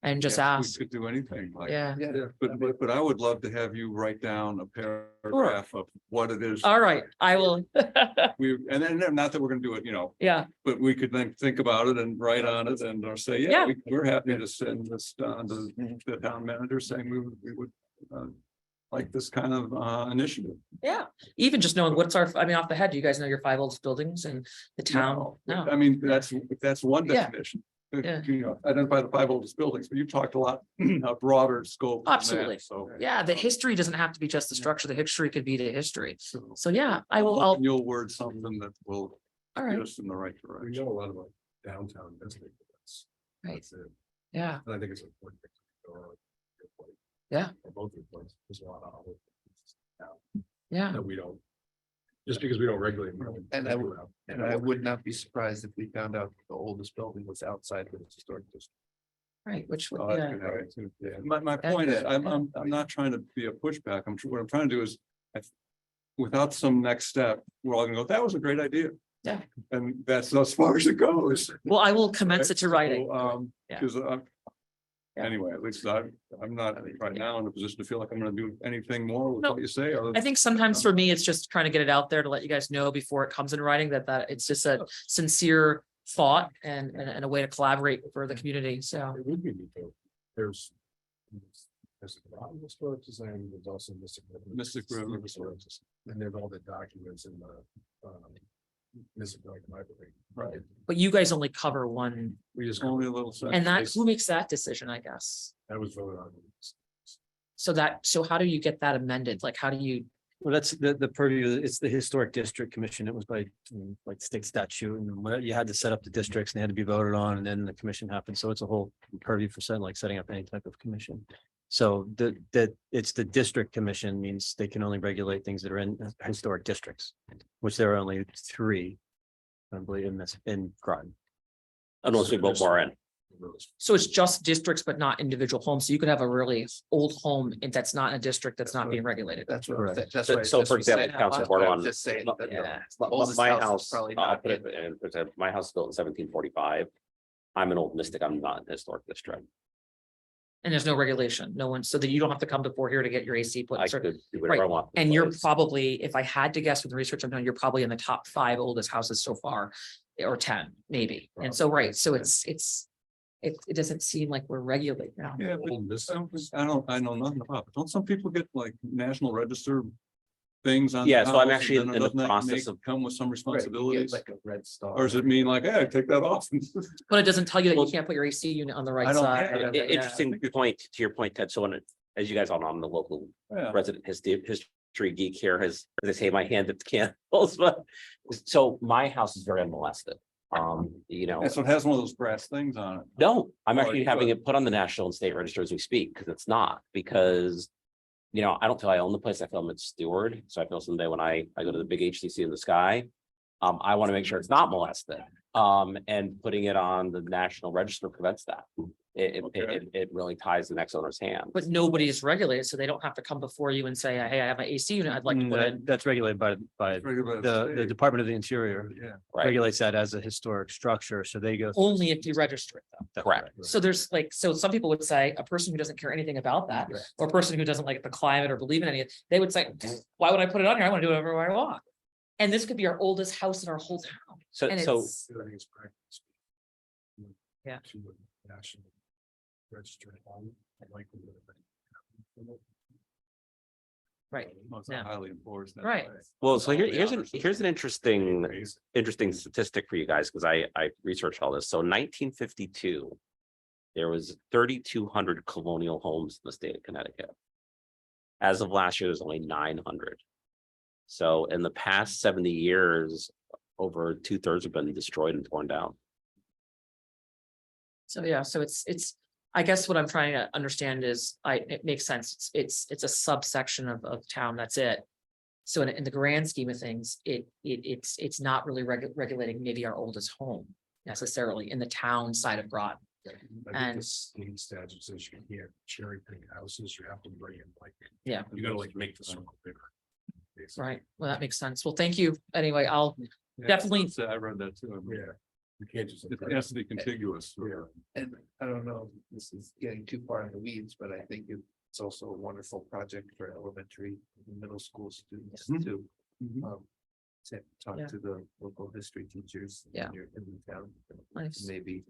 L: And just
F: Yes,
L: ask,
F: We could do anything like.
L: yeah,
F: But I would love to have you write down a paragraph of what it is.
L: all right, I will,
F: And then, not that we're gonna do it,
L: yeah,
F: but we could then think about it and write on it and or say,
L: Yeah.
F: we're happy to send this on to the town manager saying we would. Like this kind of initiative.
L: yeah, even just knowing what's off the head, do you guys know your 5 oldest buildings in the town? No,
F: I mean, that's one
L: Yeah.
F: definition.
L: Yeah.
F: Identify the 5 oldest buildings, but you've talked a lot, a broader scope. than that,
L: Absolutely.
F: So.
L: yeah, the history doesn't have to be just the structure, the history could be the history.
F: So
L: So yeah, I'll,
F: you'll word something that will
L: all
F: get
L: right,
F: us in the right
D: We
F: direction.
D: know a lot about downtown district.
L: Right.
D: That's it.
L: yeah,
D: And I think it's important. to go on your point.
L: Yeah.
D: Or both your points, there's a lot of other
L: yeah.
D: that we don't, just because we don't regulate. we don't
A: And I
D: figure out.
A: And I would not be surprised if we found out the oldest building was outside the historic district.
L: Right, which would,
F: Oh, that
L: yeah,
F: could happen too. Yeah. My point is, I'm not trying to be a pushback. What I'm trying to do is, without some next step, we're all gonna go, that was a great idea.
L: Yeah.
F: And that's as far as it goes.
L: well, I will commence it to writing. Yeah.
F: Because
L: Yeah.
F: anyway, at least I'm not right now in a position to feel like I'm gonna do anything more with
L: No.
F: what you say. other
L: I think sometimes for me, it's just trying to get it out there to let you guys know before it comes in writing that it's just a sincere thought and a way to collaborate for the community, so.
D: It would be neat though. There's a lot of historic design, there's also
F: Mystic River.
D: And there's all the documents in the Municipal library.
F: Right.
L: But you guys only cover one,
D: We just,
F: Only a little. section.
L: and that, who makes that decision, I guess?
D: that was voted on.
L: So how do you get that amended? Like, how do you,
G: Well, that's the purview, it's the Historic District Commission. It was by like state statute and you had to set up the districts and they had to be voted on and then the commission happened. So it's a whole purview for setting up any type of commission. So it's the district commission means they can only regulate things that are in historic districts, which there are only 3. I believe in Groton.
C: Unless we both are in.
L: so it's just districts, but not individual homes, so you could have a really old home and that's not in a district that's not being regulated.
A: That's what.
G: Correct.
A: That's
C: So-
A: what I
C: so
A: just
C: for
A: was saying.
C: example, Council
A: That's what I was
C: Groton-
A: just saying that the
L: Yeah.
A: oldest
C: My
A: house is
C: house,
A: probably
C: I'll
A: not
C: put it
A: in.
C: in percent. My house is built in 1745. I'm an old mystic. I'm not in the historic district.
L: And there's no regulation, no one, so that you don't have to come before here to get your AC put.
C: I
L: in certain-
C: could do whatever I
L: Right.
C: want.
L: And you're
C: Place.
L: probably, if I had to guess with the research I've done, you're probably in the top 5 oldest houses so far, or 10, maybe. And so, right, so it doesn't seem like we're regulating now.
F: Yeah, but I know nothing about it. Don't some people get like National Register things on?
C: Yeah,
F: the
C: so I'm
F: house,
C: actually
F: and then
C: in the
F: doesn't that
C: process
F: make-
C: of-
F: Come with some
A: Right, you get
F: responsibilities,
A: like a red star.
F: or does it mean like, hey, take that off?
L: But it doesn't tell you that you
F: Well,
L: can't put your AC unit on the right
F: I don't-
L: side.
F: yeah,
L: whatever, yeah.
C: Interesting point to your point, Ted. So as you guys all know, I'm the local
F: Yeah.
C: resident history geek here. As they say, my hand at the candles. But so my house is very unmolested.
F: And so it has one of those brass things on it.
C: No, I'm
F: Oh,
C: actually
F: you
C: having
F: could.
C: it put on the national and state register as we speak, because it's not, because. I don't feel I own the place, I feel I'm its steward, so I feel someday when I go to the big HTC in the sky. I want to make sure it's not molested. And putting it on the National Register prevents that. It really ties the next owner's hand.
L: But nobody is regulated, so they don't have to come before you and say, hey, I have an AC unit, I'd like to put in.
G: That's regulated by the Department of the Interior.
F: Yeah.
C: Right,
G: Regulates that as a historic structure, so they go.
L: Only if you register it though.
G: That's
C: correct.
L: So there's like, so some people would say, a person who doesn't care anything about that, or a person who doesn't like the climate or believe in any, they would say, why would I put it on here? I want to do whatever I want. And this could be our oldest house in our whole town.
C: So,
L: And
C: so
L: it's,
D: I think it's practice.
L: Yeah.
D: To a national registered home, I like.
L: right,
F: It's
L: Yeah.
F: not highly enforced. that
L: Right.
F: way.
C: well, so
F: Yeah,
C: here's an interesting statistic for you guys, because I researched all this. So 1952, there was 3,200 colonial homes in the state of Connecticut. As of last year, there's only 900. So in the past 70 years, over 2/3 have been destroyed and torn down.
L: so yeah, so it's, I guess what I'm trying to understand is, it makes sense, it's a subsection of town, that's it. So in the grand scheme of things, it's not really regulating maybe our oldest home necessarily in the town side of Groton.
D: I think
L: And-
D: the state statute says you can't cherry pick houses, you have to bring in like.
L: Yeah.
D: You gotta like make the circle bigger. basically.
L: Right, well, that makes sense. Well, thank you. Anyway, I'll
F: Yeah,
L: definitely,
F: so I read that too. I mean,
D: Yeah. You can't just.
F: It has to be contiguous.
D: Yeah.
A: And I don't know, if this is getting too far in the weeds, but I think it's also a wonderful project for elementary and middle school students
F: Mhm.
A: to.
F: Mhm.
A: Talk
L: Yeah.
A: to the local history teachers.
L: Yeah.
A: In the town.
L: Nice.
A: Maybe,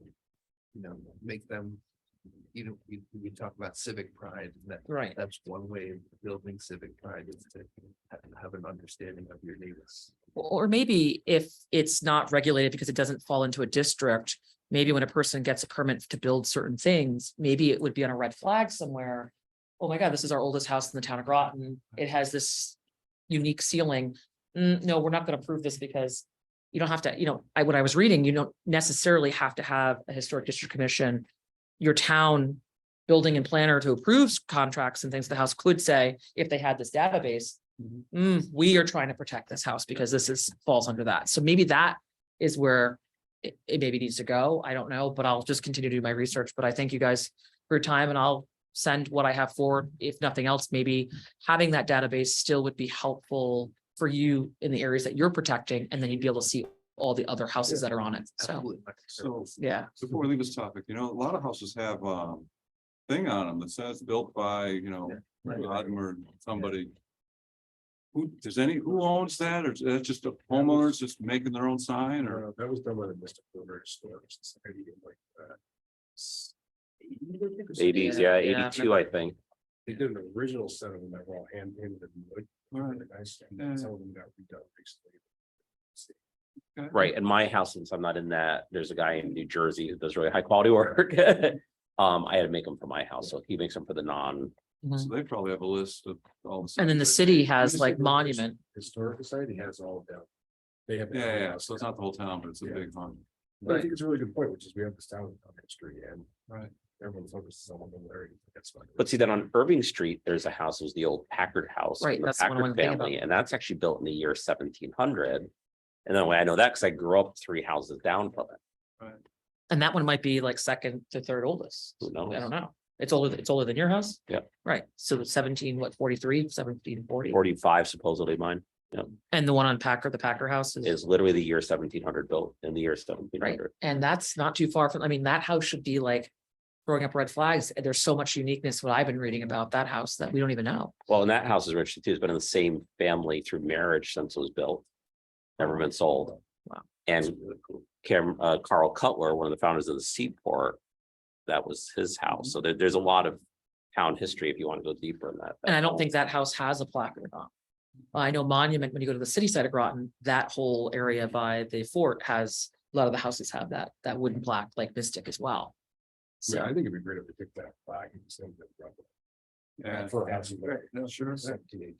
A: make them, we talk about civic pride, and
L: right,
A: that's one way of building civic pride is to have an understanding of your neighbors.
L: or maybe if it's not regulated because it doesn't fall into a district, maybe when a person gets a permit to build certain things, maybe it would be on a red flag somewhere. Oh my God, this is our oldest house in the town of Groton. It has this unique ceiling. No, we're not gonna approve this because you don't have to, when I was reading, you don't necessarily have to have a historic district commission. Your town building and planner to approve contracts and things, the house could say, if they had this database. We are trying to protect this house because falls under that. So maybe that is where it maybe needs to go. I don't know, but I'll just continue to do my research. But I thank you guys for your time, and I'll send what I have forward. If nothing else, maybe having that database still would be helpful for you in the areas that you're protecting, and then you'd be able to see all the other houses that are on it. So,
A: Absolutely.
F: So
L: yeah,
F: before we leave this topic, a lot of houses have thing on them that says built by, Rodden or somebody. Who owns that? Or is that just a homeowners just making their own sign or?
D: That was done by the Municipal Storage Society in like.
C: 80s,
L: Yeah,
C: yeah,
L: yeah.
C: 82, I think.
D: They did an original set of them that were all hand painted in wood.
F: Right.
D: The guys, and
F: Yeah.
D: some of them got redone recently.
C: Right, in my house, since I'm not in that, there's a guy in New Jersey who does really high quality work. I had to make them for my house, so he makes them for the non.
F: So they probably have a list of all.
L: and then the city has like
D: Municipal
L: monument.
D: Historic Society has all of them. They have.
F: Yeah, so it's not the whole town, but it's a
D: Yeah.
F: big one.
D: But I think it's a really good point, which is we have this town of history and.
F: Right.
D: Everyone focuses on one area. That's fine.
C: But see that on Irving Street, there's a house, it was the old Packard house.
L: Right,
C: from the
L: that's the one I
C: Packard
L: wanted to think
C: family, and that's actually built in the year 1700. And then I know that because I grew up 3 houses down from it.
L: And that one might be like second to third oldest.
C: Who knows?
L: I don't know. It's older than your house?
C: Yep.
L: Right, so it's 43, 1740.
C: 45 supposedly mine
L: And the one on Packer, the Packer house
C: is literally the year 1700 built in the year
L: right,
C: 1700.
L: and that's not too far from, that house should be like throwing up red flags. There's so much uniqueness, what I've been reading about that house that we don't even know.
C: Well, and that house is interesting too. It's been in the same family through marriage since it was built. Never been sold.
L: Wow.
C: And Carl Cutler, one of the founders of the Seaport, that was his house. So there's a lot of town history if you want to go deeper in that.
L: And I don't think that house has a placard on. I know Monument, when you go to the city side of Groton, that whole area by the fort has, a lot of the houses have that wooden plaque, like Mystic as well.
D: Yeah, I
L: So,
D: think it'd be great if we took that flag and send it.
F: Yeah.
D: For a house.
F: Right, no, sure.
D: 17, 18.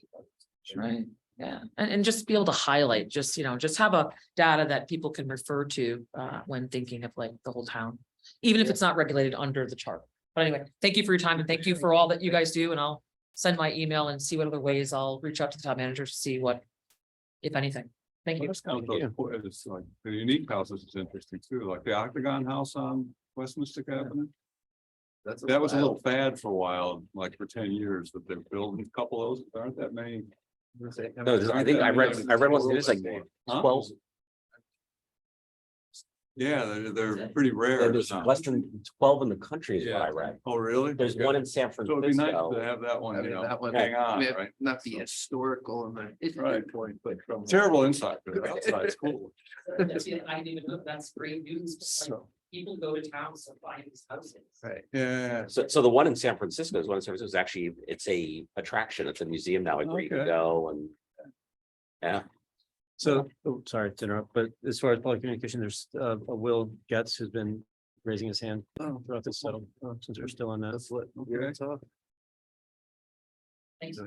L: right, yeah, and just be able to highlight, just have a data that people can refer to when thinking of like the whole town. Even if it's not regulated under the chart. But anyway, thank you for your time and thank you for all that you guys do, and I'll send my email and see what other ways I'll reach out to the town manager to see what, if anything. Thank you.
F: It's like the unique houses is interesting too, like the Octagon House on West Mystic Avenue. That was a little fad for a while, like for 10 years, that they're building a couple of those, there aren't that many.
C: No, I think I read one, there's like
F: Huh?
C: 12,
F: Yeah, they're pretty rare.
C: there's less than 12 in the country is what I read.
F: Oh, really?
C: There's one in San
F: So it'd be nice
C: Francisco.
F: to have that
A: I
F: one, you
A: mean,
F: know,
A: that one,
F: hang
A: I
F: on,
A: mean,
F: right?
A: not the historical and the. It's a
F: Right.
A: good point, but from.
F: Terrible inside, but the outside is cool.
K: That's it, I didn't even know, that's great news, like,
F: So,
K: people go to town to find these houses.
A: Right.
F: yeah,
C: So the one in San Francisco is one in San Francisco is actually, it's a attraction. It's a museum now, like where you can
F: Okay.
C: go and. Yeah,
G: So, oh, sorry to interrupt, but as far as public communication, there's a Will Getz who's been raising his hand throughout this, so since we're still on that.
K: Thanks.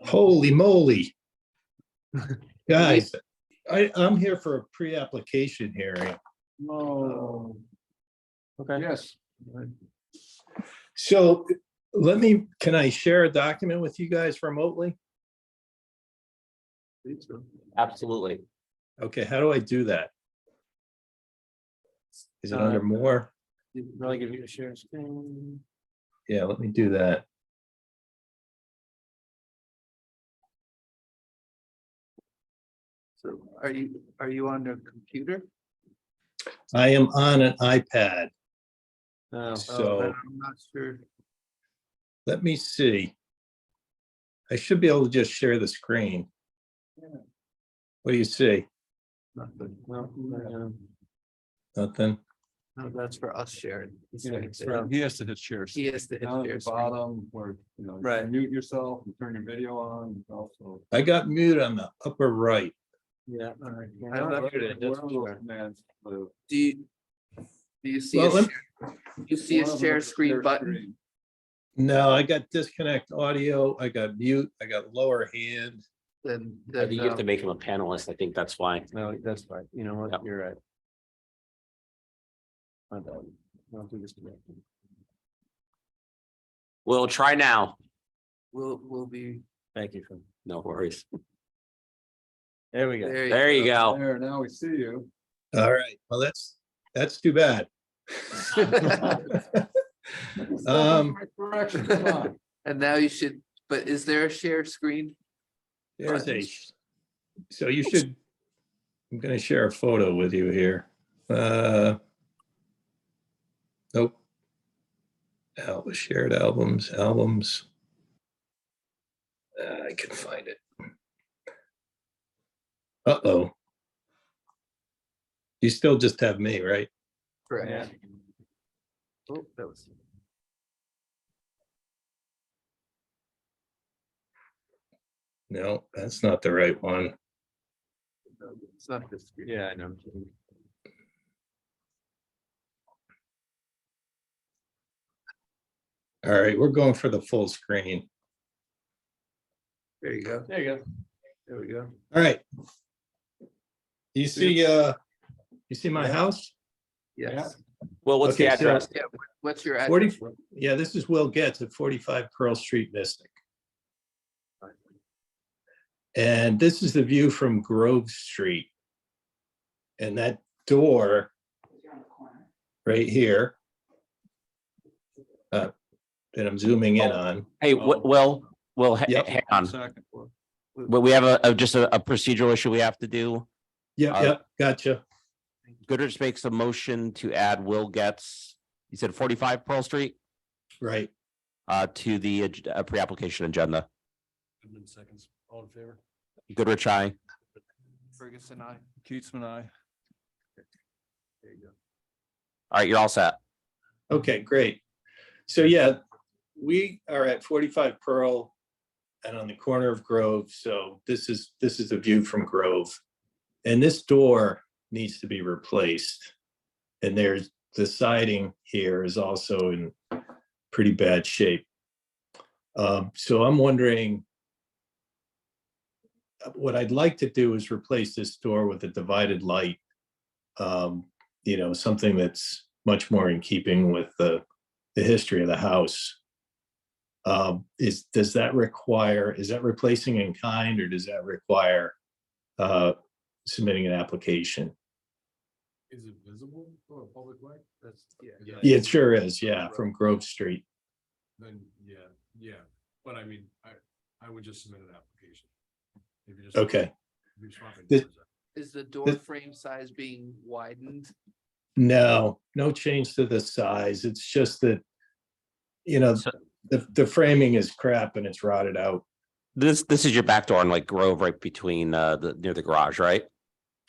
M: Holy moly. Guys, I'm here for a pre-application hearing.
F: oh,
G: Okay.
F: yes.
M: So can I share a document with you guys remotely?
C: absolutely.
M: Okay, how do I do that? Is it under more?
G: Really give you a share screen.
M: Yeah, let me do that.
A: So are you on the computer?
M: I am on an iPad,
G: Oh,
A: Oh,
M: so
A: then I'm not sure.
M: let me see. I should be able to just share the screen. What do you see?
A: Nothing.
G: well,
M: Nothing?
A: No, that's for us, Sharon. He's
F: Yeah,
A: right
F: so
A: there.
F: he has to hit share.
A: He has to hit
F: Down at
A: share
F: the
A: screen.
F: bottom where, you know, you
A: Right.
F: can mute yourself and turn your video on also.
M: I got mute on the upper right.
G: yeah.
A: I'm
F: Wherever
A: not sure.
F: those commands live.
A: Do you see
M: Well,
A: a you see a
F: One of them
A: share
F: is
A: screen button?
F: screen.
M: No, I got disconnect audio, I got mute, I got lower hand.
A: Then,
C: I think you have to make him a panelist. I think that's why.
G: No, that's fine. You know
C: Yep.
G: what? You're right. My bad. I'll do this today.
C: We'll try now.
A: we'll be.
G: Thank you.
C: No worries.
G: There we go.
C: There you go.
F: There, now we see you.
M: All right, well, that's too bad.
F: Correction, come on.
A: And now you should, but is there a share screen?
M: There's so you should, I'm gonna share a photo with you here. Nope. Shared albums. I can find it. Uh-oh. You still just have me, right?
A: Correct. Oh, that was.
M: No, that's not the right one.
A: It's not this screen.
G: Yeah, I know.
M: All right, we're going for the full screen.
A: There you go.
G: There you go.
A: There we go.
M: All right. You see my house?
A: Yes.
C: Well, what's the
M: Okay, so-
C: address?
A: Yeah, what's your
M: 40,
A: address?
M: yeah, this is Will Getz at 45 Pearl Street, Mystic. And this is the view from Grove Street. And that door right here that I'm zooming in on.
C: Hey, well,
M: Yep.
C: hang on.
F: Second.
C: Well, we have just a procedural issue we have to do.
M: Yep, gotcha.
C: Goodrich makes a motion to add Will Getz, you said 45 Pearl Street,
M: Right.
C: to the pre-application agenda.
F: Seconds, all in favor?
C: Goodrich, aye.
A: Ferguson, I.
F: Keatsman, I.
A: There you go.
C: All right, you're all set.
M: Okay, great. So yeah, we are at 45 Pearl and on the corner of Grove. So this is the view from Grove. And this door needs to be replaced. And there's the siding here is also in pretty bad shape. So I'm wondering, what I'd like to do is replace this door with a divided light. Something that's much more in keeping with the history of the house. Is that replacing in kind, or does that require submitting an application.
D: Is it visible for a public way?
A: That's,
M: Yeah, it sure is, yeah, from Grove Street.
D: Then, yeah, but I mean, I would just submit an application. If you just-
M: Okay.
D: if you swap it
M: The-
D: doors out.
A: is the door frame size being widened?
M: No change to the size. It's just that,
C: So-
M: the framing is crap and it's rotted out.
C: This is your back door on like Grove right between near the garage, right?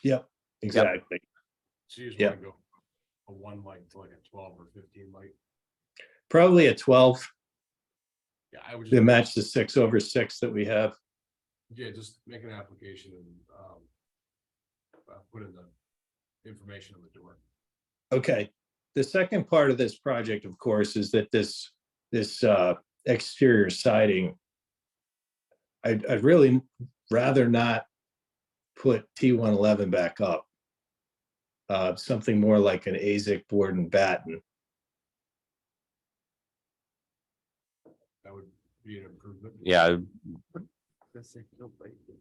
M: Yep, exactly.
D: So you just
M: Yeah.
D: want to go a 1 light to like a 12 or 15 light.
M: Probably a 12
D: Yeah, I would
M: to
D: just,
M: match the 6/6 that we have.
D: yeah, just make an application and put in the information on the door.
M: Okay. The second part of this project, of course, is that this exterior siding, I'd really rather not put T111 back up. Something more like an AZIC board and batten.
D: That would be an improvement.
C: Yeah,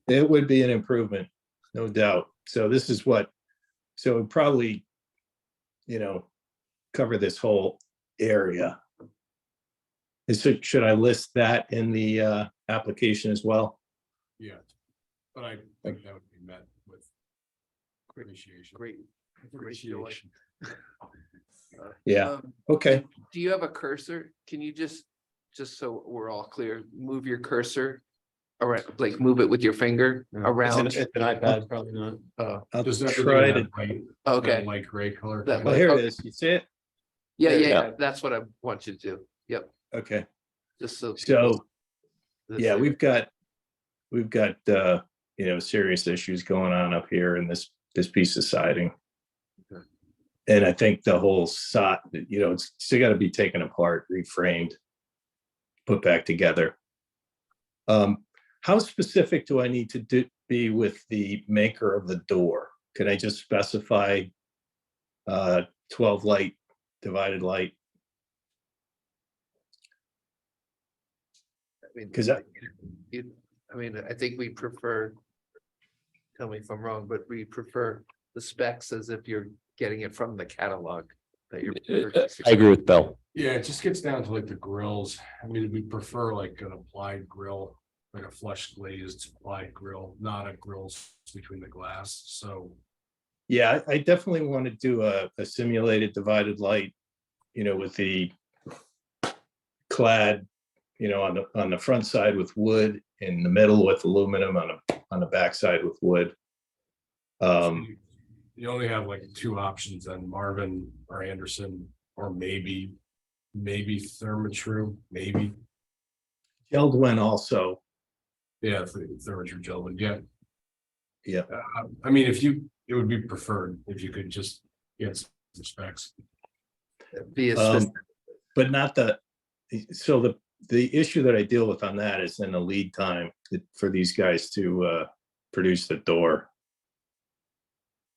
M: It would be an improvement, no doubt. So this is what, so it probably, cover this whole area. Should I list that in the application as well?
D: Yeah, but I think that would be met with appreciation.
A: Great.
D: Appreciation.
M: Yeah, okay.
A: Do you have a cursor? Can you just so we're all clear, move your cursor around, like move it with your finger around?
C: it's an iPad, probably not.
M: I'll
D: Just have to
M: try
D: do
M: to,
D: that light,
A: Okay,
D: that light gray color.
A: That
M: oh, here it is. You see it?
A: yeah, that's what I want you to do. Yep,
M: Okay,
A: just so.
M: so,
A: this-
M: yeah, we've got serious issues going on up here in this piece of siding.
A: Okay.
M: And I think the whole it's still got to be taken apart, reframed, put back together. How specific do I need to be with the maker of the door? Can I just specify 12 light, divided light?
A: I mean,
M: 'Cause I-
A: I think we prefer, tell me if I'm wrong, but we prefer the specs as if you're getting it from the catalog that you're purchasing.
C: I agree with Bill.
D: Yeah, it just gets down to like the grills. I mean, we prefer like an applied grill, like a flush glazed applied grill, not a grills between the glass. So
M: Yeah, I definitely want to do a simulated divided light, with the clad, on the front side with wood, in the middle with aluminum, on the back side with wood.
D: you only have like 2 options then, Marvin or Anderson, or maybe Therma-Tru, maybe.
M: Geldwin also,
D: Yeah, Therma-Tru gentlemen, yeah.
M: yeah.
D: I mean, it would be preferred if you could just get some specs.
A: Be a
M: Um,
A: specific-
M: But not so the issue that I deal with on that is then the lead time for these guys to produce the door.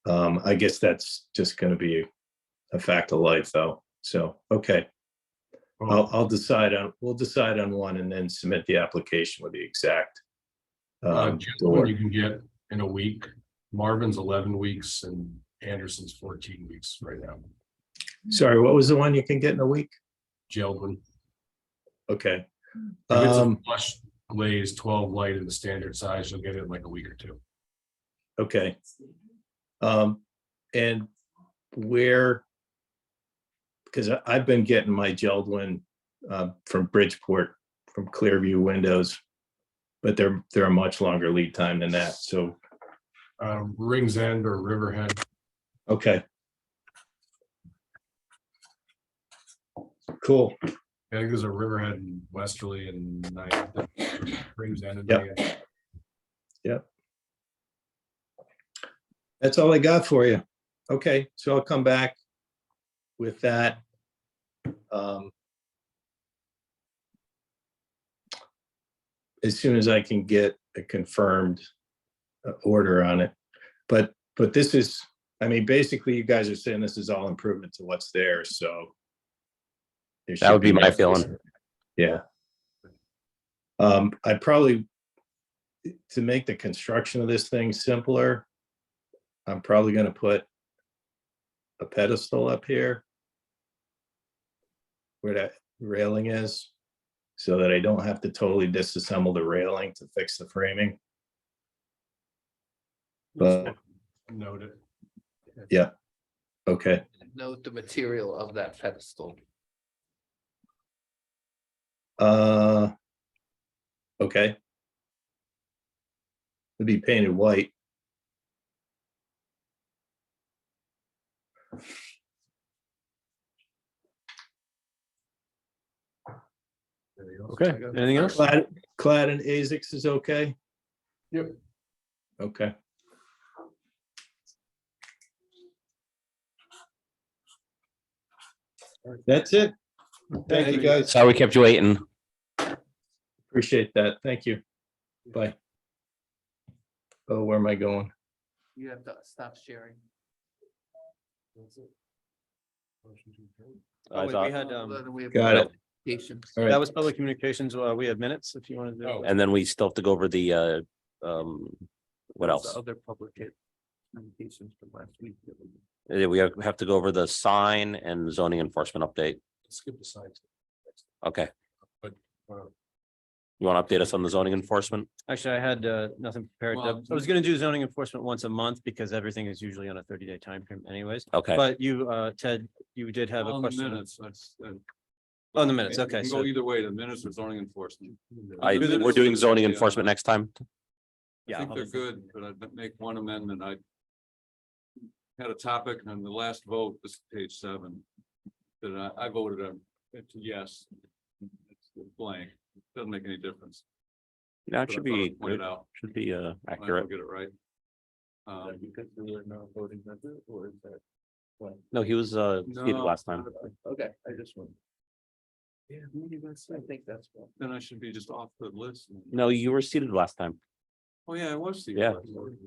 M: I guess that's just gonna be a fact of life though. So, okay, we'll decide on one and then submit the application with the exact door.
D: Gentlemen, you can get in a week. Marvin's 11 weeks and Anderson's 14 weeks right now.
M: Sorry, what was the one you can get in a week?
D: Geldwin.
M: Okay.
D: If it's a
M: Um,
D: flush glaze 12 light in the standard size, you'll get it in like a week or 2.
M: Okay. And where, because I've been getting my Geldwin from Bridgeport, from Clearview Windows, but they're a much longer lead time than that. So,
D: Rings End or Riverhead.
M: okay. Cool.
D: I think there's a Riverhead in Westerly and Rings End. And
M: Yep. Yep. That's all I got for you. Okay, so I'll come back with that. As soon as I can get a confirmed order on it. But this is, basically you guys are saying this is all improvement to what's there, so. there
C: That would
M: should
C: be my
M: no-
C: feeling.
M: Yeah. I probably, to make the construction of this thing simpler, I'm probably gonna put a pedestal up here where that railing is, so that I don't have to totally disassemble the railing to fix the framing. But,
D: Noted.
M: yeah, okay.
A: Note the material of that pedestal.
M: Okay. It'd be painted white.
G: Okay, anything else?
M: Clad in ASICs is okay?
D: Yep.
M: Okay. That's it. Thank you, guys.
C: Sorry we kept you waiting.
M: Appreciate that. Thank you. Bye. Oh, where am I going?
A: You have to stop sharing.
G: Oh, we had,
A: Then we have
M: Got it.
A: applications.
M: All right.
G: that was public communications. We have minutes if you want to do.
C: And then we still have to go over the, what
A: Those
C: else?
A: Other public communications from last week.
C: We have to go over the sign and zoning enforcement update.
D: Skip the signs.
C: Okay.
D: But,
C: You want to update us on the zoning enforcement?
G: Actually, I had nothing prepared.
D: Well,
G: I was gonna do zoning enforcement once a month because everything is usually on a 30-day time frame anyways.
C: Okay,
G: But you, Ted, you did have a
D: on the
G: question.
D: minutes, that's.
G: On the minutes,
D: You
G: okay,
D: can
G: so
D: Go either way, the minutes or zoning enforcement.
C: we're doing zoning enforcement next time.
D: I
G: yeah.
D: think they're good, but I'd make one amendment. I had a topic on the last vote, this is page 7, that I voted on, it's a yes. It's blank, doesn't make any difference.
C: That
D: but I
C: should
D: thought I'd
C: be,
D: point it out.
C: should be
D: Might as well
C: accurate.
D: Get it right.
B: Because we were not voting member, or is that?
C: No, he was seated
D: No.
C: last time.
A: Okay, I just want. Yeah, maybe that's, I think that's one.
D: Then I should be just off the list.
C: No, you were seated last time.
D: Oh, yeah, I was. Steve.
C: Yeah.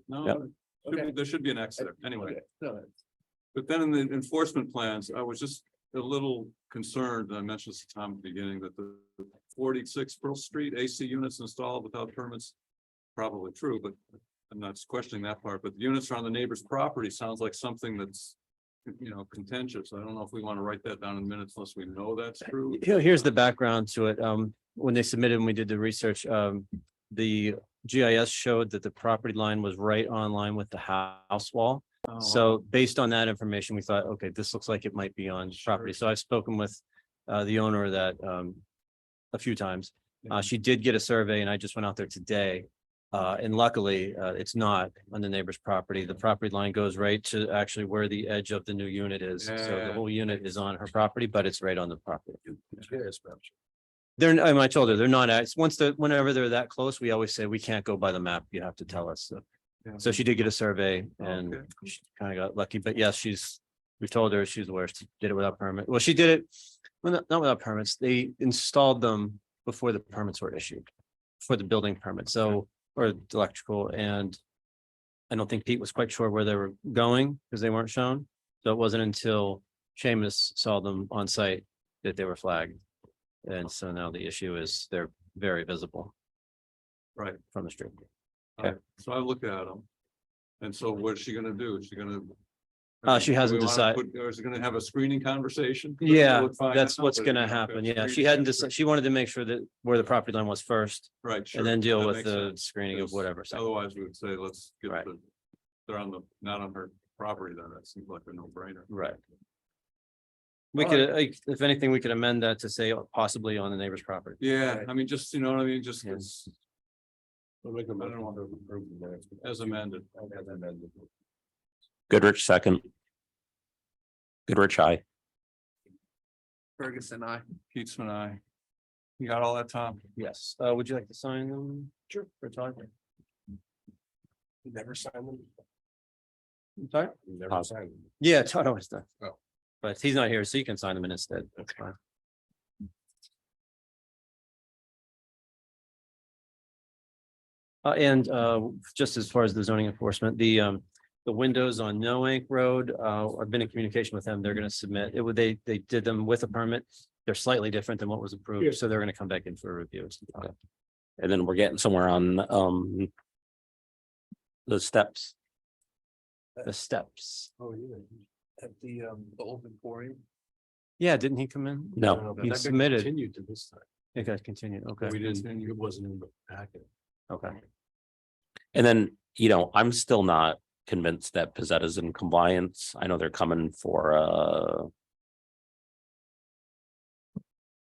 D: No,
C: Yeah.
D: there should be an X there, anyway.
A: Okay, no,
D: But then in the enforcement plans, I was just a little concerned, and I mentioned this to Tom at the beginning, that the 46 Pearl Street AC units installed without permits. Probably true, but I'm not questioning that part, but the units are on the neighbor's property sounds like something that's, contentious. I don't know if we want to write that down in minutes unless we know that's true.
G: Here's the background to it. When they submitted, when we did the research, the GIS showed that the property line was right on line with the house wall.
D: Oh,
G: So based on that information, we thought, okay, this looks like it might be on property. So I've spoken with the owner of that a few times. She did get a survey and I just went out there today. And luckily, it's not on the neighbor's property. The property line goes right to actually where the edge of the new unit is. So the
D: Yeah.
G: whole unit is on her property, but it's right on the property. I told her, they're not, whenever they're that close, we always say, we can't go by the map. You have to tell us. So she did get a survey and
D: Okay.
G: she kind of got lucky, but yes, we told her she's the worst, did it without permit. Well, she did it, well, not without permits. They installed them before the permits were issued for the building permit. So, or the electrical, and I don't think Pete was quite sure where they were going because they weren't shown. So it wasn't until Seamus saw them on site that they were flagged. And so now the issue is they're very visible
D: Right.
G: from the street.
D: So I looked at them. And so what's she gonna do? Is she gonna?
G: She hasn't decided.
D: Or is she gonna have a screening conversation?
G: Yeah,
D: Look fine
G: that's
D: now,
G: what's
D: but
G: gonna
D: if
G: happen.
D: it's
G: Yeah, she
D: screening
G: hadn't
D: after-
G: decided. She wanted to make sure that where the property line was first
D: Right, sure.
G: and then deal
D: that
G: with
D: makes
G: the
D: sense,
G: screening of
D: because
G: whatever. second.
D: Otherwise, we would say, let's get
G: Right.
D: they're not on her property, then that seems like a no brainer.
G: Right. We
D: All
G: could, if anything, we could amend that to say possibly on the neighbor's property.
D: Yeah, I mean, just, you know what I mean, just
G: Yeah.
D: it's. I don't want to approve as amended.
C: Goodrich second. Goodrich, aye.
A: Ferguson, I.
D: Keats and I. You got all that, Tom?
G: Yes. Would you like to sign them? Sure. For Todd?
D: You never signed them?
G: I'm sorry?
D: Never signed them.
G: Yeah, Todd always does.
D: Oh.
G: But he's not here, so you can sign them in instead. That's fine. And just as far as the zoning enforcement, the windows on Noank Road, I've been in communication with them. They're gonna submit it. They did them with a permit. They're slightly different than what was approved, so they're gonna come back in for a review.
C: And then we're getting somewhere on the steps.
G: the steps.
D: Oh, yeah. At the old Emporium.
G: Yeah, didn't he come in?
C: No,
G: He
D: That got
G: submitted.
D: Continued to this time.
G: It got continued, okay.
D: We didn't, it wasn't in the packet.
G: Okay.
C: and then, I'm still not convinced that Pizzetta's in compliance. I know they're coming for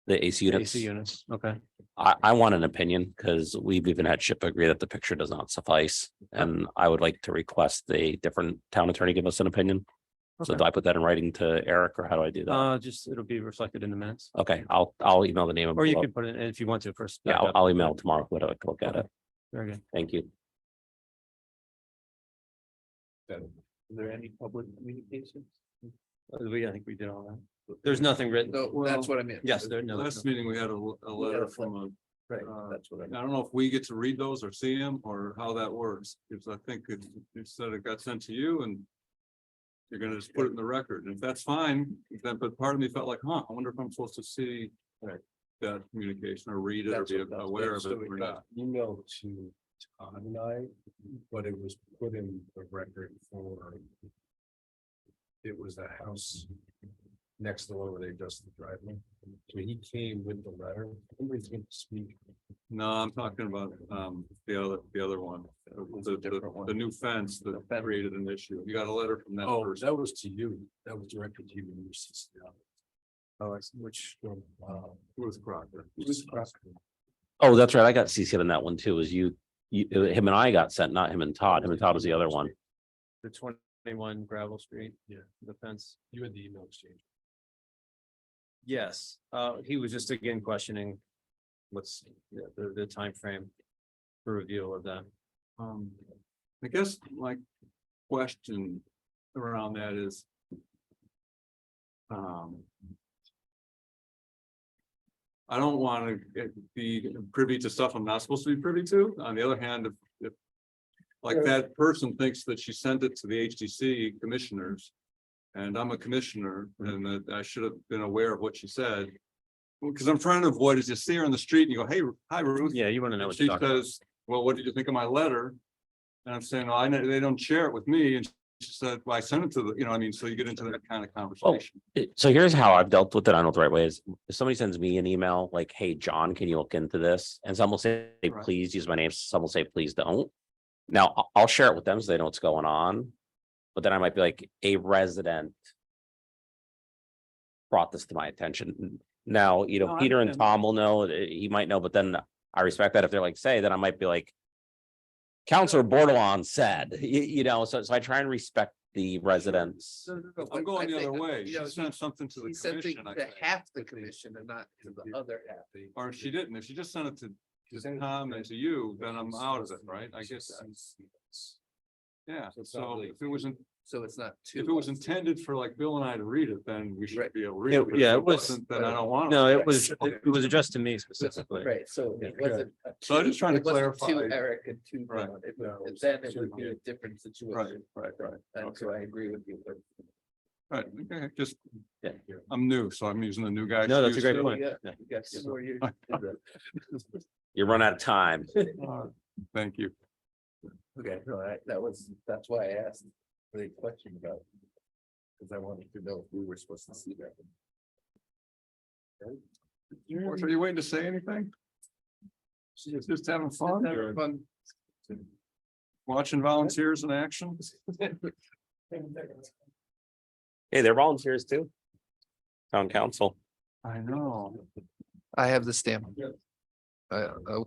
C: the AC units.
G: AC units, okay.
C: I want an opinion because we've even had SHIP agree that the picture does not suffice. And I would like to request a different town attorney give us an opinion. So
G: Okay.
C: do I put that in writing to Eric or how do I do that?
G: Just, it'll be reflected in the minutes,
C: Okay, I'll email the name of.
G: or you
C: below.
G: can put it in if you want to first.
C: Yeah, I'll email tomorrow. What I look at it.
G: Very good.
C: Thank you.
D: Are there any public communications?
G: I think we did all that. There's nothing written.
A: No, that's what I meant.
G: Yes, there, no.
F: Last meeting, we had a letter from a,
A: Right,
F: that's what I don't know if we get to read those or see them or how that works, because I think it said it got sent to you and you're gonna just put it in the record, and if that's fine, then, but part of me felt like, I wonder if I'm supposed to see that communication or read it or be aware of it or not.
D: Emailed to Todd and I, but it was put in the record for. It was the house next door where they just the driveway. So he came with the letter. Somebody's going to speak.
F: No, I'm talking about the other one, the new fence that created an issue. You got a letter from that
D: Oh,
F: person.
D: that was to you. That was directed to you. And you were CC'd out.
G: Oh, I see. Which,
F: Ruth Crocker.
C: Oh, that's right. I got CC'd on that one too. Was you, him and I got sent, not him and Todd. Him and Todd was the other one.
G: the 21 Gravel Street,
D: Yeah,
G: the fence.
D: you had the email exchange.
G: Yes, he was just again questioning what's the time frame for review of that.
F: I guess my question around that is. I don't want to be privy to stuff I'm not supposed to be privy to. On the other hand, if like that person thinks that she sent it to the HDC commissioners. And I'm a commissioner and that I should have been aware of what she said. Because I'm trying to avoid is just see her on the street and you go, hey, hi Ruth.
G: Yeah, you want to know
F: And
G: what
F: she
G: you're talking about.
F: says, well, what did you think of my letter? And I'm saying, oh, they don't share it with me. And she said, well, I sent it to the, I mean, so you get into that kind of conversation.
C: So here's how I've dealt with it. I don't know what the right way is. If somebody sends me an email like, hey, John, can you look into this? And some will say,
F: Right.
C: please use my name. Some will say, please don't. Now I'll share it with them so they know what's going on. But then I might be like, a resident brought this to my attention. Now,
F: No, I
C: Peter and
F: understand.
C: Tom will know, he might know, but then I respect that if they're like, say, then I might be like, Counselor Bordelon said, so I try and respect the residents.
F: I'm going the other way. She sent something to the
A: He sent
F: commission. I
A: to
F: think.
A: half the commission and not to the other half.
F: Or if she didn't, if she just sent it to Tom and to you, then I'm out of it, right? I guess. Yeah, so if it wasn't,
A: So it's not two.
F: if it was intended for like Bill and I to read it, then we should
A: Right.
F: be able to read it. But if
G: yeah, it was-
F: wasn't, Then I don't want.
G: No,
F: it.
G: it was addressed to me specifically.
A: Right, so it wasn't.
F: So I'm just trying to
A: it wasn't
F: clarify.
A: To Eric and to
F: Right.
A: John.
D: No,
A: Then it would be a different
F: Right,
A: situation.
F: right.
A: And so I agree with you. but-
F: Right, okay, just,
C: Yeah.
F: I'm new, so I'm using the new guy.
G: No, that's a great
A: So
G: point.
A: you got- you got 4 years.
C: You run out of time.
F: Thank you.
A: Okay, no, that's why I asked the question about. Because I wanted to know if we were supposed to see that.
F: Are you waiting to say anything? She's just having fun,
A: Having fun.
F: watching volunteers in action.
C: Hey, they're volunteers too. Town council.
F: I know.
A: I have the stamp. Oh,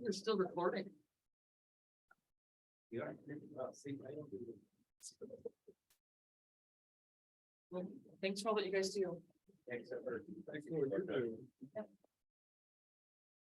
L: You're still recording. Thanks for all that you guys do.